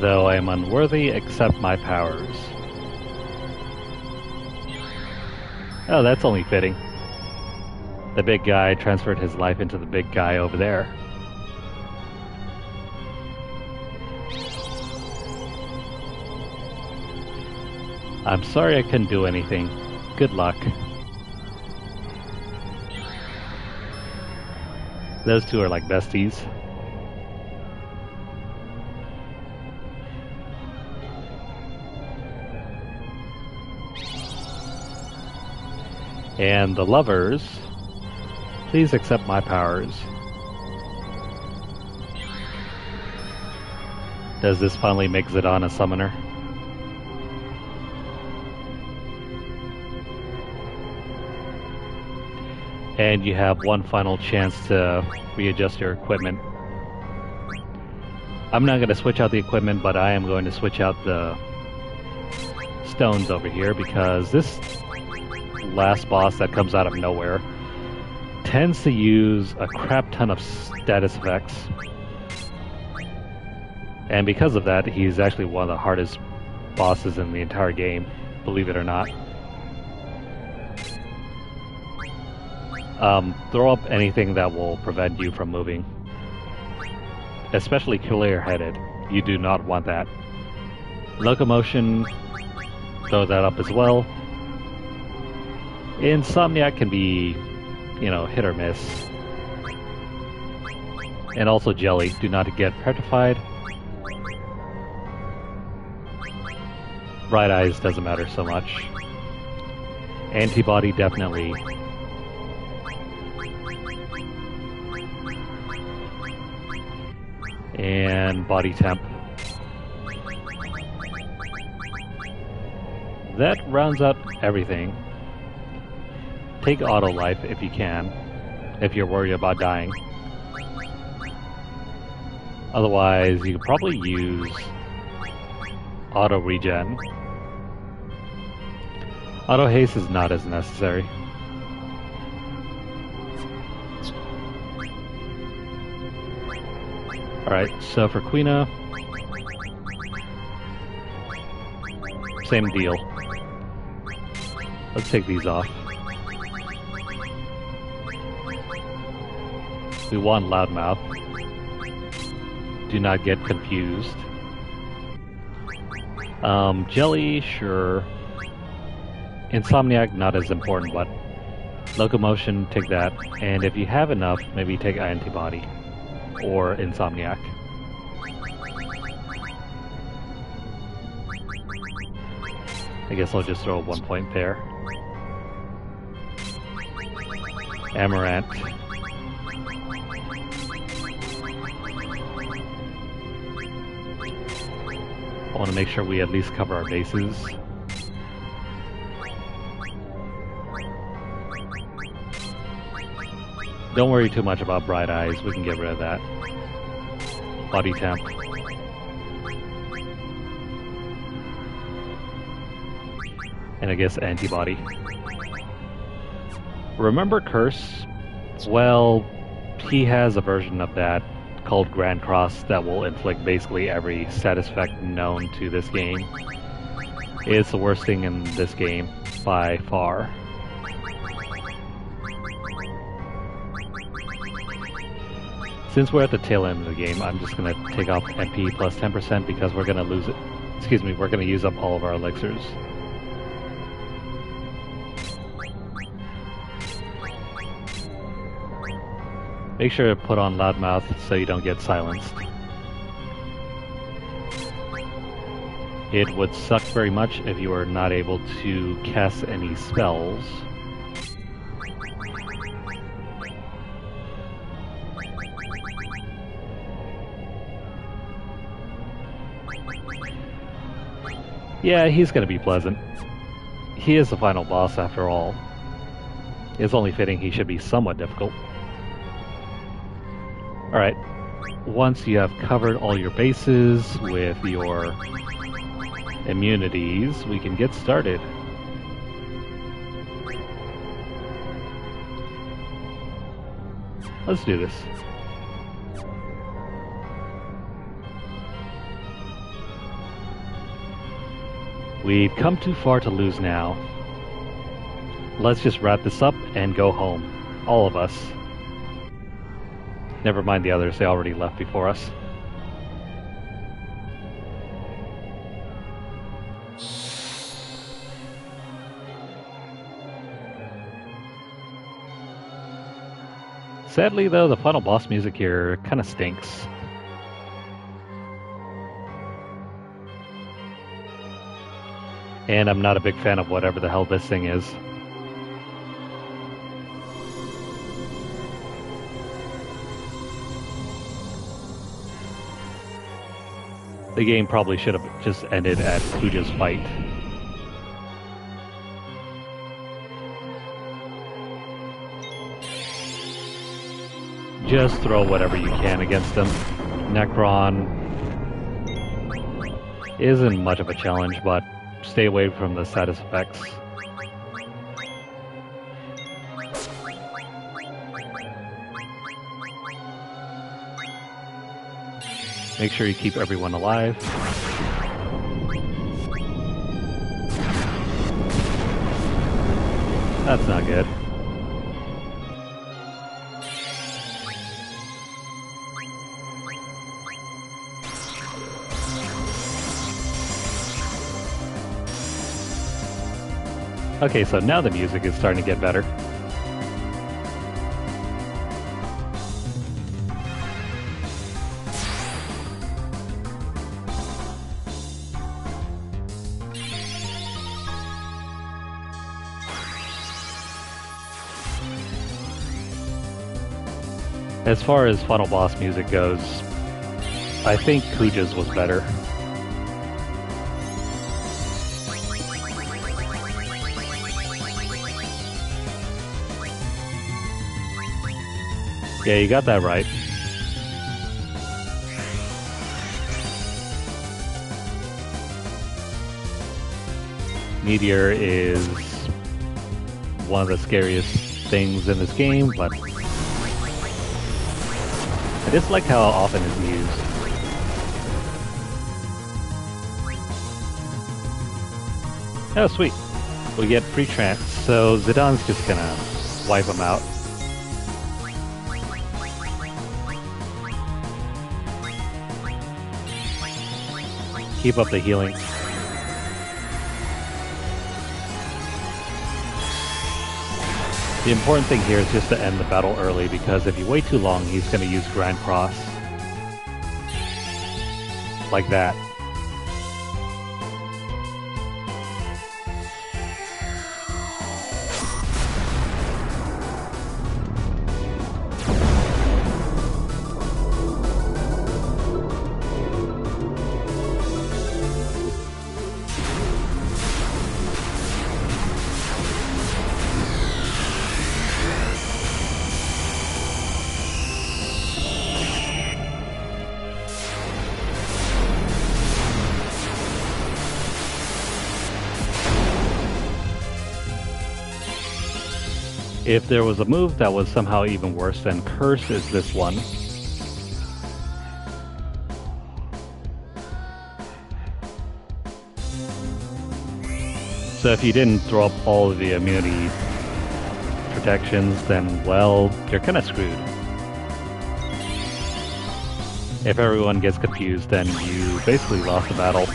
Though I am unworthy, accept my powers. Oh, that's only fitting. The big guy transferred his life into the big guy over there. I'm sorry I couldn't do anything. Good luck. Those two are like besties. And the lovers, please accept my powers. Does this finally make Zidane a summoner? And you have one final chance to readjust your equipment. I'm not going to switch out the equipment, but I am going to switch out the stones over here because this last boss that comes out of nowhere tends to use a crap ton of status effects. And because of that, he's actually one of the hardest bosses in the entire game, believe it or not. Throw up anything that will prevent you from moving. Especially clear-headed. You do not want that. Locomotion, throw that up as well. Insomniac can be, you know, hit or miss. And also Jelly, do not get petrified. Bright Eyes doesn't matter so much. Antibody definitely. And body temp. That rounds out everything. Take auto life if you can, if you're worried about dying. Otherwise, you could probably use auto regen. Auto haste is not as necessary. Alright, so for Quina, same deal. Let's take these off. We want Loudmouth. Do not get confused. Jelly, sure. Insomniac, not as important, but Locomotion, take that. And if you have enough, maybe take Antibody. Or Insomniac. I guess I'll just throw 1 point there. Amaranth. I want to make sure we at least cover our bases. Don't worry too much about Bright Eyes, we can get rid of that. Body temp. And I guess antibody. Remember Curse? Well, he has a version of that called Grand Cross that will inflict basically every status effect known to this game. It's the worst thing in this game by far. Since we're at the tail end of the game, I'm just going to take off MP plus 10% because we're going to lose it. Excuse me, we're going to use up all of our elixirs. Make sure to put on Loudmouth so you don't get silenced. It would suck very much if you were not able to cast any spells. Yeah, he's gonna be pleasant. He is the final boss after all. It's only fitting he should be somewhat difficult. Alright, once you have covered all your bases with your immunities, we can get started. Let's do this. We've come too far to lose now. Let's just wrap this up and go home. All of us. Never mind the others, they already left before us. Sadly, though, the final boss music here kind of stinks. And I'm not a big fan of whatever the hell this thing is. The game probably should have just ended at Kuja's fight. Just throw whatever you can against them. Necron isn't much of a challenge, but stay away from the status effects. Make sure you keep everyone alive. That's not good. Okay, so now the music is starting to get better. As far as final boss music goes, I think Kuja's was better. Yeah, you got that right. Meteor is one of the scariest things in this game, but I just like how often it's used. Oh, sweet. We get free trance, so Zidane's just gonna wipe them out. Keep up the healing. The important thing here is just to end the battle early, because if you wait too long, he's going to use Grand Cross. Like that. If there was a move that was somehow even worse than Curse, is this one. So if you didn't throw up all of the immunity protections, then, well, you're kind of screwed. If everyone gets confused, then you basically lost the battle.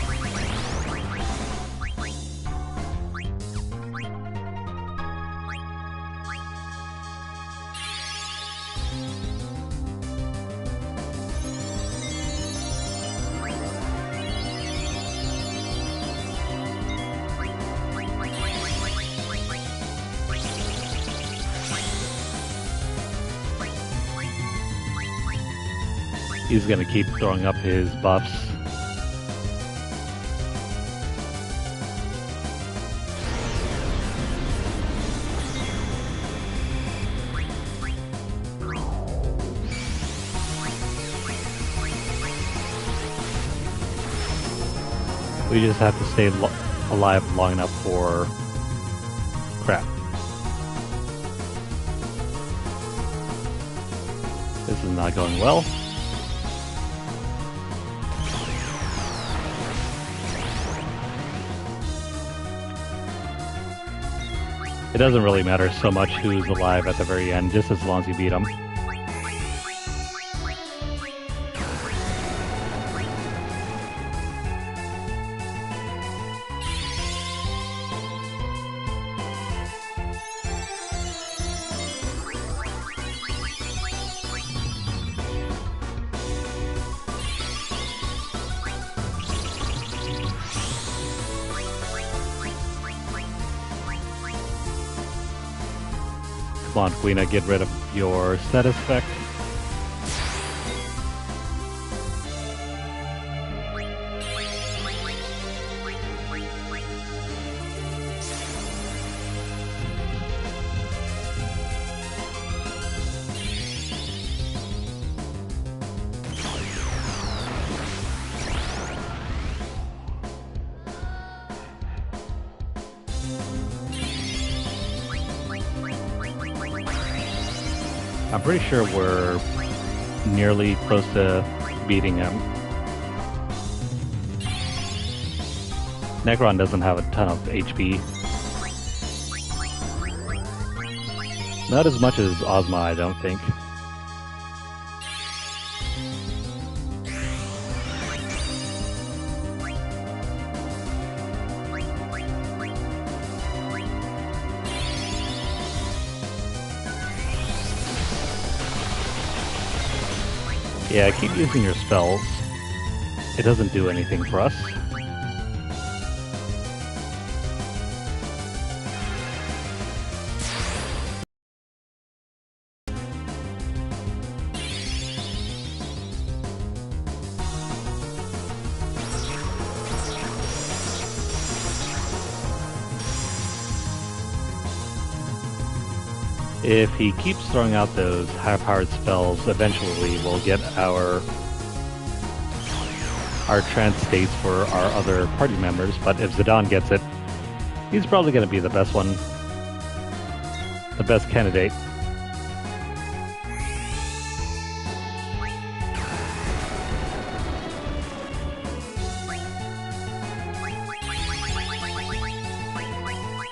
He's gonna keep throwing up his buffs. We just have to stay alive long enough for crap. This is not going well. It doesn't really matter so much who's alive at the very end, just as long as you beat them. Come on, Queena, get rid of your status effect. I'm pretty sure we're nearly close to beating him. Necron doesn't have a ton of HP. Not as much as Ozma, I don't think. Yeah, keep using your spells. It doesn't do anything for us. If he keeps throwing out those high-powered spells, eventually we'll get our trance states for our other party members, but if Zidane gets it, he's probably going to be the best one, the best candidate.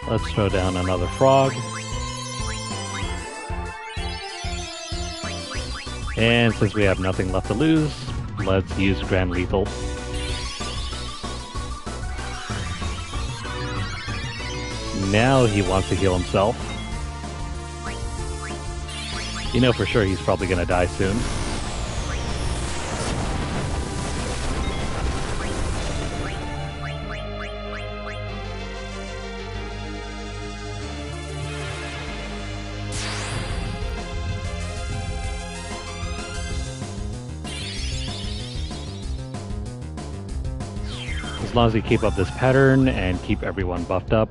Let's throw down another frog. And since we have nothing left to lose, let's use Grand Lethal. Now he wants to heal himself. You know for sure he's probably going to die soon. As long as we keep up this pattern and keep everyone buffed up.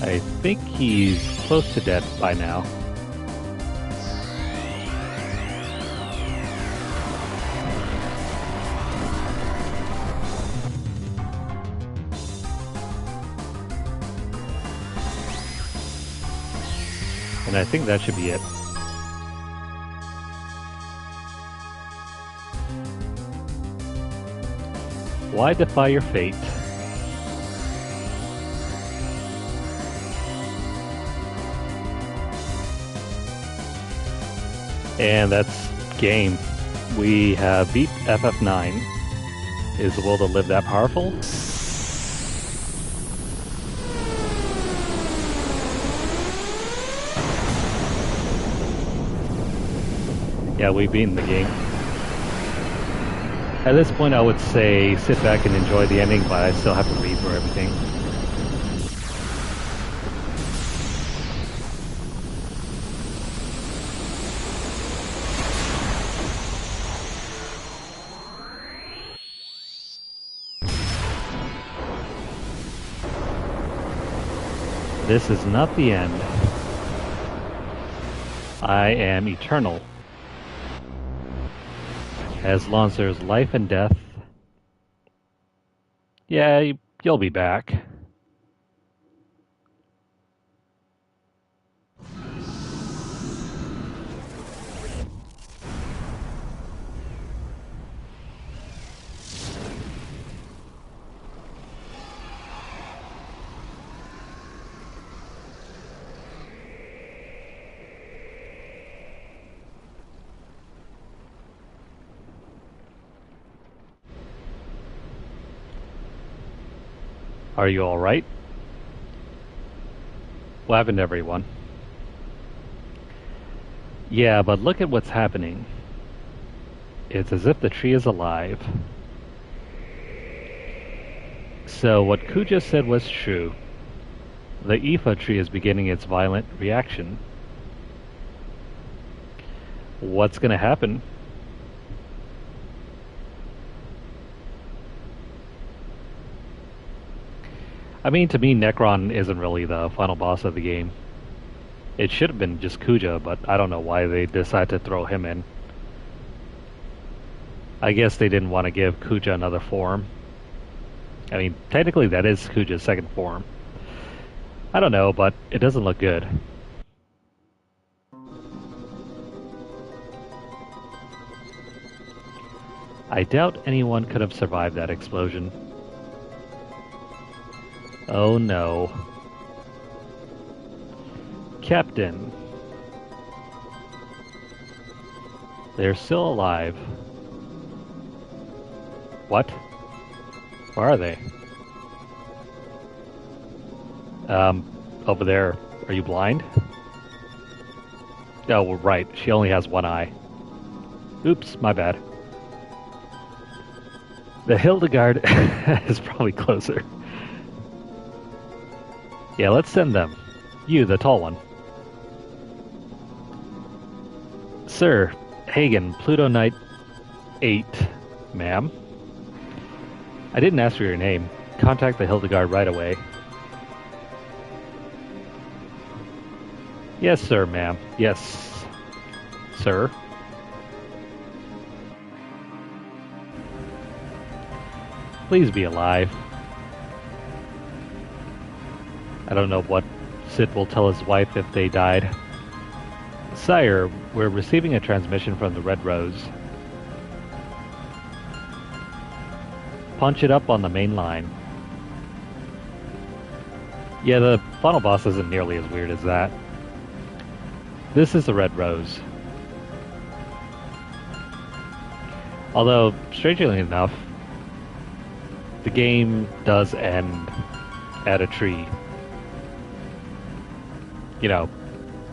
I think he's close to death by now. And I think that should be it. Why defy your fate? And that's game. We have beat FF9. Is the will to live that powerful? Yeah, we've beaten the game. At this point, I would say sit back and enjoy the ending, but I still have to read through everything. This is not the end. I am eternal. As long as there's life and death, yeah, you'll be back. Are you alright? What happened to everyone? Yeah, but look at what's happening. It's as if the tree is alive. So what Kuja said was true. The Ifa tree is beginning its violent reaction. What's gonna happen? I mean, to me, Necron isn't really the final boss of the game. It should have been just Kuja, but I don't know why they decided to throw him in. I guess they didn't want to give Kuja another form. I mean, technically that is Kuja's second form. I don't know, but it doesn't look good. I doubt anyone could have survived that explosion. Oh no. Captain. They're still alive. What? Where are they? Over there. Are you blind? Oh, we're right. She only has one eye. Oops, my bad. The Hildegard is probably closer. Yeah, let's send them. You, the tall one. Sir, Hagen, Pluto Knight 8, ma'am. I didn't ask for your name. Contact the Hildegard right away. Yes, sir, ma'am. Yes, sir. Please be alive. I don't know what Sid will tell his wife if they died. Sire, we're receiving a transmission from the Red Rose. Punch it up on the main line. Yeah, the final boss isn't nearly as weird as that. This is the Red Rose. Although, strangely enough, the game does end at a tree. You know,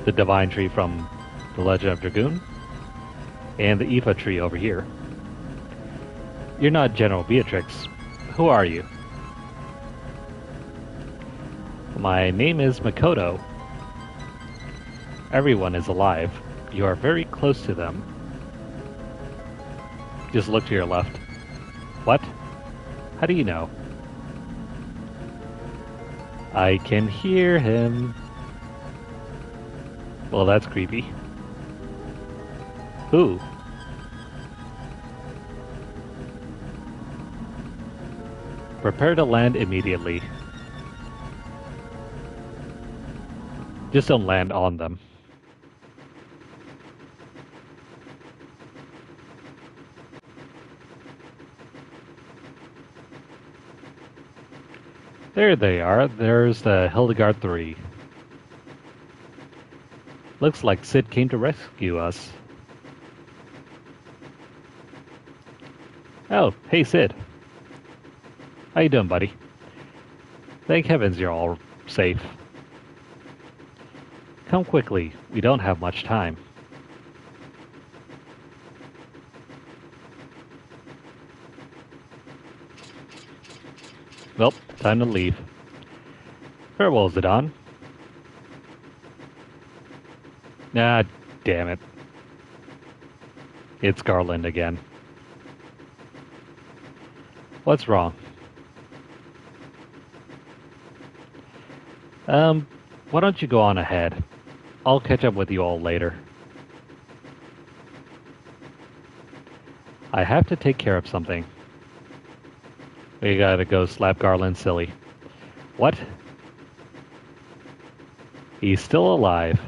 the Divine Tree from The Legend of Dragoon, and the Ifa tree over here. You're not General Beatrix. Who are you? My name is Makoto. Everyone is alive. You are very close to them. Just look to your left. What? How do you know? I can hear him. Well, that's creepy. Who? Prepare to land immediately. Just don't land on them. There they are. There's the Hildegard 3. Looks like Sid came to rescue us. Oh, hey Sid. How you doing, buddy? Thank heavens you're all safe. Come quickly. We don't have much time. Well, time to leave. Farewell, Zidane. Ah, damn it. It's Garland again. What's wrong? Why don't you go on ahead? I'll catch up with you all later. I have to take care of something. We gotta go slap Garland silly. What? He's still alive.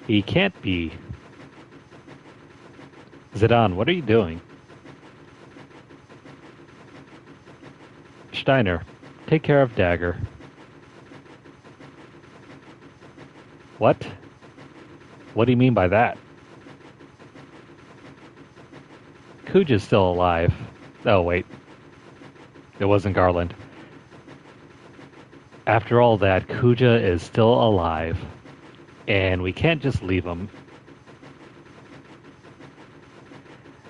He can't be. Zidane, what are you doing? Steiner, take care of Dagger. What? What do you mean by that? Kuja's still alive. Oh, wait. It wasn't Garland. After all that, Kuja is still alive, and we can't just leave him.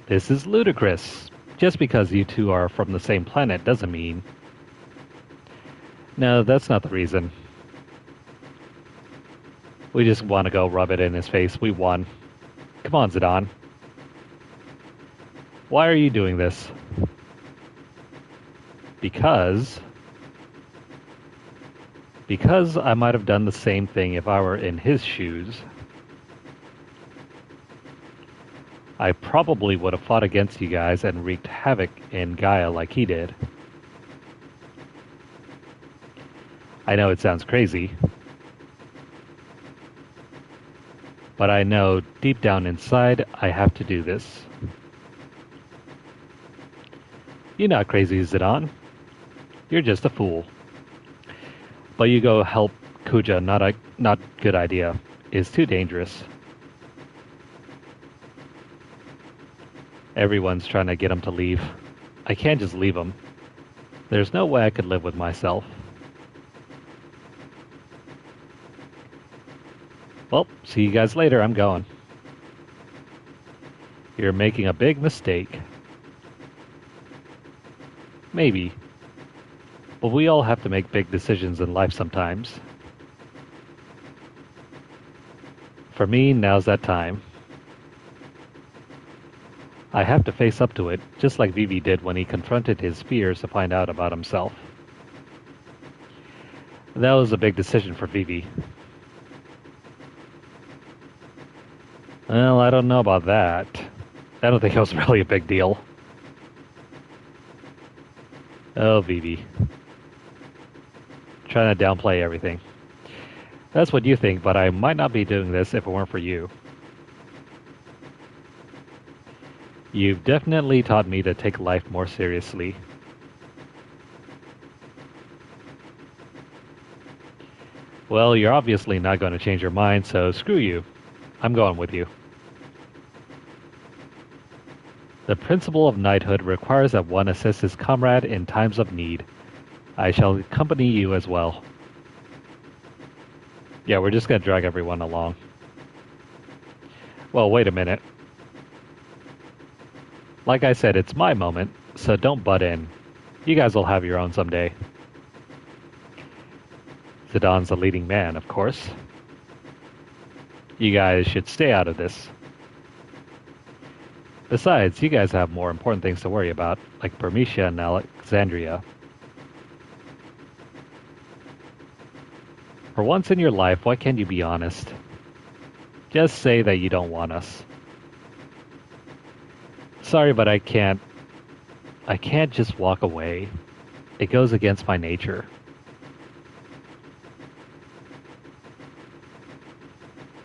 This is ludicrous. Just because you two are from the same planet doesn't mean... No, that's not the reason. We just want to go rub it in his face. We won. Come on, Zidane. Why are you doing this? Because I might have done the same thing if I were in his shoes. I probably would have fought against you guys and wreaked havoc in Gaia like he did. I know it sounds crazy, but I know deep down inside I have to do this. You're not crazy, Zidane. You're just a fool. But you go help Kuja, not good idea. It's too dangerous. Everyone's trying to get him to leave. I can't just leave him. There's no way I could live with myself. Well, see you guys later. I'm going. You're making a big mistake. Maybe. But we all have to make big decisions in life sometimes. For me, now's that time. I have to face up to it, just like Vivi did when he confronted his fears to find out about himself. That was a big decision for Vivi. Well, I don't know about that. I don't think it was really a big deal. Oh, Vivi. Trying to downplay everything. That's what you think, but I might not be doing this if it weren't for you. You've definitely taught me to take life more seriously. Well, you're obviously not going to change your mind, so screw you. I'm going with you. The principle of knighthood requires that one assist his comrade in times of need. I shall accompany you as well. Yeah, we're just going to drag everyone along. Well, wait a minute. Like I said, it's my moment, so don't butt in. You guys will have your own someday. Zidane's the leading man, of course. You guys should stay out of this. Besides, you guys have more important things to worry about, like Bermesia and Alexandria. For once in your life, why can't you be honest? Just say that you don't want us. Sorry, but I can't just walk away. It goes against my nature.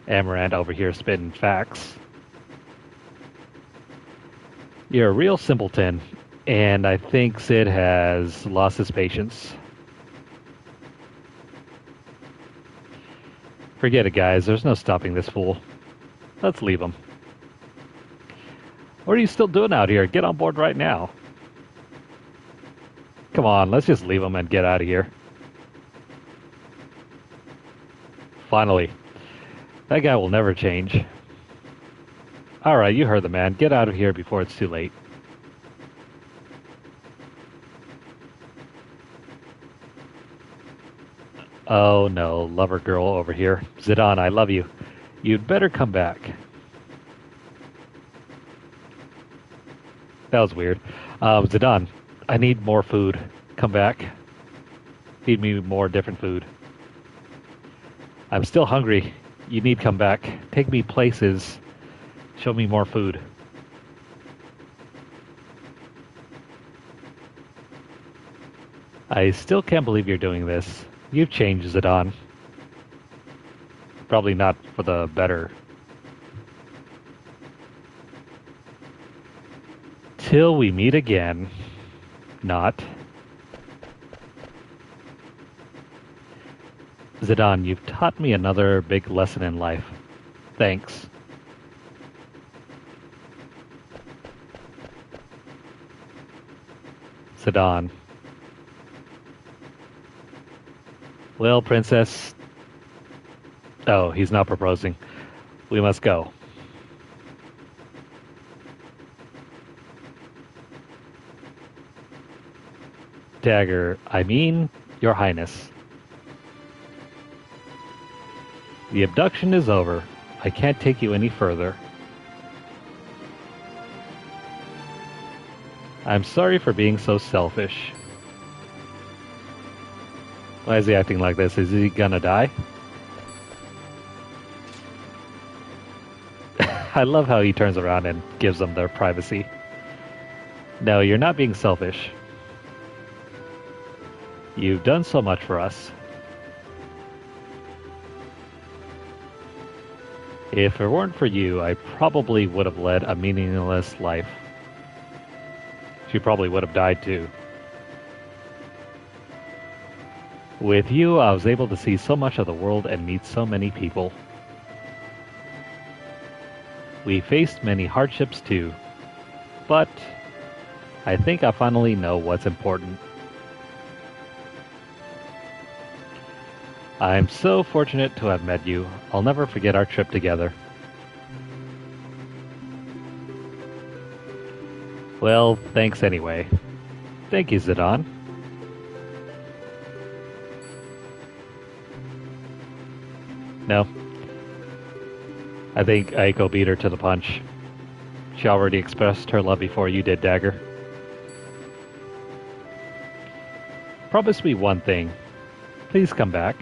Amaranth over here spitting facts. You're a real simpleton, and I think Sid has lost his patience. Forget it, guys. There's no stopping this fool. Let's leave him. What are you still doing out here? Get on board right now. Come on, let's just leave him and get out of here. Finally. That guy will never change. Alright, you heard the man. Get out of here before it's too late. Oh no, lover girl over here. Zidane, I love you. You'd better come back. That was weird. Zidane, I need more food. Come back. Feed me more different food. I'm still hungry. You need to come back. Take me places. Show me more food. I still can't believe you're doing this. You've changed, Zidane. Probably not for the better. Till we meet again. Not. Zidane, you've taught me another big lesson in life. Thanks. Zidane, Well, Princess... Oh, he's not proposing. We must go. Dagger, I mean, Your Highness. The abduction is over. I can't take you any further. I'm sorry for being so selfish. Why is he acting like this? Is he gonna die? I love how he turns around and gives them their privacy. No, you're not being selfish. You've done so much for us. If it weren't for you, I probably would have led a meaningless life. She probably would have died too. With you, I was able to see so much of the world and meet so many people. We faced many hardships too, but I think I finally know what's important. I'm so fortunate to have met you. I'll never forget our trip together. Well, thanks anyway. Thank you, Zidane. No. I think Aiko beat her to the punch. She already expressed her love before you did, Dagger. Promise me one thing. Please come back.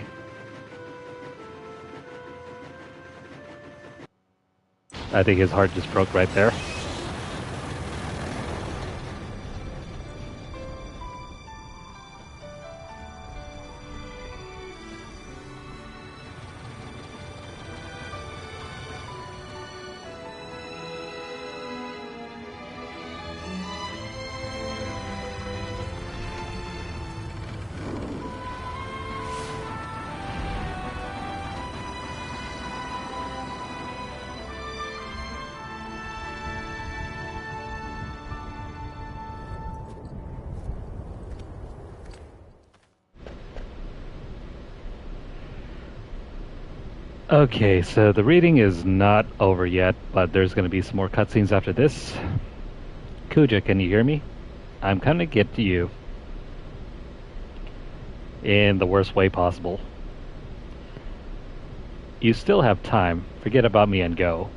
I think his heart just broke right there. Okay, so the reading is not over yet, but there's going to be some more cutscenes after this. Kuja, can you hear me? I'm gonna get to you. In the worst way possible. You still have time. Forget about me and go.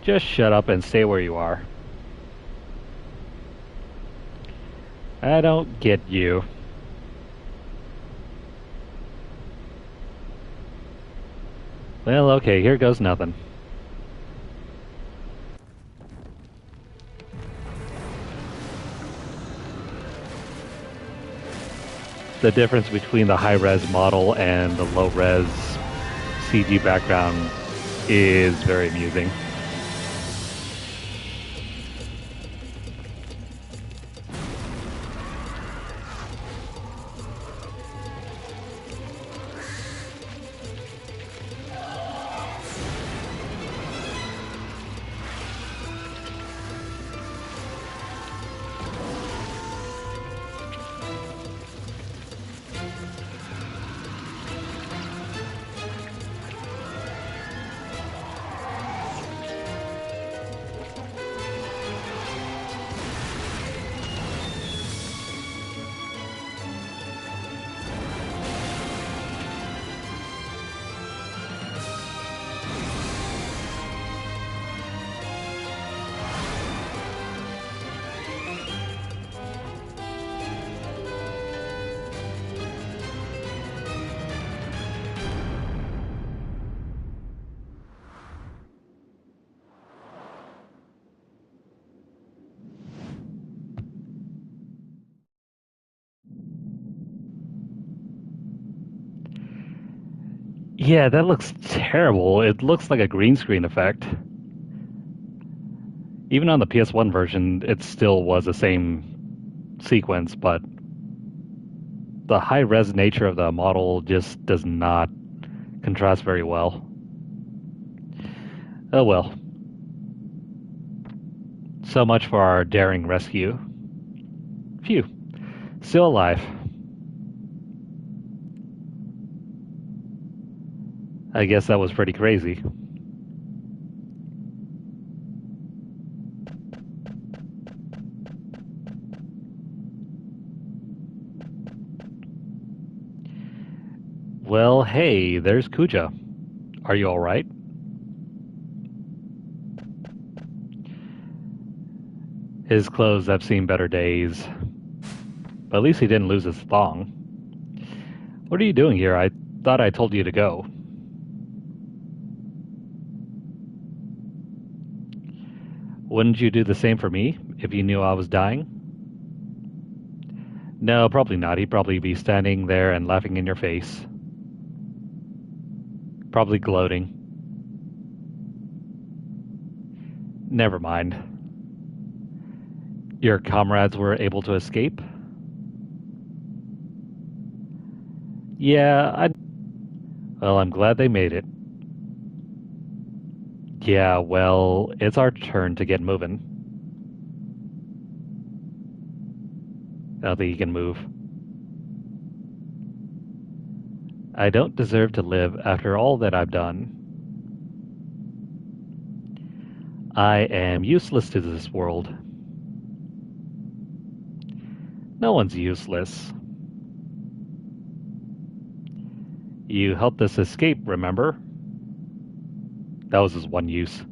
Just shut up and stay where you are. I don't get you. Well, okay, here goes nothing. The difference between the high-res model and the low-res CG background is very amusing. Yeah, that looks terrible. It looks like a green screen effect. Even on the PS1 version, it still was the same sequence, but the high-res nature of the model just does not contrast very well. Oh well. So much for our daring rescue. Phew. Still alive. I guess that was pretty crazy. Well, hey, there's Kuja. Are you alright? His clothes have seen better days. But at least he didn't lose his thong. What are you doing here? I thought I told you to go. Wouldn't you do the same for me if you knew I was dying? No, probably not. He'd probably be standing there and laughing in your face. Probably gloating. Never mind. Your comrades were able to escape? Yeah, well, I'm glad they made it. Yeah, well, it's our turn to get moving. I don't think you can move. I don't deserve to live after all that I've done. I am useless to this world. No one's useless. You helped us escape, remember? That was his one use.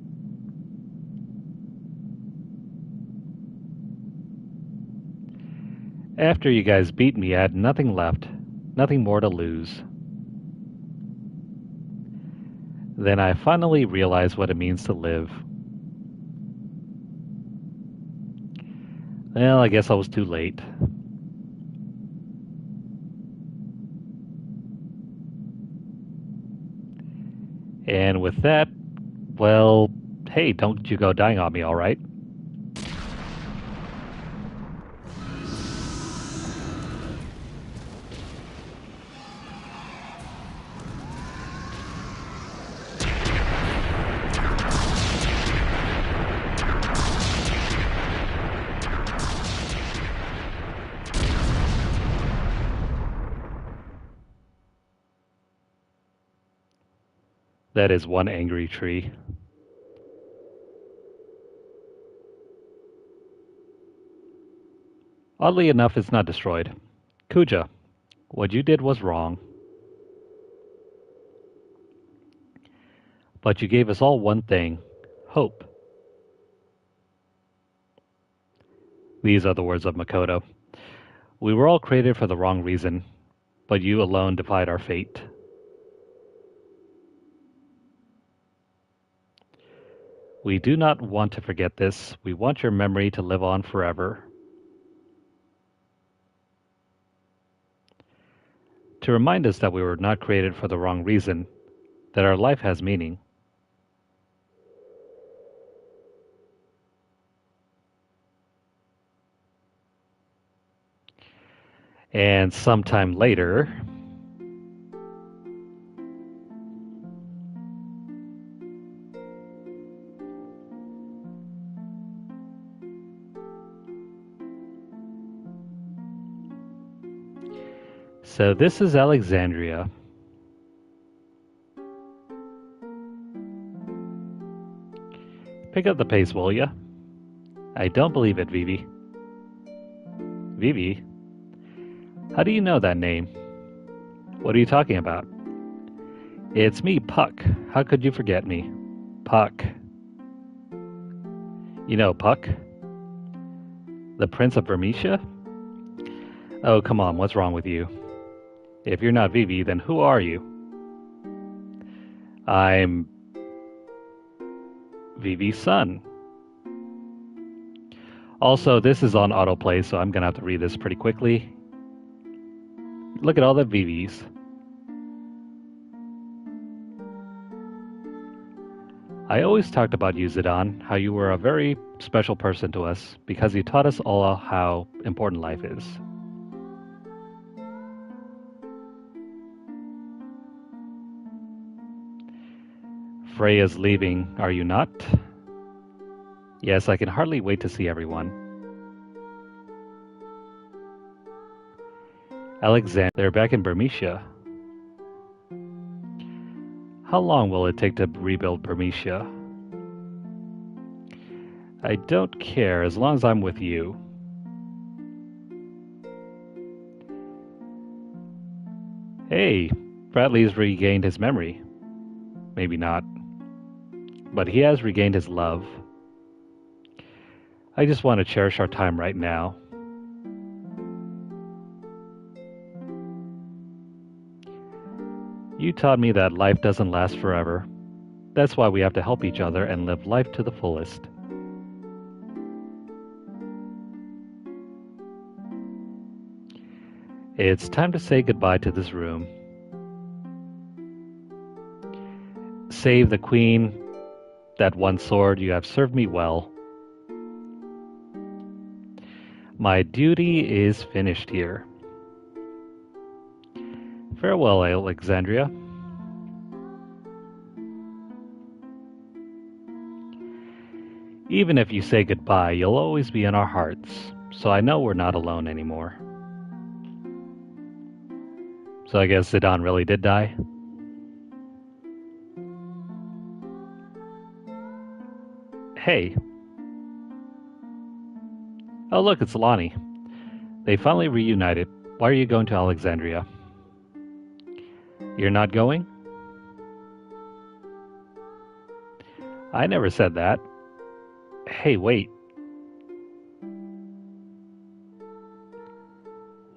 After you guys beat me, I had nothing left. Nothing more to lose. Then I finally realized what it means to live. Well, I guess I was too late. And with that, well, hey, don't you go dying on me, alright? That is one angry tree. Oddly enough, it's not destroyed. Kuja, what you did was wrong. But you gave us all one thing, hope. These are the words of Makoto. We were all created for the wrong reason, but you alone defied our fate. We do not want to forget this. We want your memory to live on forever. To remind us that we were not created for the wrong reason, that our life has meaning. And sometime later, so this is Alexandria. Pick up the pace, will ya? I don't believe it, Vivi. Vivi? How do you know that name? What are you talking about? It's me, Puck. How could you forget me? Puck. You know Puck? The Prince of Vermetia? Oh, come on, what's wrong with you? If you're not Vivi, then who are you? I'm Vivi's son. Also, this is on autoplay, so I'm gonna have to read this pretty quickly. Look at all the Vivis. I always talked about you, Zidane, how you were a very special person to us because you taught us all how important life is. Freya's leaving, are you not? Yes, I can hardly wait to see everyone. Alexander, they're back in Bermesia. How long will it take to rebuild Bermesia? I don't care as long as I'm with you. Hey, Bradley's regained his memory. Maybe not. But he has regained his love. I just want to cherish our time right now. You taught me that life doesn't last forever. That's why we have to help each other and live life to the fullest. It's time to say goodbye to this room. Save the queen, that one sword, you have served me well. My duty is finished here. Farewell, Alexandria. Even if you say goodbye, you'll always be in our hearts, so I know we're not alone anymore. So I guess Zidane really did die? Hey. Oh look, it's Lonnie. They finally reunited. Why are you going to Alexandria? You're not going? I never said that. Hey, wait.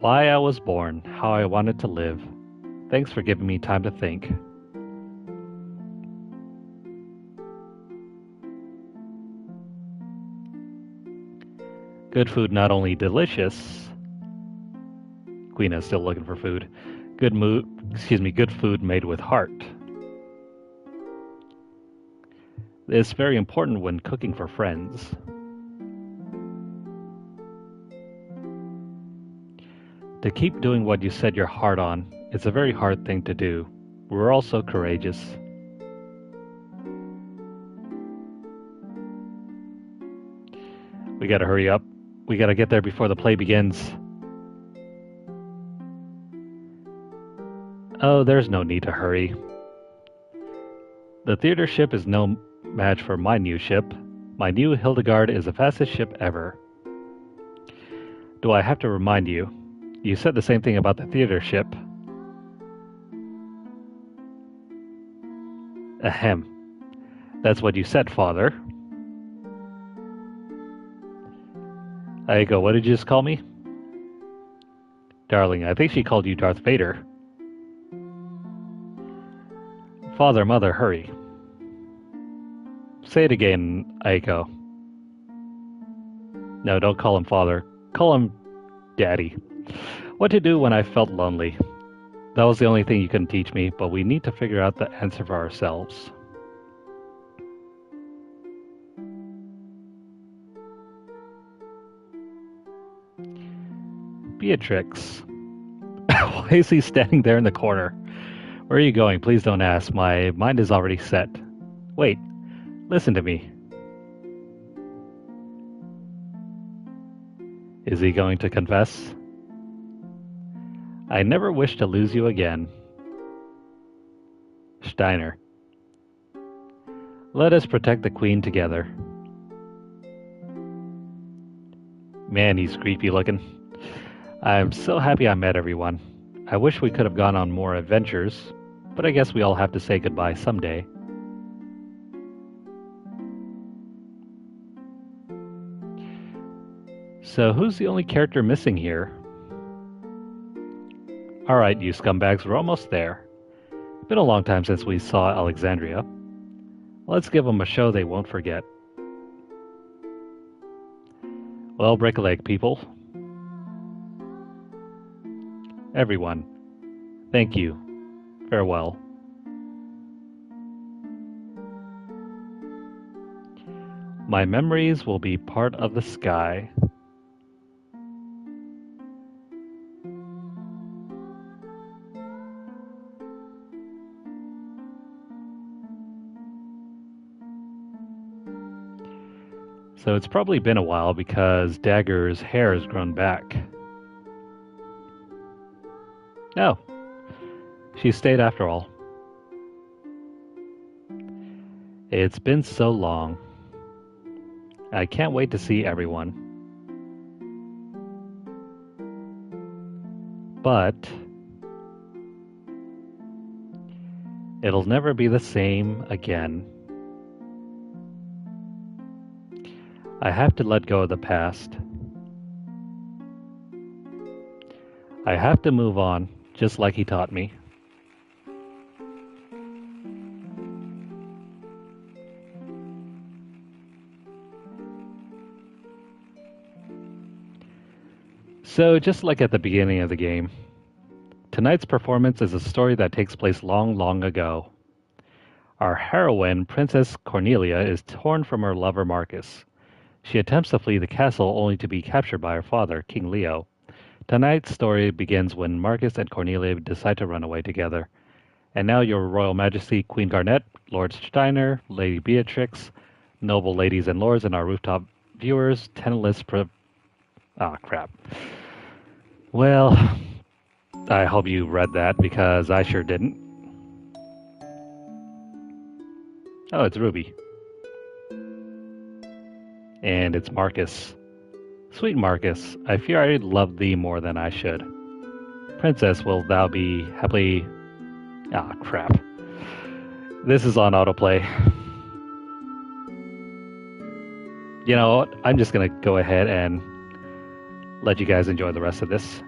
Why I was born, how I wanted to live. Thanks for giving me time to think. Good food not only delicious. Queen is still looking for food. Good food made with heart. It's very important when cooking for friends. To keep doing what you set your heart on, it's a very hard thing to do. We're all so courageous. We gotta hurry up. We gotta get there before the play begins. Oh, there's no need to hurry. The theater ship is no match for my new ship. My new Hildegard is the fastest ship ever. Do I have to remind you? You said the same thing about the theater ship. Ahem. That's what you said, father. Aiko, what did you just call me? Darling, I think she called you Darth Vader. Father, mother, hurry. Say it again, Aiko. No, don't call him father. Call him daddy. What to do when I felt lonely. That was the only thing you couldn't teach me, but we need to figure out the answer for ourselves. Beatrix. Why is he standing there in the corner? Where are you going? Please don't ask. My mind is already set. Wait, listen to me. Is he going to confess? I never wish to lose you again. Steiner. Let us protect the queen together. Man, he's creepy looking. I'm so happy I met everyone. I wish we could have gone on more adventures, but I guess we all have to say goodbye someday. So who's the only character missing here? Alright, you scumbags, we're almost there. Been a long time since we saw Alexandria. Let's give them a show they won't forget. Well, break a leg, people. Everyone, thank you. Farewell. My memories will be part of the sky. So it's probably been a while because Dagger's hair has grown back. Oh, she stayed after all. It's been so long. I can't wait to see everyone. But it'll never be the same again. I have to let go of the past. I have to move on, just like he taught me. So, just like at the beginning of the game, tonight's performance is a story that takes place long, long ago. Our heroine, Princess Cornelia, is torn from her lover Marcus. She attempts to flee the castle only to be captured by her father, King Leo. Tonight's story begins when Marcus and Cornelia decide to run away together. And now, Your Royal Majesty, Queen Garnet, Lord Steiner, Lady Beatrix, noble ladies and lords, and our rooftop viewers, tenantless crap. Well, I hope you read that because I sure didn't. Oh, it's Ruby. And it's Marcus. Sweet Marcus, I fear I love thee more than I should. Princess, will thou be happily... Ah, crap. This is on autoplay. You know what? I'm just gonna go ahead and let you guys enjoy the rest of this.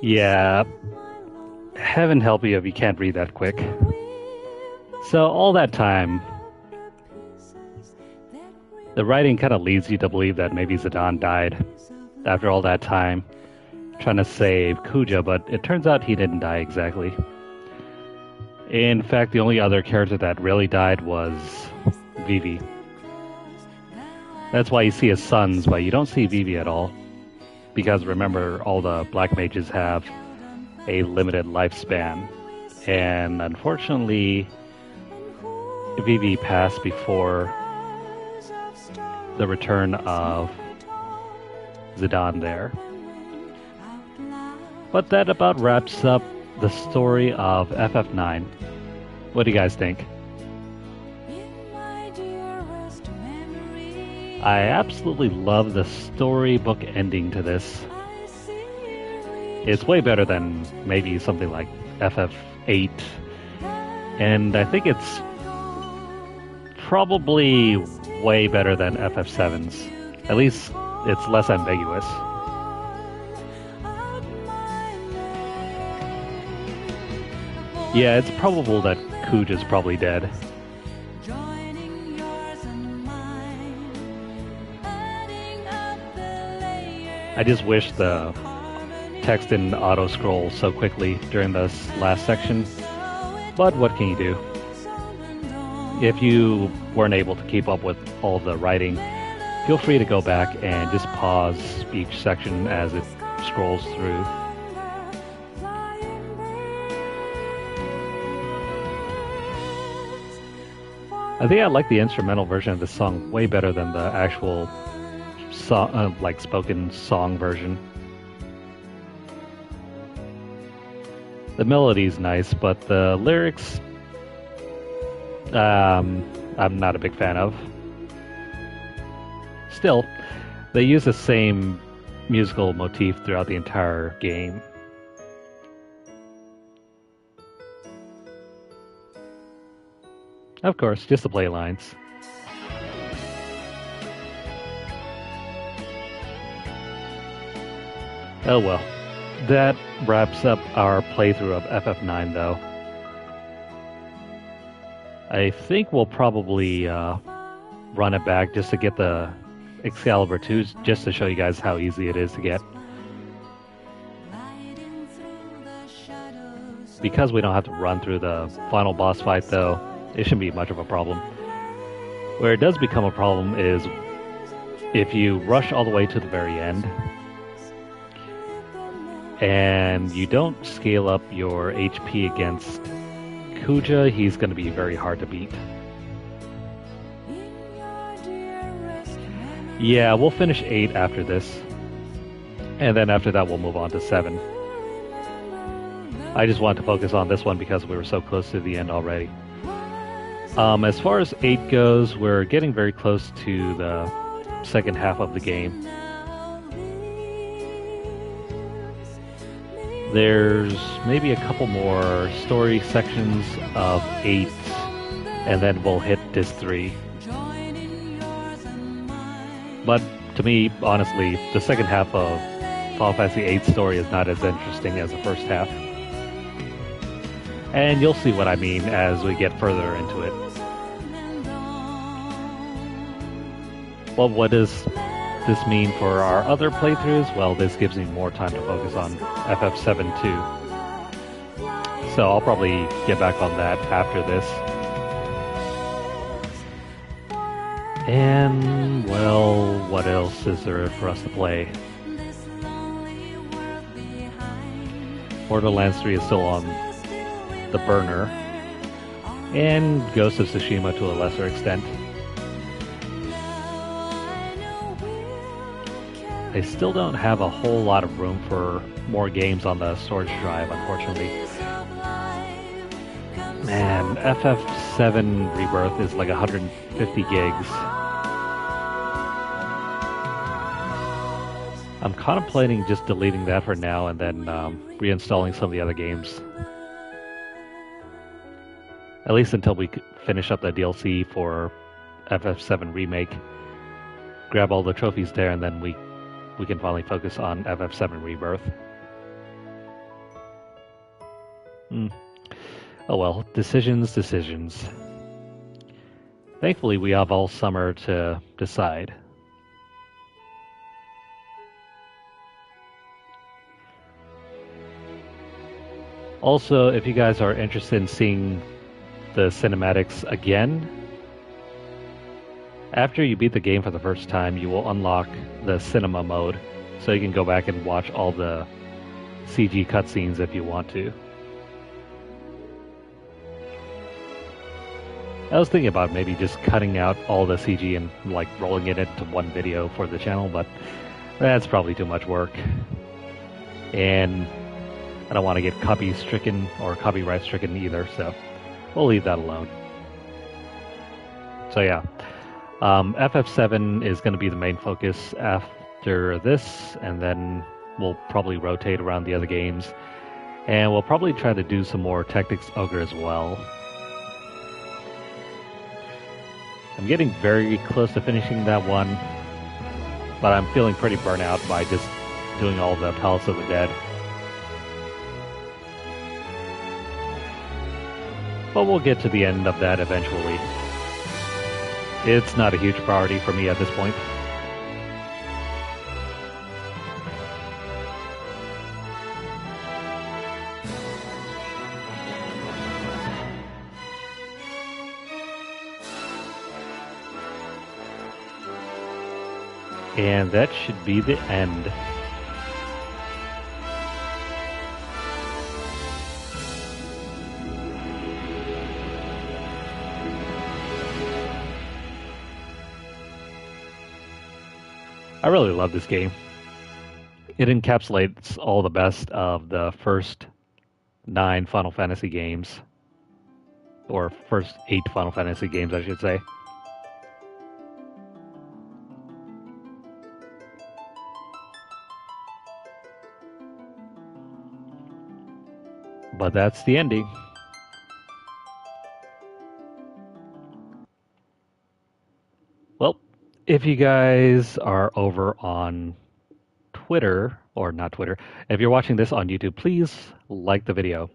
Yeah, heaven help you if you can't read that quick. So all that time, the writing kind of leads you to believe that maybe Zidane died after all that time, trying to save Kuja, but it turns out he didn't die exactly. In fact, the only other character that really died was Vivi. That's why you see his sons, but you don't see Vivi at all. Because remember, all the black mages have a limited lifespan. And unfortunately, Vivi passed before the return of Zidane there. But that about wraps up the story of FF9. What do you guys think? I absolutely love the storybook ending to this. It's way better than maybe something like FF8. And I think it's probably way better than FF7's. At least it's less ambiguous. Yeah, it's probable that Kuja's probably dead. I just wish the text didn't auto-scroll so quickly during this last section, but what can you do? If you weren't able to keep up with all the writing, feel free to go back and just pause each section as it scrolls through. I think I like the instrumental version of this song way better than the actual like spoken song version. The melody's nice, but the lyrics, I'm not a big fan of. Still, they use the same musical motif throughout the entire game. Of course, just the play lines. Oh well. That wraps up our playthrough of FF9 though. I think we'll probably run it back just to get the Excalibur 2, just to show you guys how easy it is to get. Because we don't have to run through the final boss fight though, it shouldn't be much of a problem. Where it does become a problem is if you rush all the way to the very end and you don't scale up your HP against Kuja, he's going to be very hard to beat. Yeah, we'll finish 8 after this. And then after that we'll move on to 7. I just wanted to focus on this one because we were so close to the end already. As far as 8 goes, we're getting very close to the second half of the game. There's maybe a couple more story sections of 8, and then we'll hit Disc 3. But to me, honestly, the second half of Final Fantasy VIII's story is not as interesting as the first half. And you'll see what I mean as we get further into it. Well, what does this mean for our other playthroughs? Well, this gives me more time to focus on FF7 too. So I'll probably get back on that after this. And, well, what else is there for us to play? Borderlands 3 is still on the burner. And Ghost of Tsushima to a lesser extent. I still don't have a whole lot of room for more games on the storage drive, unfortunately. Man, FF7 Rebirth is like 150 gigs. I'm contemplating just deleting that for now and then reinstalling some of the other games. At least until we finish up the DLC for FF7 Remake. grab all the trophies there, and then we can finally focus on FF7 Rebirth. Oh well, decisions. Thankfully, we have all summer to decide. Also, if you guys are interested in seeing the cinematics again, after you beat the game for the first time, you will unlock the cinema mode, so you can go back and watch all the CG cutscenes if you want to. I was thinking about maybe just cutting out all the CG and like rolling it into one video for the channel, but that's probably too much work. And I don't want to get copyright stricken either, so we'll leave that alone. So yeah, FF7 is going to be the main focus after this, and then we'll probably rotate around the other games. And we'll probably try to do some more Tactics Ogre as well. I'm getting very close to finishing that one, but I'm feeling pretty burnt out by just doing all the Palace of the Dead. But we'll get to the end of that eventually. It's not a huge priority for me at this point. And that should be the end. I really love this game. It encapsulates all the best of the first 9 Final Fantasy games. Or first 8 Final Fantasy games, I should say. But that's the ending. Well, if you guys are over on Twitter, or not Twitter, if you're watching this on YouTube, please like the video.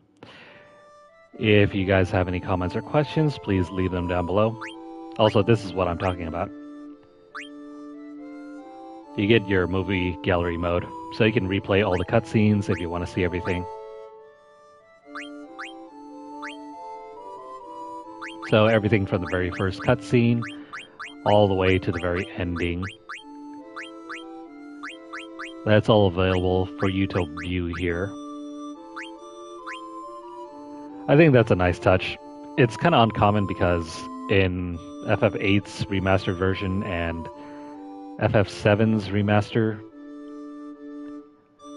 If you guys have any comments or questions, please leave them down below. Also, this is what I'm talking about. You get your movie gallery mode, so you can replay all the cutscenes if you want to see everything. So everything from the very first cutscene all the way to the very ending. That's all available for you to view here. I think that's a nice touch. It's kind of uncommon because in FF8's remastered version and FF7's remaster,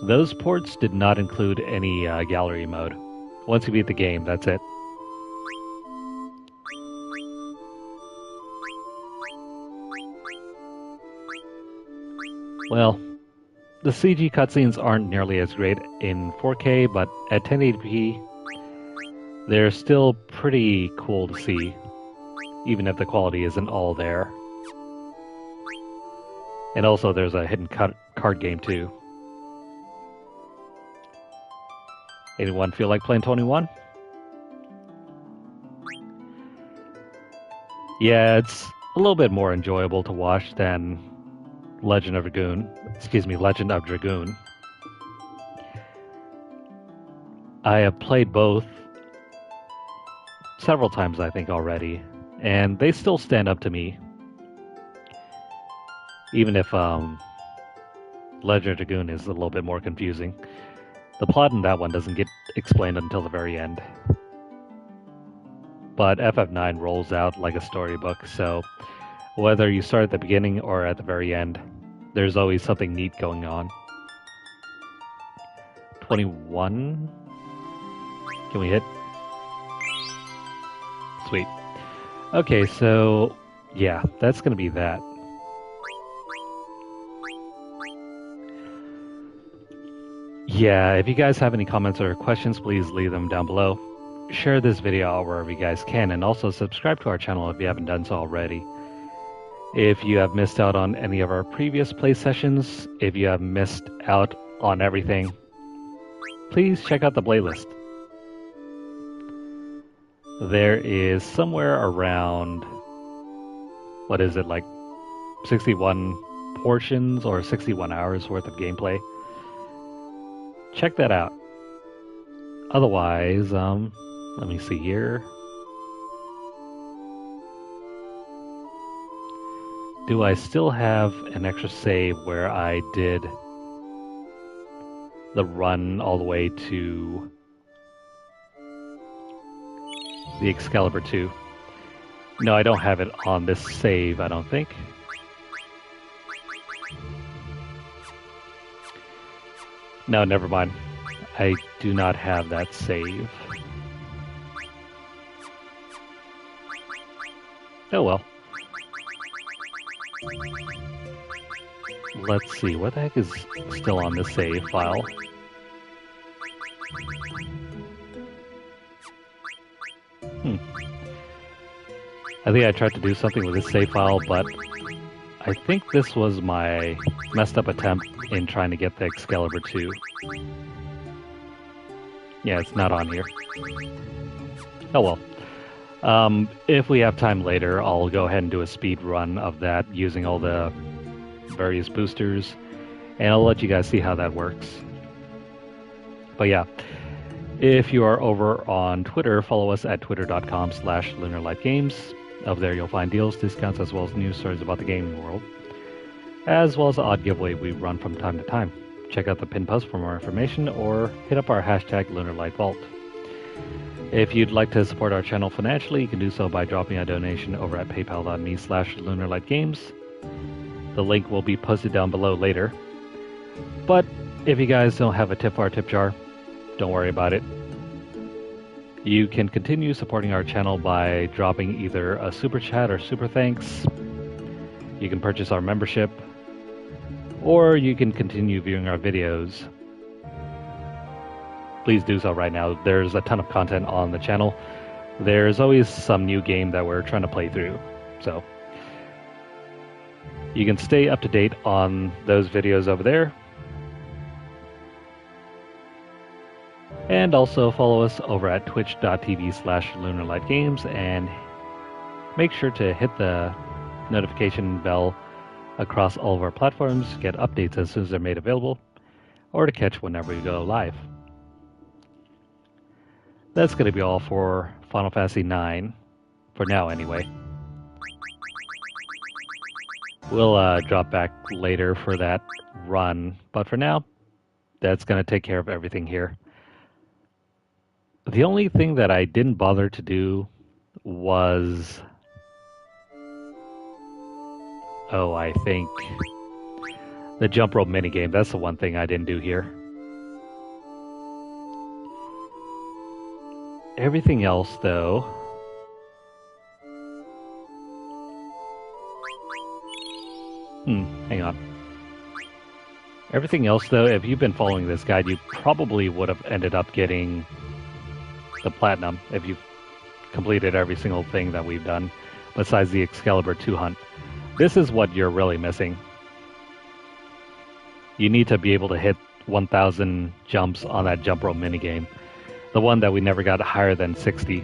those ports did not include any gallery mode. Once you beat the game, that's it. Well, the CG cutscenes aren't nearly as great in 4K, but at 1080p, they're still pretty cool to see, even if the quality isn't all there. And also, there's a hidden card game too. Anyone feel like playing 21? Yeah, it's a little bit more enjoyable to watch than Legend of Dragoon. I have played both several times, I think, already, and they still stand up to me. Even if Legend of Dragoon is a little bit more confusing. The plot in that one doesn't get explained until the very end. But FF9 rolls out like a storybook, so whether you start at the beginning or at the very end, there's always something neat going on. 21? Can we hit? Sweet. Okay, so yeah, that's going to be that. Yeah, if you guys have any comments or questions, please leave them down below. Share this video wherever you guys can, and also subscribe to our channel if you haven't done so already. If you have missed out on any of our previous play sessions, if you have missed out on everything, please check out the playlist. There is somewhere around, what is it, like 61 portions or 61 hours worth of gameplay. Check that out. Otherwise, let me see here. Do I still have an extra save where I did the run all the way to the Excalibur 2? No, I don't have it on this save, I don't think. No, never mind. I do not have that save. Oh well. Let's see, what the heck is still on this save file? I think I tried to do something with this save file, but I think this was my messed up attempt in trying to get the Excalibur 2. Yeah, it's not on here. Oh well. If we have time later, I'll go ahead and do a speed run of that using all the various boosters, and I'll let you guys see how that works. But yeah, if you are over on Twitter, follow us at twitter.com/LunarlightGames. Over there you'll find deals, discounts, as well as news stories about the gaming world, as well as the odd giveaway we run from time to time. Check out the pinned post for more information, or hit up our hashtag LunarlightVault. If you'd like to support our channel financially, you can do so by dropping a donation over at paypal.me/LunarlightGames. The link will be posted down below later. But if you guys don't have a tip for our tip jar, don't worry about it. You can continue supporting our channel by dropping either a super chat or super thanks. You can purchase our membership, or you can continue viewing our videos. Please do so right now. There's a ton of content on the channel. There's always some new game that we're trying to play through, so you can stay up to date on those videos over there. And also follow us over at twitch.tv/LunarlightGames, and make sure to hit the notification bell across all of our platforms to get updates as soon as they're made available, or to catch whenever we go live. That's going to be all for Final Fantasy IX, for now anyway. We'll drop back later for that run, but for now, that's going to take care of everything here. The only thing that I didn't bother to do was, I think the jump rope minigame. That's the one thing I didn't do here. Everything else, though, hang on. Everything else, though, if you've been following this guide, you probably would have ended up getting the platinum if you've completed every single thing that we've done, besides the Excalibur 2 hunt. This is what you're really missing. You need to be able to hit 1,000 jumps on that jump rope minigame. The one that we never got higher than 60.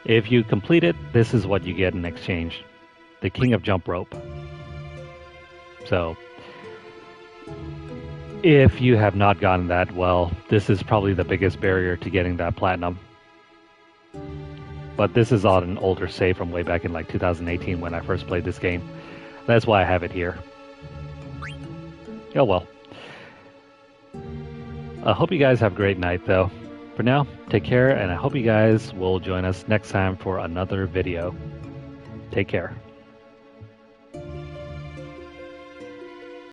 If you complete it, this is what you get in exchange. The King of Jump Rope. So, if you have not gotten that, well, this is probably the biggest barrier to getting that platinum. But this is on an older save from way back in like 2018 when I first played this game. That's why I have it here. Oh well. I hope you guys have a great night though. For now, take care, and I hope you guys will join us next time for another video. Take care.